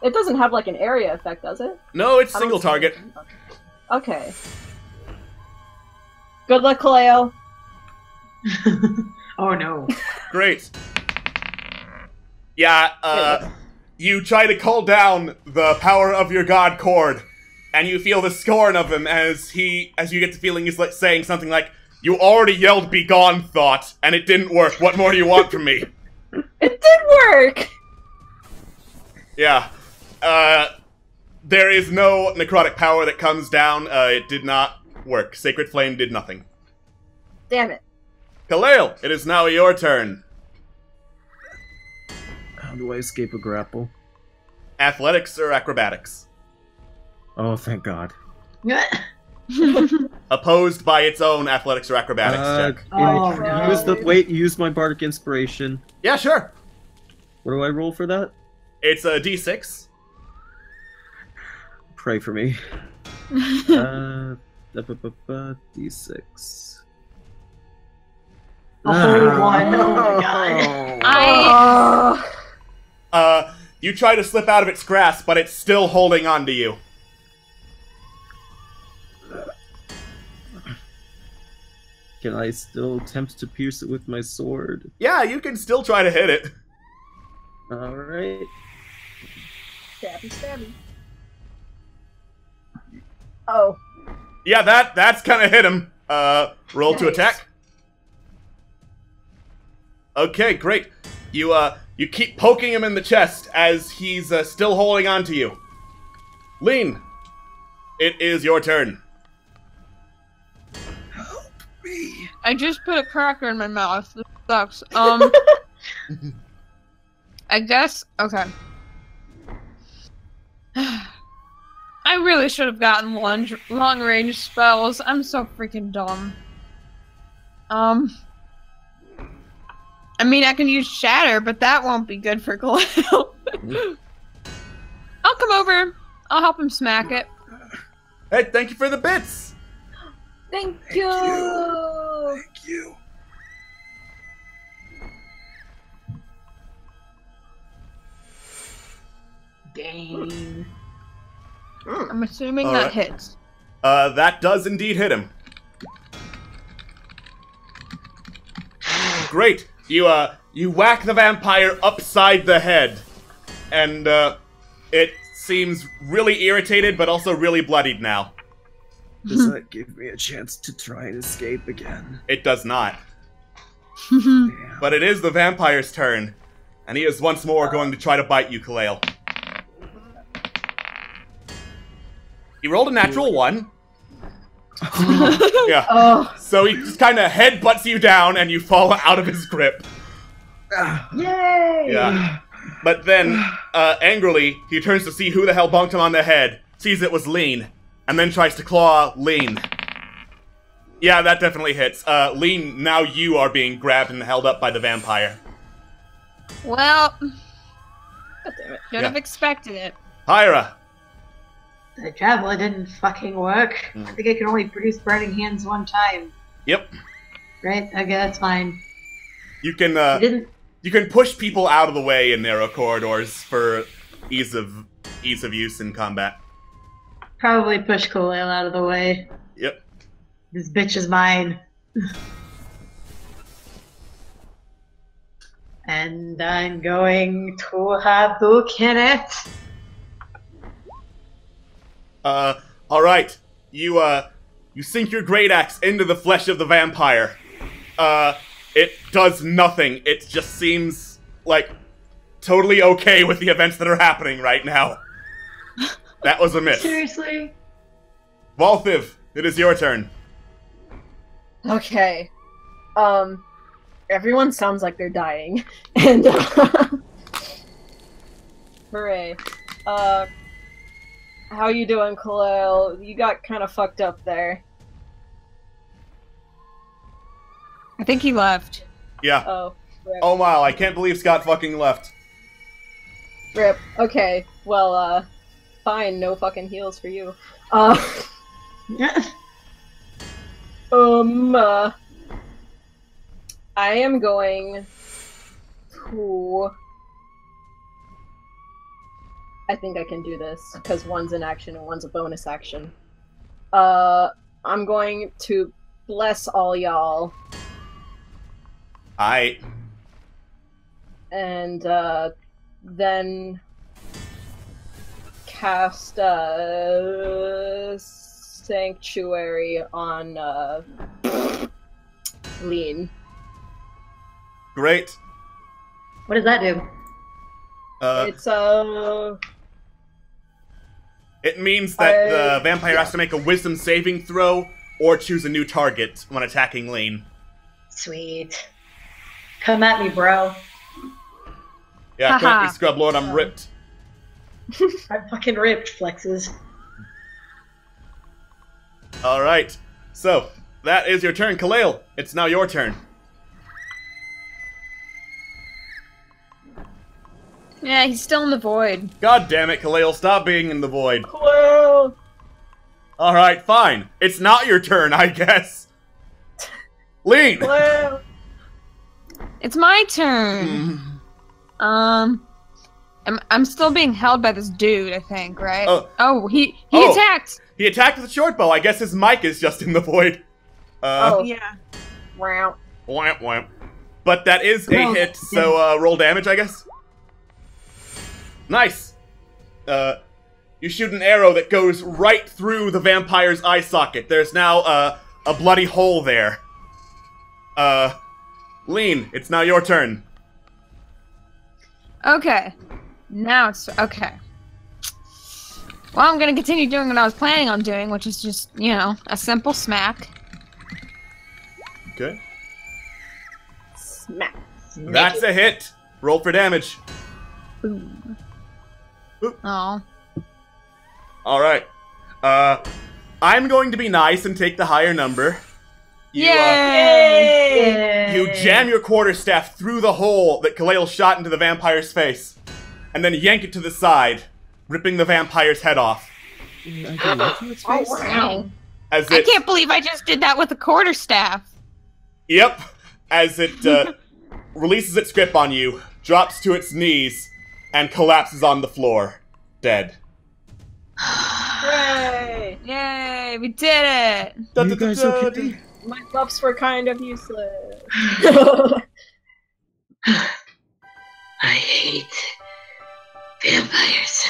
It doesn't have, like, an area effect, does it? No, it's single target. Okay. Good luck, Kalale. Oh no. Great. Yeah, you try to call down the power of your god Cord, and you feel the scorn of him as you get the feeling he's like saying something like, "You already yelled 'Be gone,' thought, and it didn't work. What more do you want from me?" It did work! Yeah. There is no necrotic power that comes down. It did not work. Sacred Flame did nothing. Damn it. Kalale, it is now your turn. How do I escape a grapple? Athletics or acrobatics? Oh, thank God. Opposed by its own athletics or acrobatics check. Oh, no. Use my bardic inspiration. Yeah, sure. What do I roll for that? It's a d6. Pray for me. D6. A whole one. Oh my god. You try to slip out of its grasp, but it's still holding on to you. Can I still attempt to pierce it with my sword? Yeah, you can still try to hit it. Alright. Stabby, stabby. Oh. Yeah, that's kind of hit him. Roll to attack. Okay, great. You keep poking him in the chest as he's still holding on to you. Lean, it is your turn. I just put a cracker in my mouth. sucks. I guess. Okay. I really should have gotten long range spells. I'm so freaking dumb. I mean, I can use Shatter, but that won't be good for Khalil. I'll come over. I'll help him smack it. Hey, thank you for the bits! Thank you. Thank you. Dang. I'm assuming All that right. hits. That does indeed hit him. Great. You whack the vampire upside the head, and it seems really irritated, but also really bloodied now. Does that give me a chance to try and escape again? It does not. Damn. But it is the vampire's turn, and he is once more going to try to bite you, Khalil. He rolled a natural 1. Yeah. Oh. So he just kind of headbutts you down, and you fall out of his grip. Yay! Yeah. But then, angrily, he turns to see who the hell bonked him on the head, sees it was Lean, and then tries to claw Lean. Yeah, that definitely hits. Lean, now you are being grabbed and held up by the vampire. Well, God damn it. should have expected it. Hyra. The javelin didn't fucking work. I think I can only produce burning hands one time. Yep. Right? Okay, that's fine. You can, I didn't. you can push people out of the way in narrow corridors for ease of use in combat. Probably push Khalil out of the way. Yep. This bitch is mine. And I'm going to Hadouken it. Alright. You sink your great axe into the flesh of the vampire. It does nothing. It just seems, like, totally okay with the events that are happening right now. That was a miss. Seriously? Valthiv, it is your turn. Okay. Everyone sounds like they're dying. And, hooray. How you doing, Khalil? You got kind of fucked up there. I think he left. Yeah. Oh, rip. Oh wow, I can't believe Scott fucking left. Rip. Okay, well, fine, no fucking heals for you. I am going to... I think I can do this, because one's an action and one's a bonus action. I'm going to bless all y'all. Aight. And, then cast, Sanctuary on, Lean. Great. What does that do? It's, It means that the vampire has to make a wisdom saving throw or choose a new target when attacking Lean. Sweet. Come at me, bro. Yeah, come at me, Scrub Lord, I'm ripped. I'm fucking ripped, Flexes. Alright, so, that is your turn. Khalil, it's now your turn. Yeah, he's still in the void. God damn it, Khalil, stop being in the void. Well, Alright, fine. It's not your turn, I guess. Lean! well. It's my turn. I'm still being held by this dude, I think, right? He attacked! He attacked with a short bow. I guess his mic is just in the void. Yeah. Wow. Whamp, whamp. But that is a hit, so roll damage, I guess. Nice. You shoot an arrow that goes right through the vampire's eye socket. There's now a bloody hole there. Lean, it's now your turn. Okay. Now it's okay. Well, I'm gonna continue doing what I was planning on doing, which is just, you know, a simple smack. Okay. Smack. That's a hit. Roll for damage. Boom. Oh. All right. I'm going to be nice and take the higher number. Yay! You jam your quarterstaff through the hole that Khalil shot into the vampire's face, and then yank it to the side, ripping the vampire's head off. Oh, wow. As I it, can't believe I just did that with a quarterstaff. Yep. As it releases its grip on you, drops to its knees, and collapses on the floor, dead. Hooray! Yay, we did it! You guys okay? My buffs were kind of useless. I hate vampires.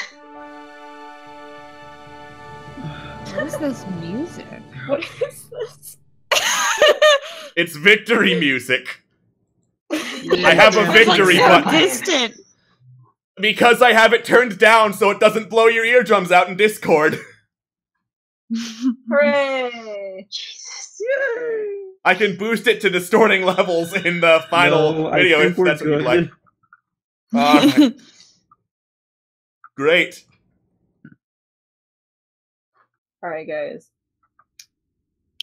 What is this music? What is this? It's victory music. I have a victory so button. distant. Because I have it turned down so it doesn't blow your eardrums out in Discord. Hooray! Jesus. I can boost it to distorting levels in the final video if that's what you'd like. Alright. Great. Alright, guys.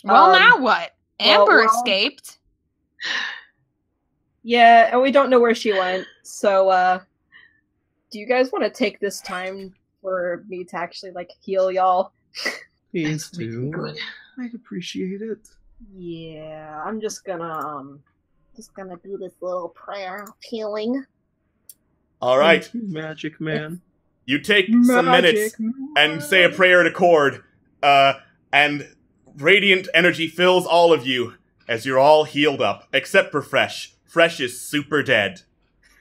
Well, now what? Amber escaped. Yeah, and we don't know where she went, so, do you guys want to take this time for me to actually, like, heal y'all? Please do. I'd appreciate it. Yeah, I'm just gonna do this little prayer of healing. Alright. Thank you, Magic Man. You take some minutes and say a prayer in accord, and radiant energy fills all of you as you're all healed up, except for Phresh. Phresh is super dead.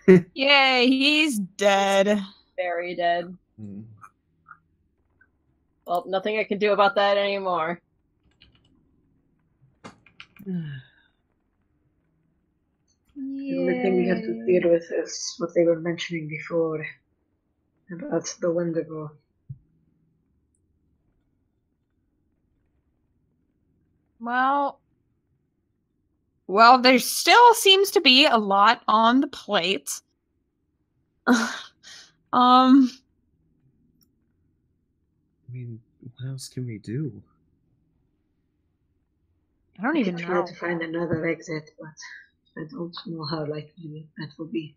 Yay, he's dead. Very dead. Well, nothing I can do about that anymore. The only thing we have to deal with is what they were mentioning before about the Wendigo. Well, there still seems to be a lot on the plate. I mean, what else can we do? I don't even try know. to find another exit, but I don't know how likely that will be.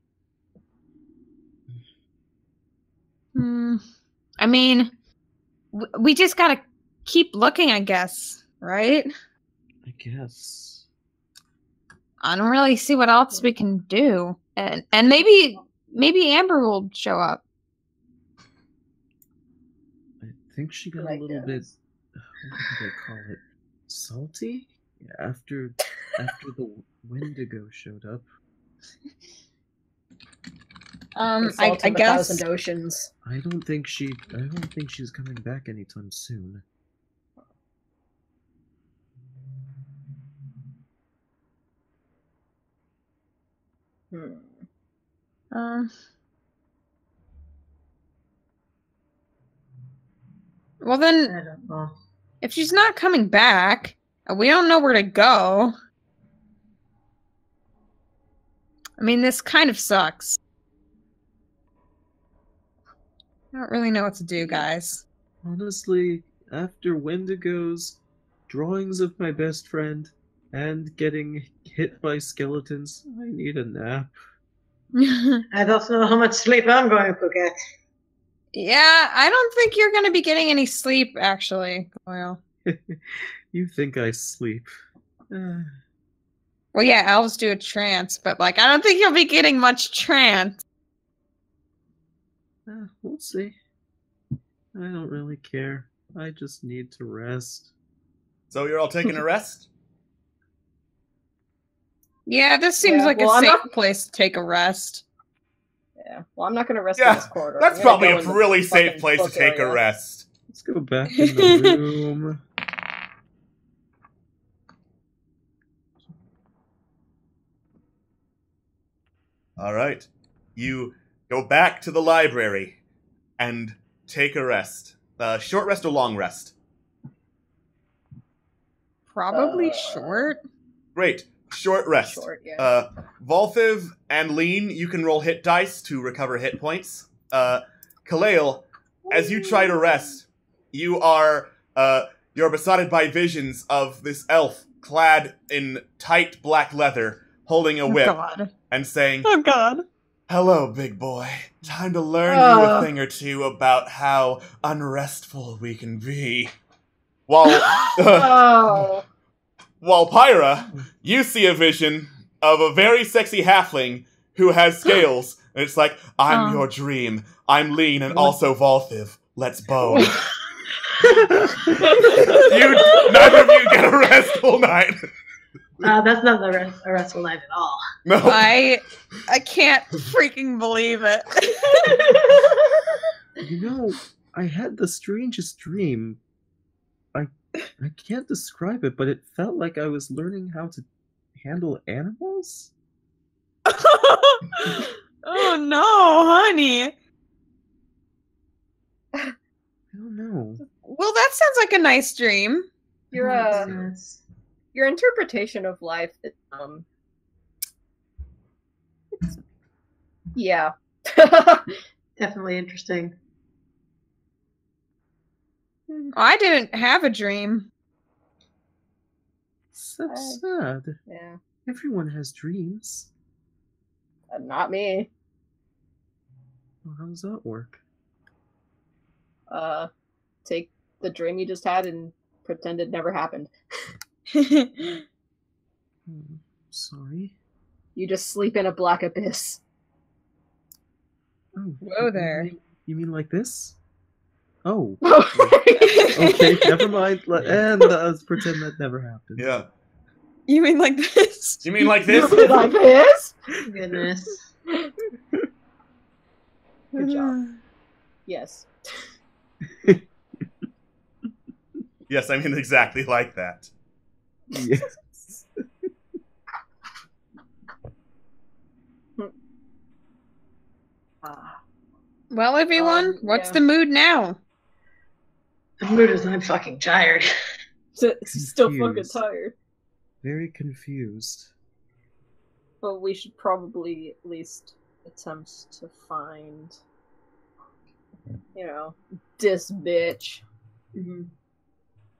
I mean, we just gotta keep looking, I guess, right? I guess. I don't really see what else we can do, and maybe Amber will show up. I think she got a little bit. What did I call it? Salty? Yeah, after the Wendigo showed up. I guess. Thousand Oceans. I don't think she's coming back anytime soon. Well then, I don't know. if she's not coming back, and we don't know where to go. I mean, this kind of sucks. I don't really know what to do, guys. Honestly, after Wendigo's drawings of my best friend and getting hit by skeletons, I need a nap. I don't know how much sleep I'm going to get. Yeah, I don't think you're going to be getting any sleep, actually. Well, You think I sleep. well, yeah, elves do a trance, but, like, I don't think you'll be getting much trance. We'll see. I don't really care. I just need to rest. So you're all taking a rest? Yeah, this seems like a safe place to take a rest. Yeah, well, I'm not going to rest in this corridor. That's probably a really safe place to take a rest. Let's go back in the room. Alright. You go back to the library and take a rest. Short rest or long rest? Probably short. Great. Short rest. Short, yeah. Valthiv and Lean, you can roll hit dice to recover hit points. Kalale, as you try to rest, you're besotted by visions of this elf clad in tight black leather, holding a whip, and saying, "Oh God, hello, big boy. Time to learn you a thing or two about how unrestful we can be." While while Pyra, you see a vision of a very sexy halfling who has scales, and it's like, I'm your dream. I'm Lean and also Valthiv. Let's bone. Neither of you get a restful night. That's not a restful night at all. No. I can't freaking believe it. You know, I had the strangest dream. I can't describe it, but it felt like I was learning how to handle animals. Oh no, honey. I don't know. Well, that sounds like a nice dream. Your interpretation of life is, yeah. Definitely interesting. I didn't have a dream. So sad. Yeah. Everyone has dreams. Not me. Well, how does that work? Take the dream you just had and pretend it never happened. Sorry. You just sleep in a black abyss. Oh, Whoa there. You mean like this? Oh. Okay, never mind. Let's pretend that never happened. Yeah. You mean like this? You mean like this? Like this? Goodness. Good job. Yes. Yes, I mean exactly like that. Yes. Well, everyone, what's the mood now? The mood is I'm fucking tired. Still fucking tired. Very confused. But we should probably at least attempt to find, this bitch. Mm-hmm.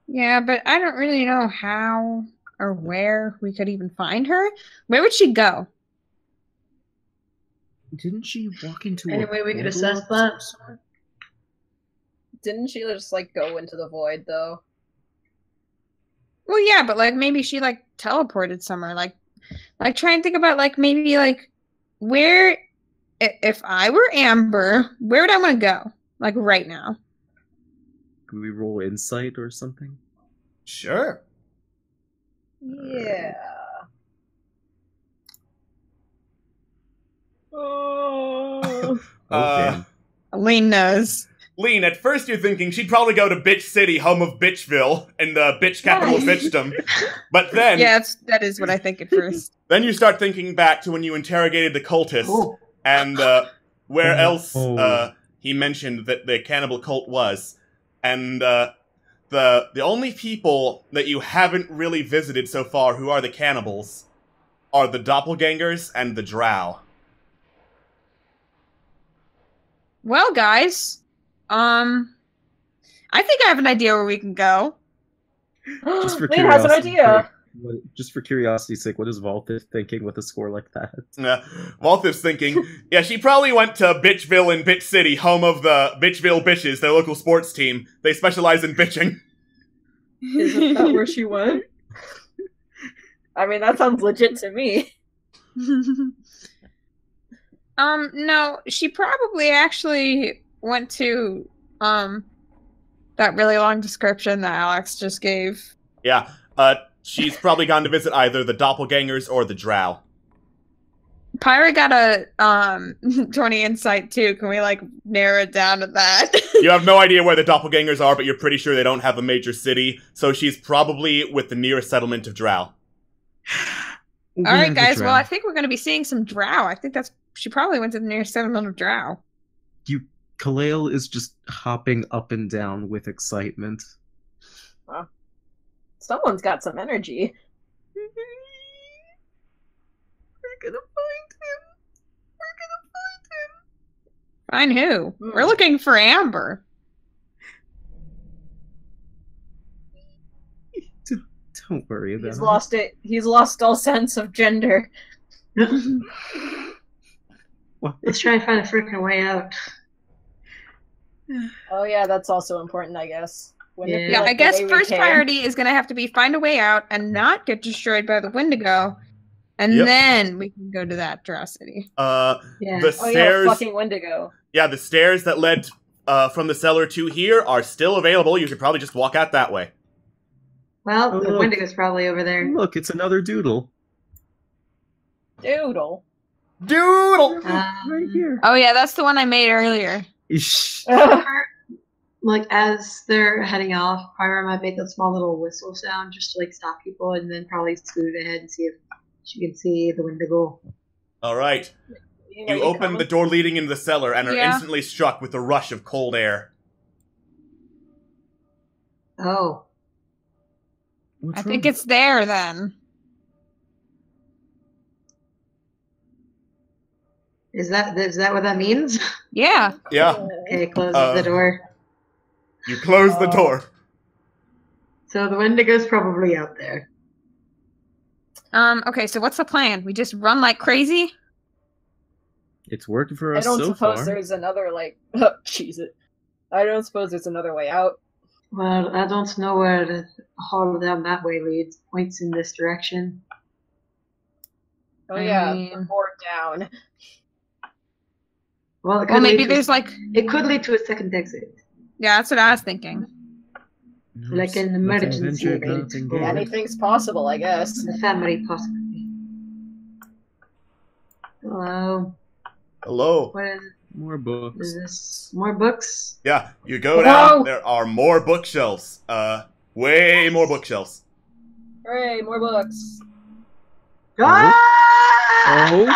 Yeah, but I don't really know how or where we could even find her. Where would she go? Didn't she walk into Any a way we could portal assess of that? some sort? Didn't she just, go into the void, though? Well, yeah, but, maybe she, teleported somewhere. Try and think about, maybe, where... If I were Amber, where would I want to go? Right now. Could we roll insight or something? Sure. Yeah. Damn. Lean knows. Lean, at first you're thinking she'd probably go to Bitch City, home of Bitchville, and the bitch capital of bitchdom. But then... Yeah, that is what I think at first. Then you start thinking back to when you interrogated the cultists, and where else he mentioned that the cannibal cult was. And the only people that you haven't really visited so far who are the cannibals are the doppelgangers and the drow. Well, guys, I think I have an idea where we can go. Just for Lean has an idea. Just for curiosity's sake, what is Valthiv thinking with a score like that? Valthiv's thinking, yeah, she probably went to Bitchville and Bitch City, home of the Bitchville Bitches, their local sports team. They specialize in bitching. Isn't that where she went? I mean, that sounds legit to me. No, she probably actually went to, that really long description that Alex just gave. Yeah, she's probably gone to visit either the doppelgangers or the drow. Pyra got a 20 insight too. Can we narrow it down to that? You have no idea where the doppelgangers are, but you're pretty sure they don't have a major city, so she's probably with the nearest settlement of drow. Alright guys, well I think we're going to be seeing some drow. I think she probably went to the nearest settlement of drow. Kalale is just hopping up and down with excitement. Someone's got some energy. gonna find him. Find who? We're looking for Amber. Don't worry about He's lost it. He's lost all sense of gender. Let's try and find a freaking way out. Oh yeah, that's also important, I guess. Wouldn't it be Yeah, like I the guess way we first came? priority is going to have to be find a way out and not get destroyed by the Wendigo. And Yep. then we can go to that atrocity. The Oh stairs. yeah, fucking Wendigo. Yeah, the stairs that led from the cellar to here are still available. You could probably just walk out that way. Well, Oh, the look. Wendigo's probably over there. Look, it's another doodle. Doodle. Doodle! Right here. Oh yeah, that's the one I made earlier. Ish. Like, as they're heading off, Pyra might make a small little whistle sound just to, like, stop people, and then probably scoot ahead and see if she can see the Wendigo. All right. Are You open coming? the door leading into the cellar and are Yeah. instantly struck with a rush of cold air. Oh. What's I think wrong? it's there then. Is that what that means? Yeah. Yeah. Okay, close Uh, the door. You close the door. So the Wendigo's probably out there. Okay, so what's the plan? We just run like crazy? It's working for I us don't so suppose far. there's another, like, cheese it. I don't suppose there's another way out. Well, I don't know where the hall down that way leads. Points in this direction. Oh I yeah, mean- the board down. Well, it Well, could maybe lead to- there's like... It could lead to a second exit. Yeah, that's what I was thinking. Like an emergency exit. Or Anything's possible, I guess. the family, possibly. Hello. Hello. What is More books. this? More books? Yeah, you go Hello? down. There are more bookshelves. Way more bookshelves. Hooray, more books. Oh,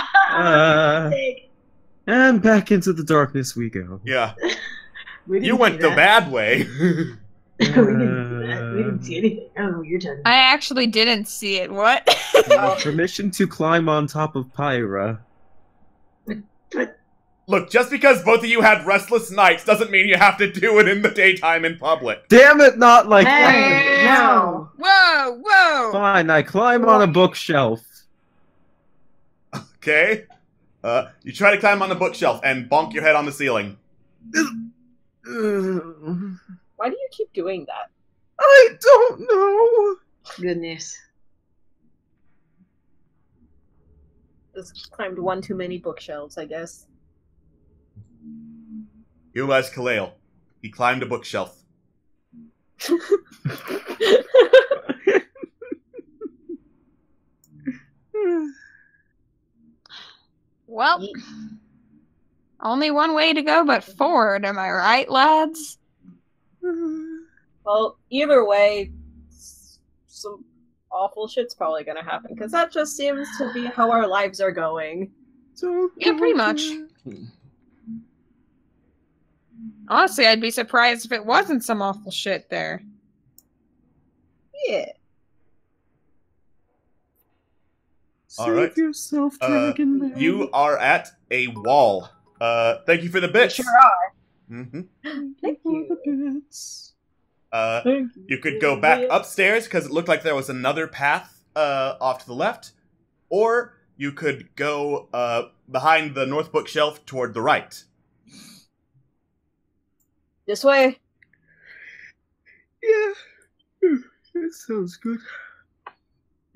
and back into the darkness we go. Yeah. We didn't You went see the that. bad way. We didn't do that. We didn't see anything. I don't know what you're talking about. I actually didn't see it. What? Permission to climb on top of Pyra. Look, just because both of you had restless nights doesn't mean you have to do it in the daytime in public. Damn it, not like Hey, that. no. Whoa, whoa! Fine, I climb on a bookshelf. Okay? You try to climb on the bookshelf and bonk your head on the ceiling. Why do you keep doing that? I don't know. Goodness. Just climbed one too many bookshelves, I guess. You as Kaleo. He climbed a bookshelf. Well, only one way to go but forward, am I right, lads? Well, either way, some awful shit's probably gonna happen, because that just seems to be how our lives are going. Yeah, pretty much. Honestly, I'd be surprised if it wasn't some awful shit there. Yeah. All right. Save yourself, Dragon Man. You are at a wall. Thank you for the bits. Sure are. Mm-hmm. Thank you. You could go back upstairs because it looked like there was another path off to the left, or you could go behind the north bookshelf toward the right. This way. Yeah. It sounds good.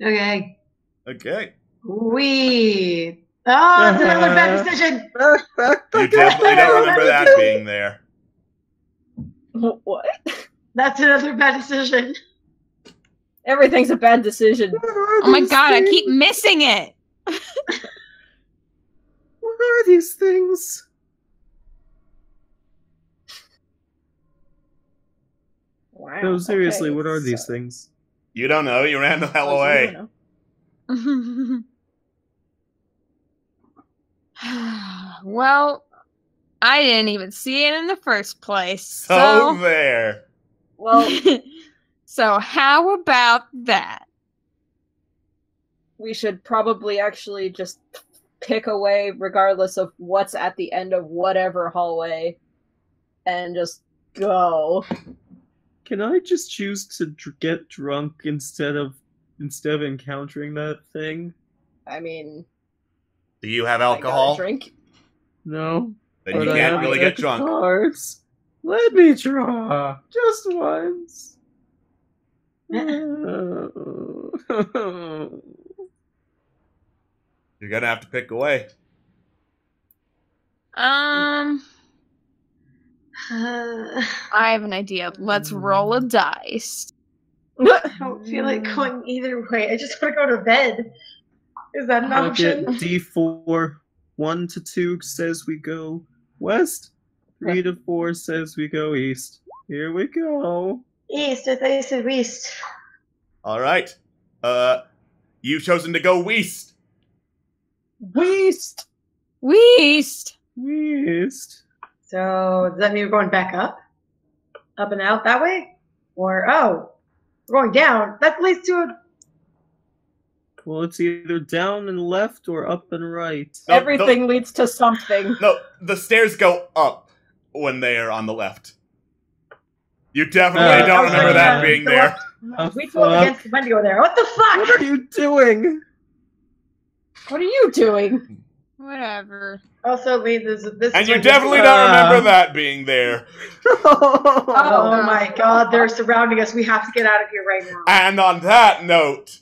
Okay. Okay. We. Oh, that's another bad decision. You definitely don't remember that being there. What? That's another bad decision. Everything's a bad decision. Oh my god, I keep missing it! What are these things? Wow. No, seriously, okay, what are these so- things? You don't know. You ran the hell Oh, away. you know. Well, I didn't even see it in the first place. So there. Well, So how about that? we should probably actually just pick away regardless of what's at the end of whatever hallway and just go. Can I just choose to get drunk instead of encountering that thing? I mean, Do you have I alcohol? gotta drink. No. Then But you I can't have really a get deck of drunk. cards. Let me draw. Just once. You're gonna have to pick away. I have an idea. Let's roll a dice. I don't feel like going either way. I just want to go to bed. Is that an Look at option? D4. 1 to 2 says we go west. 3 to 4 says we go east. Here we go. East. I thought you said west. Alright. You've chosen to go west. West! West! West. So does that mean we're going back up? Up and out that way? Or we're going down. That leads to a Well, it's either down and left or up and right. No, Everything leads to something. No, the stairs go up when they are on the left. You definitely don't remember that being there. we told against the Wendigo there. What the fuck? What are you doing? What are you doing? Whatever. Also, this And is you when definitely don't remember that being there. Oh my god, they're surrounding us. We have to get out of here right now. And on that note,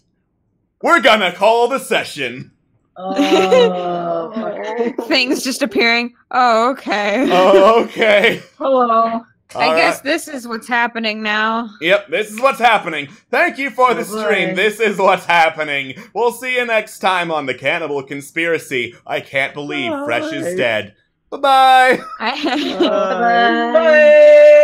we're gonna call the session. Oh, fuck. Things just appearing. Oh, okay. Oh, okay. Hello. I All guess right. this is what's happening now. Yep, this is what's happening. Thank you for the stream. boy. This is what's happening. We'll see you next time on the Cannibal Conspiracy. I can't believe Phresh is Bye. dead. Bye-bye. Bye. Bye.